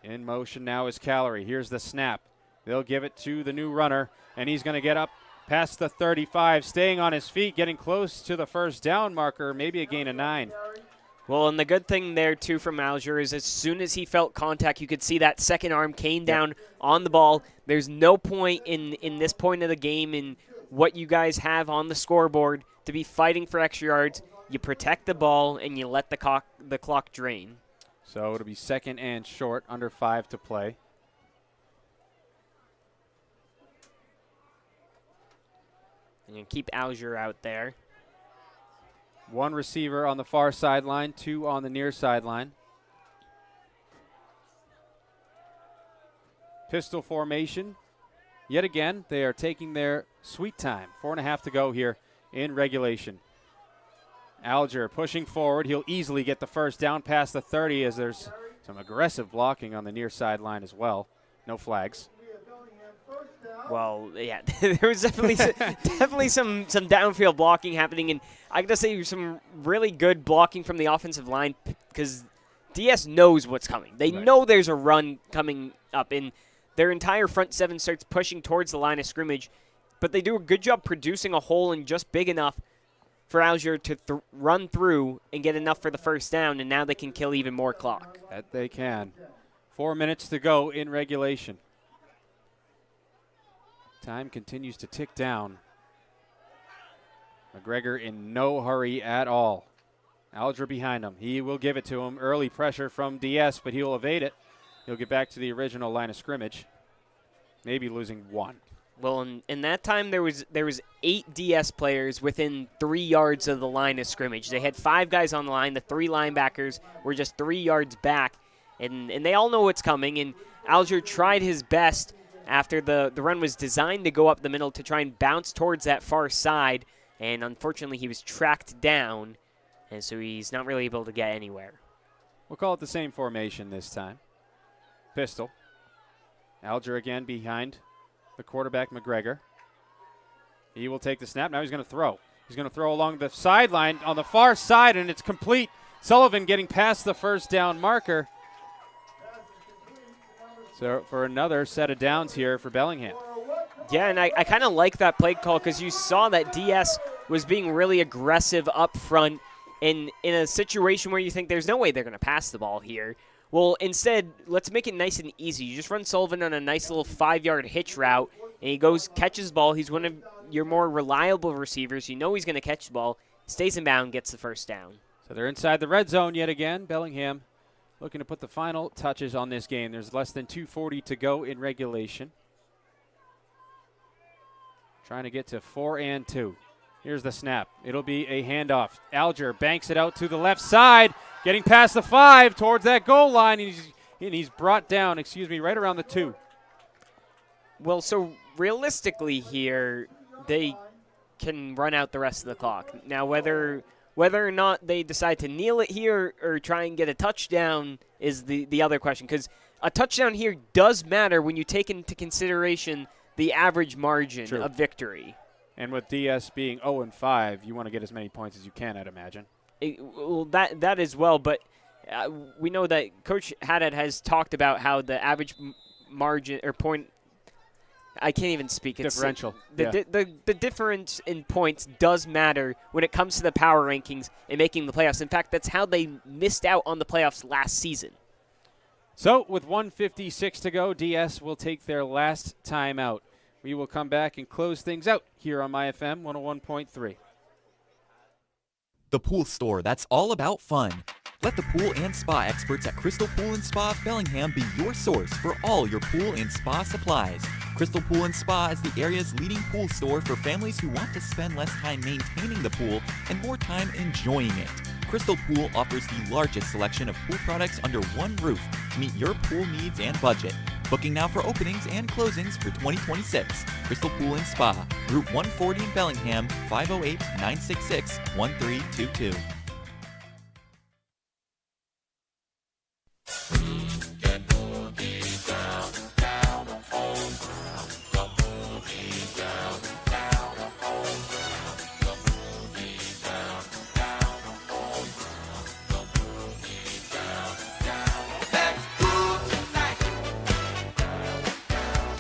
In motion now is Callery. Here's the snap. They'll give it to the new runner, and he's going to get up past the 35, staying on his feet, getting close to the first down marker, maybe a gain of 9. Well, and the good thing there, too, from Alger is as soon as he felt contact, you could see that second arm came down on the ball. There's no point in this point of the game in what you guys have on the scoreboard to be fighting for extra yards. You protect the ball, and you let the clock drain. So it'll be 2nd and short, under 5 to play. And you keep Alger out there. 1 receiver on the far sideline, 2 on the near sideline. Pistol formation. Yet again, they are taking their sweet time. 4.5 to go here in regulation. Alger pushing forward. He'll easily get the first down past the 30 as there's some aggressive blocking on the near sideline as well. No flags. Well, yeah, there was definitely some downfield blocking happening, and I got to say some really good blocking from the offensive line because DS knows what's coming. They know there's a run coming up, and their entire front 7 starts pushing towards the line of scrimmage, but they do a good job producing a hole and just big enough for Alger to run through and get enough for the first down, and now they can kill even more clock. That they can. 4 minutes to go in regulation. Time continues to tick down. McGregor in no hurry at all. Alger behind him. He will give it to him. Early pressure from DS, but he will evade it. He'll get back to the original line of scrimmage. Maybe losing 1. Well, in that time, there was 8 DS players within 3 yards of the line of scrimmage. They had 5 guys on the line. The 3 linebackers were just 3 yards back, and they all know what's coming. And Alger tried his best after the run was designed to go up the middle to try and bounce towards that far side, and unfortunately he was tracked down, and so he's not really able to get anywhere. We'll call it the same formation this time. Pistol. Alger again behind the quarterback, McGregor. He will take the snap. Now he's going to throw. He's going to throw along the sideline on the far side, and it's complete. Sullivan getting past the first down marker. So for another set of downs here for Bellingham. Yeah, and I kind of like that play call because you saw that DS was being really aggressive up front in a situation where you think there's no way they're going to pass the ball here. Well, instead, let's make it nice and easy. You just run Sullivan on a nice little 5-yard hitch route, and he goes, catches the ball. He's one of your more reliable receivers. You know he's going to catch the ball, stays in bounds, gets the first down. So they're inside the red zone yet again. Bellingham looking to put the final touches on this game. There's less than 2:40 to go in regulation. Trying to get to 4-2. Here's the snap. It'll be a handoff. Alger banks it out to the left side, getting past the 5 towards that goal line, and he's brought down, right around the 2. Well, so realistically here, they can run out the rest of the clock. Now, whether or not they decide to kneel it here or try and get a touchdown is the other question, because a touchdown here does matter when you take into consideration the average margin of victory. And with DS being 0-5, you want to get as many points as you can, I'd imagine. Well, that as well, but we know that Coach Haddad has talked about how the average margin or point, I can't even speak. Differential. The difference in points does matter when it comes to the power rankings and making the playoffs. In fact, that's how they missed out on the playoffs last season. So with 1:56 to go, DS will take their last timeout. We will come back and close things out here on MyFM 101.3. The Pool Store, that's all about fun. Let the pool and spa experts at Crystal Pool and Spa of Bellingham be your source for all your pool and spa supplies. Crystal Pool and Spa is the area's leading pool store for families who want to spend less time maintaining the pool and more time enjoying it. Crystal Pool offers the largest selection of pool products under one roof to meet your pool needs and budget. Booking now for openings and closings for 2026. Crystal Pool and Spa, Route 140 in Bellingham, 508-966-1322.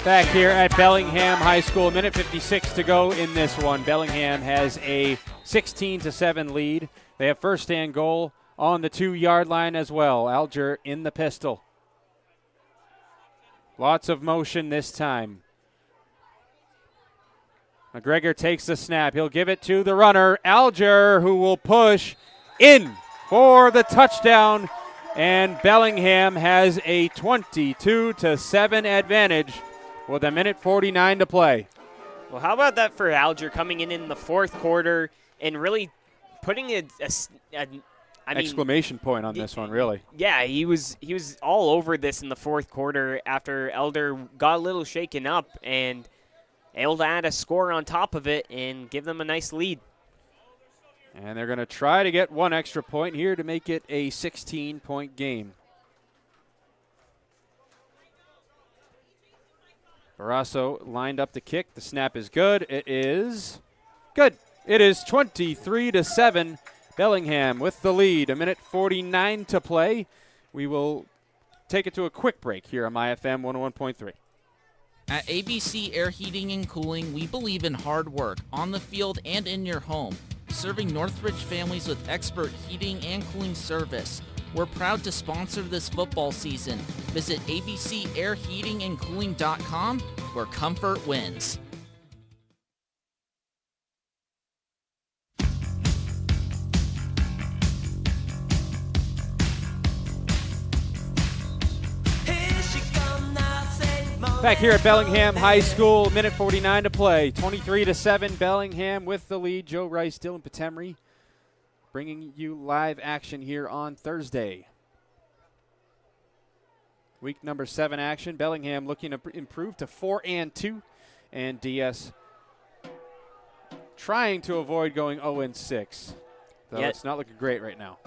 Back here at Bellingham High School, minute 56 to go in this one. Bellingham has a 16-7 lead. They have first and goal on the 2-yard line as well. Alger in the pistol. Lots of motion this time. McGregor takes the snap. He'll give it to the runner, Alger, who will push in for the touchdown. And Bellingham has a 22-7 advantage with a minute 49 to play. Well, how about that for Alger coming in the fourth quarter and really putting exclamation point on this one, really. Yeah, he was all over this in the fourth quarter after Elder got a little shaken up and able to add a score on top of it and give them a nice lead. And they're going to try to get one extra point here to make it a 16-point game. Barrasso lined up the kick. The snap is good. It is good. It is 23-7. Bellingham with the lead. A minute 49 to play. We will take it to a quick break here on MyFM 101.3. At ABC Air Heating and Cooling, we believe in hard work on the field and in your home, serving Northridge families with expert heating and cooling service. We're proud to sponsor this football season. Visit abcairheatingandcooling.com, where comfort wins. Back here at Bellingham High School, minute 49 to play. 23-7, Bellingham with the lead. Joe Rice, Dylan Patemry, bringing you live action here on Thursday. Week number 7 action. Bellingham looking to improve to 4-2, and DS trying to avoid going 0-6. Though it's not looking great right now.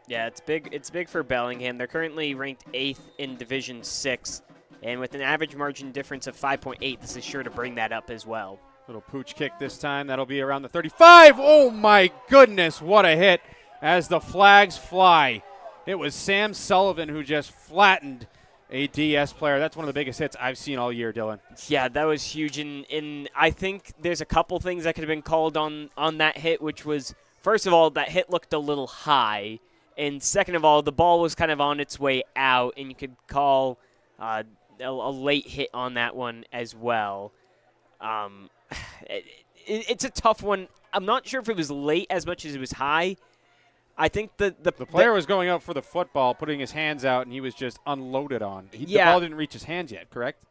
Yeah, it's big. It's big for Bellingham. They're currently ranked 8th in Division 6, and with an average margin difference of 5.8, this is sure to bring that up as well. Little pooch kick this time. That'll be around the 35. Oh, my goodness, what a hit as the flags fly. It was Sam Sullivan who just flattened a DS player. That's one of the biggest hits I've seen all year, Dylan. Yeah, that was huge, and I think there's a couple things that could have been called on that hit, which was, first of all, that hit looked a little high, and second of all, the ball was kind of on its way out, and you could call a late hit on that one as well. It's a tough one. I'm not sure if it was late as much as it was high. I think the player was going out for the football, putting his hands out, and he was just unloaded on. The ball didn't reach his hands yet, correct?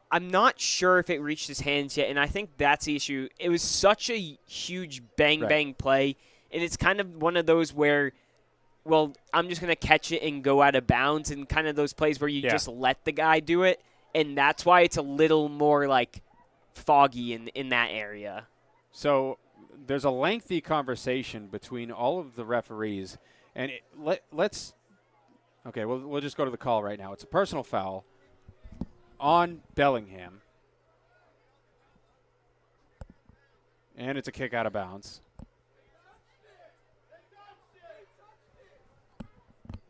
I'm not sure if it reached his hands yet, and I think that's the issue. It was such a huge bang play, and it's kind of one of those where, well, I'm just going to catch it and go out of bounds, and kind of those plays where you just let the guy do it, and that's why it's a little more like foggy in that area. So there's a lengthy conversation between all of the referees, and let's we'll just go to the call right now. It's a personal foul on Bellingham, and it's a kick out of bounds.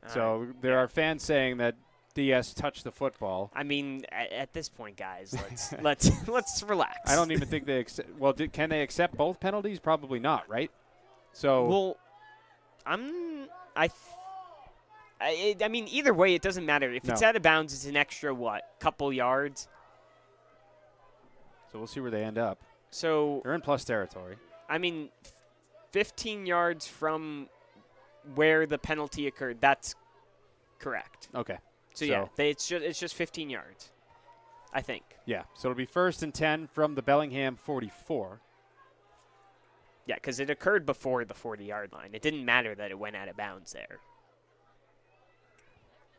So there are fans saying that DS touched the football. I mean, at this point, guys, let's relax. I don't even think they accept. Well, can they accept both penalties? Probably not, right? So, I mean, either way, it doesn't matter. If it's out of bounds, it's an extra couple yards. So we'll see where they end up. So they're in plus territory. I mean, 15 yards from where the penalty occurred. That's correct. Okay. So it's just 15 yards, I think. Yeah, so it'll be 1st and 10 from the Bellingham 44. Yeah, because it occurred before the 40-yard line. It didn't matter that it went out of bounds there.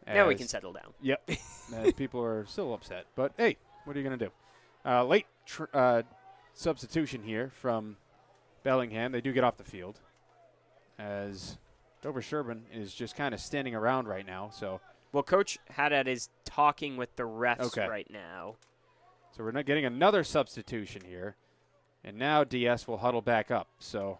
Now we can settle down. Yep. People are still upset, but hey, what are you going to do? Late substitution here from Bellingham. They do get off the field as Dover-Sherborn is just kind of standing around right now, so. Well, Coach Haddad is talking with the refs right now. So we're not getting another substitution here. And now DS will huddle back up. So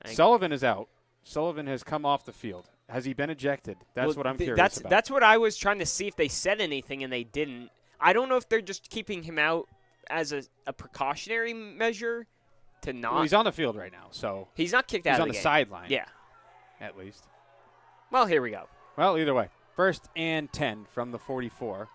Sullivan is out. Sullivan has come off the field. Has he been ejected? That's what I'm curious about. That's what I was trying to see if they said anything, and they didn't. I don't know if they're just keeping him out as a precautionary measure to not. Well, he's on the field right now, so. He's not kicked out of the game. He's on the sideline. Yeah. At least. Well, here we go. Well, either way. 1st and 10 from the 44.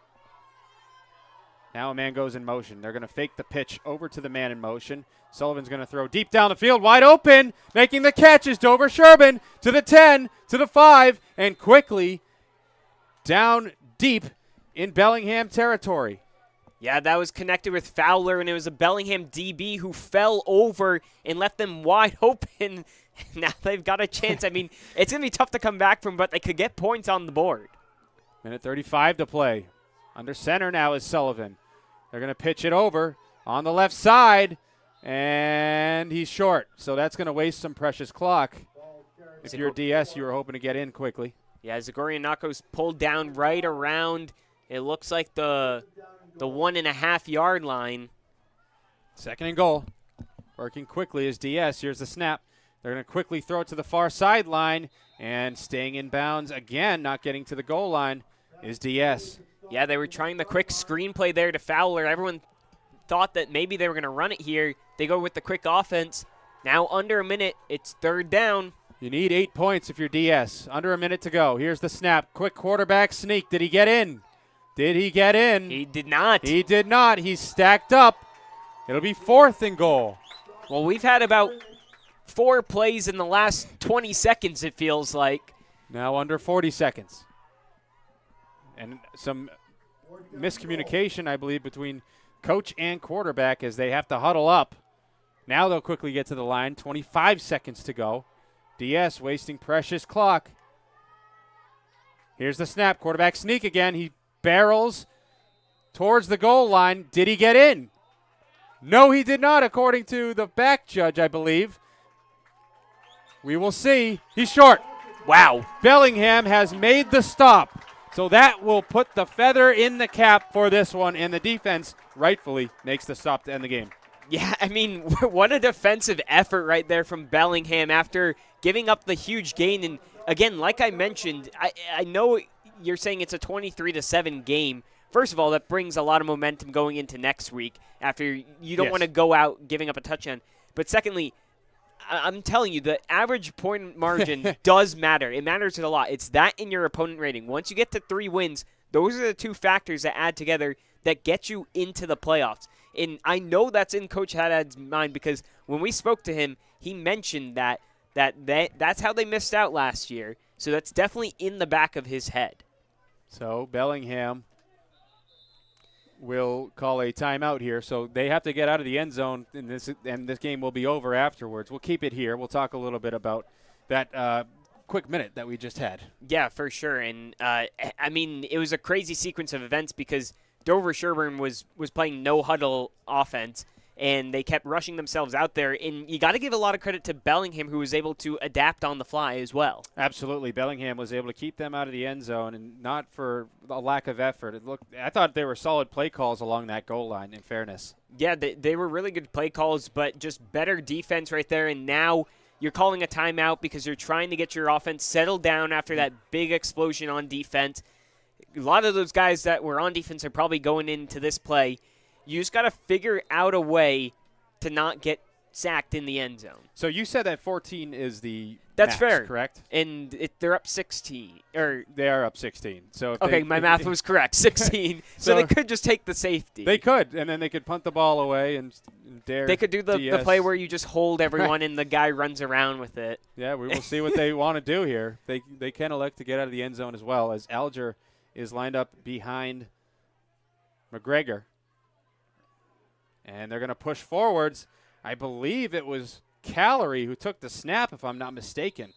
Now a man goes in motion. They're going to fake the pitch over to the man in motion. Sullivan's going to throw deep down the field, wide open. Making the catch is Dover-Sherborn to the 10, to the 5, and quickly down deep in Bellingham territory. Yeah, that was connected with Fowler, and it was a Bellingham DB who fell over and left them wide open. Now they've got a chance. I mean, it's going to be tough to come back from, but they could get points on the board. Minute 35 to play. Under center now is Sullivan. They're going to pitch it over on the left side, and he's short. So that's going to waste some precious clock. If you're DS, you were hoping to get in quickly. Yeah, Zagorianako's pulled down right around, it looks like the 1.5 yard line. 2nd and goal. Working quickly is DS. Here's the snap. They're going to quickly throw it to the far sideline, and staying in bounds again, not getting to the goal line, is DS. Yeah, they were trying the quick screenplay there to Fowler. Everyone thought that maybe they were going to run it here. They go with the quick offense. Now under a minute, it's 3rd down. You need 8 points if you're DS. Under a minute to go. Here's the snap. Quick quarterback sneak. Did he get in? Did he get in? He did not. He did not. He's stacked up. It'll be 4th and goal. Well, we've had about 4 plays in the last 20 seconds, it feels like. Now under 40 seconds. And some miscommunication, I believe, between coach and quarterback as they have to huddle up. Now they'll quickly get to the line. 25 seconds to go. DS wasting precious clock. Here's the snap. Quarterback sneak again. He barrels towards the goal line. Did he get in? No, he did not, according to the back judge, I believe. We will see. He's short. Wow. Bellingham has made the stop. So that will put the feather in the cap for this one, and the defense rightfully makes the stop to end the game. Yeah, I mean, what a defensive effort right there from Bellingham after giving up the huge gain. And again, like I mentioned, I know you're saying it's a 23-7 game. First of all, that brings a lot of momentum going into next week after you don't want to go out giving up a touchdown. But secondly, I'm telling you, the average point margin does matter. It matters a lot. It's that in your opponent rating. Once you get to 3 wins, those are the 2 factors that add together that get you into the playoffs. And I know that's in Coach Haddad's mind because when we spoke to him, he mentioned that's how they missed out last year. So that's definitely in the back of his head. So Bellingham will call a timeout here. So they have to get out of the end zone, and this game will be over afterwards. We'll keep it here. We'll talk a little bit about that quick minute that we just had. Yeah, for sure. And, I mean, it was a crazy sequence of events because Dover-Sherborn was playing no-huddle offense, and they kept rushing themselves out there. And you got to give a lot of credit to Bellingham, who was able to adapt on the fly as well. Absolutely. Bellingham was able to keep them out of the end zone, and not for a lack of effort. I thought they were solid play calls along that goal line, in fairness. Yeah, they were really good play calls, but just better defense right there. And now you're calling a timeout because you're trying to get your offense settled down after that big explosion on defense. A lot of those guys that were on defense are probably going into this play. You just got to figure out a way to not get sacked in the end zone. So you said that 14 is the That's max, fair, correct? And they're up 16. They are up 16. So my math was correct, 16. so they could just take the safety. They could, and then they could punt the ball away and dare. They could do the play where you just hold everyone and the guy runs around with it. Yeah, we will see what they want to do here. They can elect to get out of the end zone as well, as Alger is lined up behind McGregor. And they're going to push forwards. I believe it was Calorie who took the snap, if I'm not mistaken.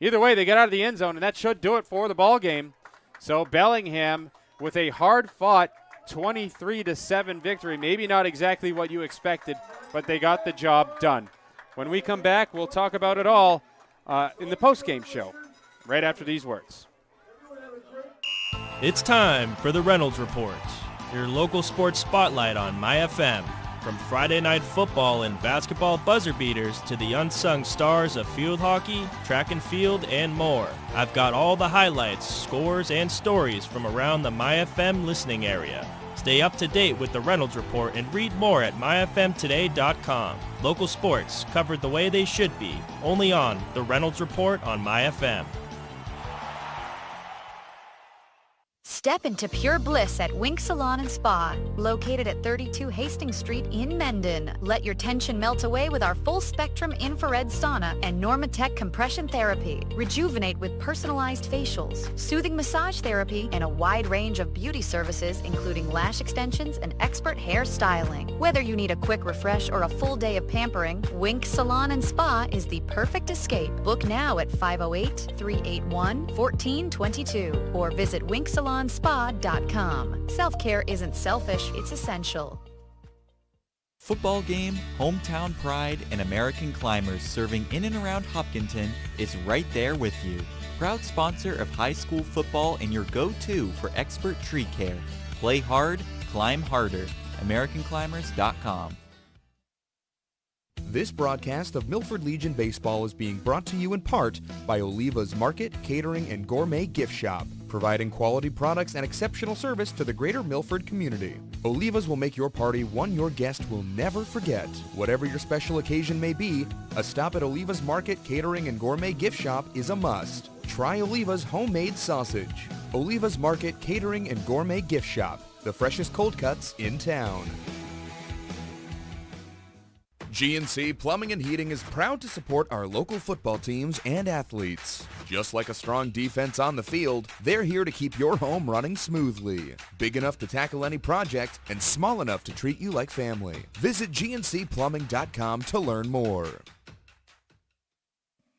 Either way, they get out of the end zone, and that should do it for the ball game. So Bellingham with a hard-fought 23-7 victory. Maybe not exactly what you expected, but they got the job done. When we come back, we'll talk about it all in the post-game show right after these words. It's time for the Reynolds Report, your local sports spotlight on MyFM. From Friday night football and basketball buzzer beaters to the unsung stars of field hockey, track and field, and more. I've got all the highlights, scores, and stories from around the MyFM listening area. Stay up to date with the Reynolds Report and read more at myfmtoday.com. Local sports covered the way they should be, only on the Reynolds Report on MyFM. Step into pure bliss at Wink Salon and Spa, located at 32 Hastings Street in Mendon. Let your tension melt away with our full-spectrum infrared sauna and Normatec compression therapy. Rejuvenate with personalized facials, soothing massage therapy, and a wide range of beauty services, including lash extensions and expert hair styling. Whether you need a quick refresh or a full day of pampering, Wink Salon and Spa is the perfect escape. Book now at 508-381-1422 or visit winksalonspa.com. Self-care isn't selfish, it's essential. Football game, hometown pride, and American climbers serving in and around Hopkinton is right there with you. Proud sponsor of high school football and your go-to for expert tree care. Play hard, climb harder. AmericanClimbers.com. This broadcast of Milford Legion Baseball is being brought to you in part by Oliva's Market, Catering, and Gourmet Gift Shop, providing quality products and exceptional service to the greater Milford community. Oliva's will make your party one your guest will never forget. Whatever your special occasion may be, a stop at Oliva's Market, Catering, and Gourmet Gift Shop is a must. Try Oliva's homemade sausage. Oliva's Market, Catering, and Gourmet Gift Shop, the freshest cold cuts in town. GNC Plumbing and Heating is proud to support our local football teams and athletes. Just like a strong defense on the field, they're here to keep your home running smoothly. Big enough to tackle any project and small enough to treat you like family. Visit GNCplumbing.com to learn more.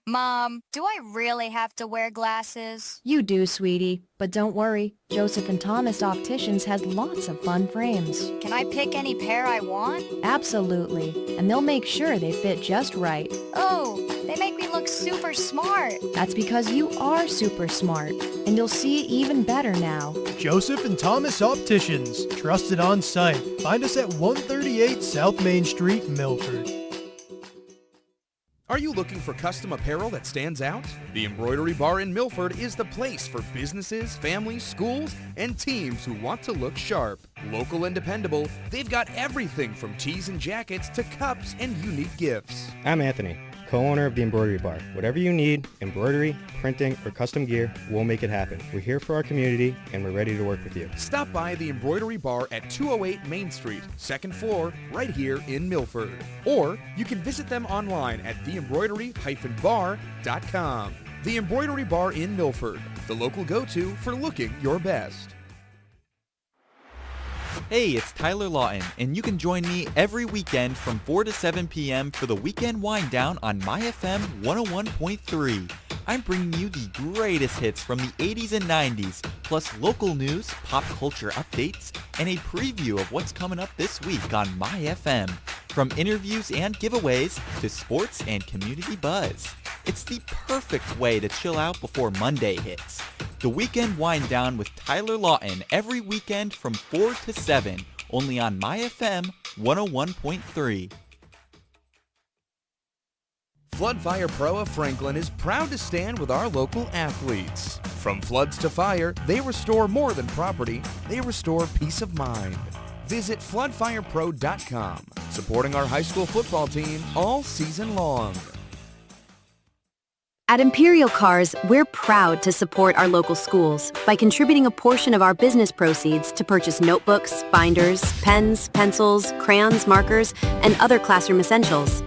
Mom, do I really have to wear glasses? You do, sweetie. But don't worry, Joseph and Thomas Opticians has lots of fun frames. Can I pick any pair I want? Absolutely. And they'll make sure they fit just right. Oh, they make me look super smart. That's because you are super smart. And you'll see even better now. Joseph and Thomas Opticians. Trusted on site. Find us at 138 South Main Street, Milford. Are you looking for custom apparel that stands out? The Embroidery Bar in Milford is the place for businesses, families, schools, and teams who want to look sharp. Local and dependable, they've got everything from tees and jackets to cups and unique gifts. I'm Anthony, co-owner of the Embroidery Bar. Whatever you need, embroidery, printing, or custom gear, we'll make it happen. We're here for our community, and we're ready to work with you. Stop by the Embroidery Bar at 208 Main Street, 2nd floor, right here in Milford. Or you can visit them online at theembroidery-bar.com. The Embroidery Bar in Milford, the local go-to for looking your best. Hey, it's Tyler Lawton, and you can join me every weekend from 4 to 7 p.m. for the Weekend Wind Down on MyFM 101.3. I'm bringing you the greatest hits from the 80s and 90s, plus local news, pop culture updates, and a preview of what's coming up this week on MyFM. From interviews and giveaways to sports and community buzz. It's the perfect way to chill out before Monday hits. The Weekend Wind Down with Tyler Lawton every weekend from 4 to 7, only on MyFM 101.3. Flood Fire Pro of Franklin is proud to stand with our local athletes. From floods to fire, they restore more than property, they restore peace of mind. Visit floodfirepro.com, supporting our high school football team all season long. At Imperial Cars, we're proud to support our local schools by contributing a portion of our business proceeds to purchase notebooks, binders, pens, pencils, crayons, markers, and other classroom essentials.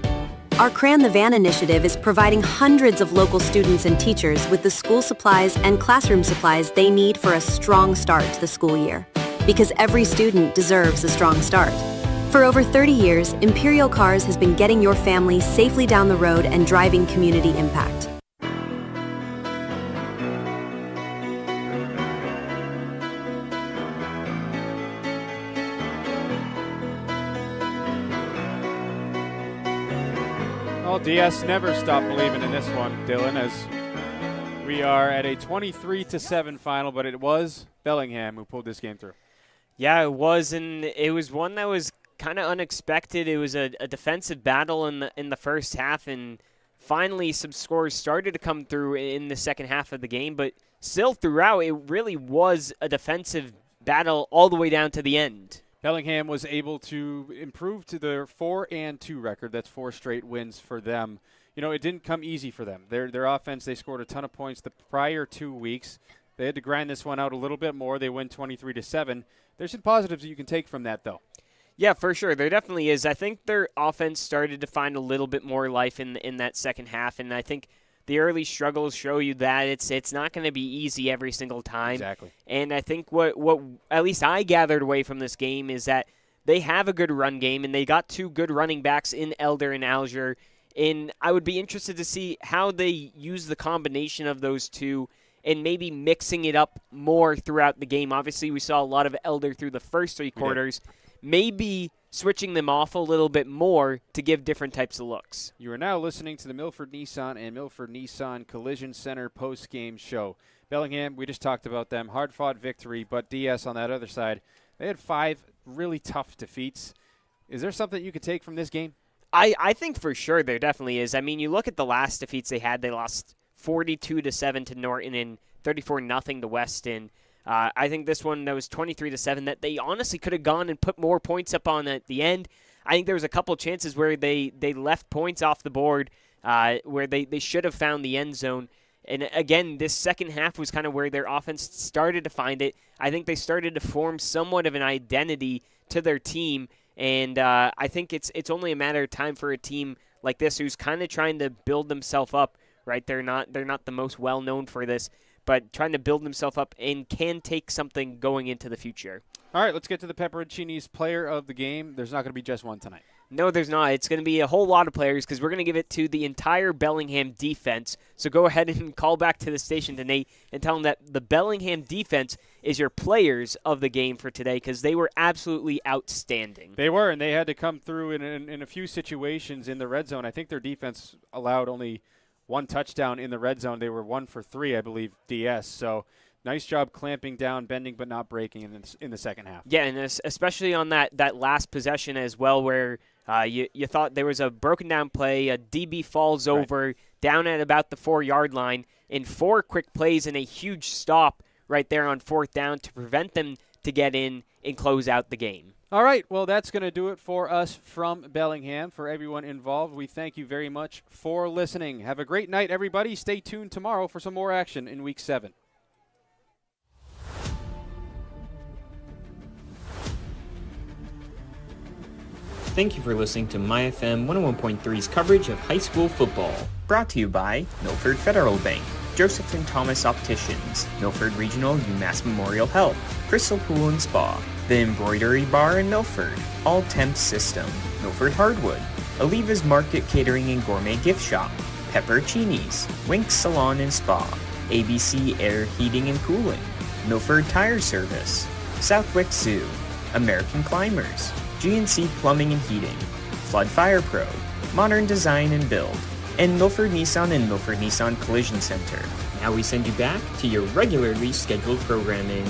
Our Crayon the Van initiative is providing hundreds of local students and teachers with the school supplies and classroom supplies they need for a strong start to the school year. Because every student deserves a strong start. For over 30 years, Imperial Cars has been getting your family safely down the road and driving community impact. Well, DS never stopped believing in this one, Dylan, as we are at a 23-7 final, but it was Bellingham who pulled this game through. Yeah, it was, and it was one that was kind of unexpected. It was a defensive battle in the first half, and finally some scores started to come through in the second half of the game, but still throughout, it really was a defensive battle all the way down to the end. Bellingham was able to improve to their 4-2 record. That's 4 straight wins for them. You know, it didn't come easy for them. Their offense, they scored a ton of points the prior 2 weeks. They had to grind this one out a little bit more. They win 23-7. There's some positives that you can take from that, though. Yeah, for sure. There definitely is. I think their offense started to find a little bit more life in that second half, and I think the early struggles show you that it's not going to be easy every single time. Exactly. And I think what at least I gathered away from this game is that they have a good run game, and they got 2 good running backs in Elder and Alger. And I would be interested to see how they use the combination of those two and maybe mixing it up more throughout the game. Obviously, we saw a lot of Elder through the first 3 quarters. Maybe switching them off a little bit more to give different types of looks. You are now listening to the Milford Nissan and Milford Nissan Collision Center post-game show. Bellingham, we just talked about them. Hard-fought victory, but DS on that other side, they had 5 really tough defeats. Is there something you could take from this game? I think for sure there definitely is. I mean, you look at the last defeats they had. They lost 42-7 to Norton and 34-0 to Weston. I think this one that was 23-7 that they honestly could have gone and put more points up on at the end. I think there was a couple of chances where they left points off the board where they should have found the end zone. And again, this second half was kind of where their offense started to find it. I think they started to form somewhat of an identity to their team. And I think it's only a matter of time for a team like this who's kind of trying to build themselves up, right? They're not the most well known for this, but trying to build themselves up and can take something going into the future. All right, let's get to the Pepperoncini's player of the game. There's not going to be just one tonight. No, there's not. It's going to be a whole lot of players because we're going to give it to the entire Bellingham defense. So go ahead and call back to the station to Nate and tell him that the Bellingham defense is your players of the game for today because they were absolutely outstanding. They were, and they had to come through in a few situations in the red zone. I think their defense allowed only one touchdown in the red zone. They were 1 for 3, I believe, DS. So nice job clamping down, bending but not breaking in the second half. Yeah, and especially on that last possession as well where you thought there was a broken down play, a DB falls over down at about the 4-yard line in 4 quick plays and a huge stop right there on 4th down to prevent them to get in and close out the game. All right, well, that's going to do it for us from Bellingham. For everyone involved, we thank you very much for listening. Have a great night, everybody. Stay tuned tomorrow for some more action in Week 7. Thank you for listening to MyFM 101.3's coverage of high school football. Brought to you by Milford Federal Bank, Joseph and Thomas Opticians, Milford Regional UMass Memorial Health, Crystal Pool and Spa, The Embroidery Bar in Milford, All Temps System, Milford Hardwood, Oliva's Market Catering and Gourmet Gift Shop, Peppercinis, Winks Salon and Spa, ABC Air Heating and Cooling, Milford Tire Service, Southwick Zoo, American Climbers, GNC Plumbing and Heating, Flood Fire Pro, Modern Design and Build, and Milford Nissan and Milford Nissan Collision Center. Now we send you back to your regularly scheduled programming.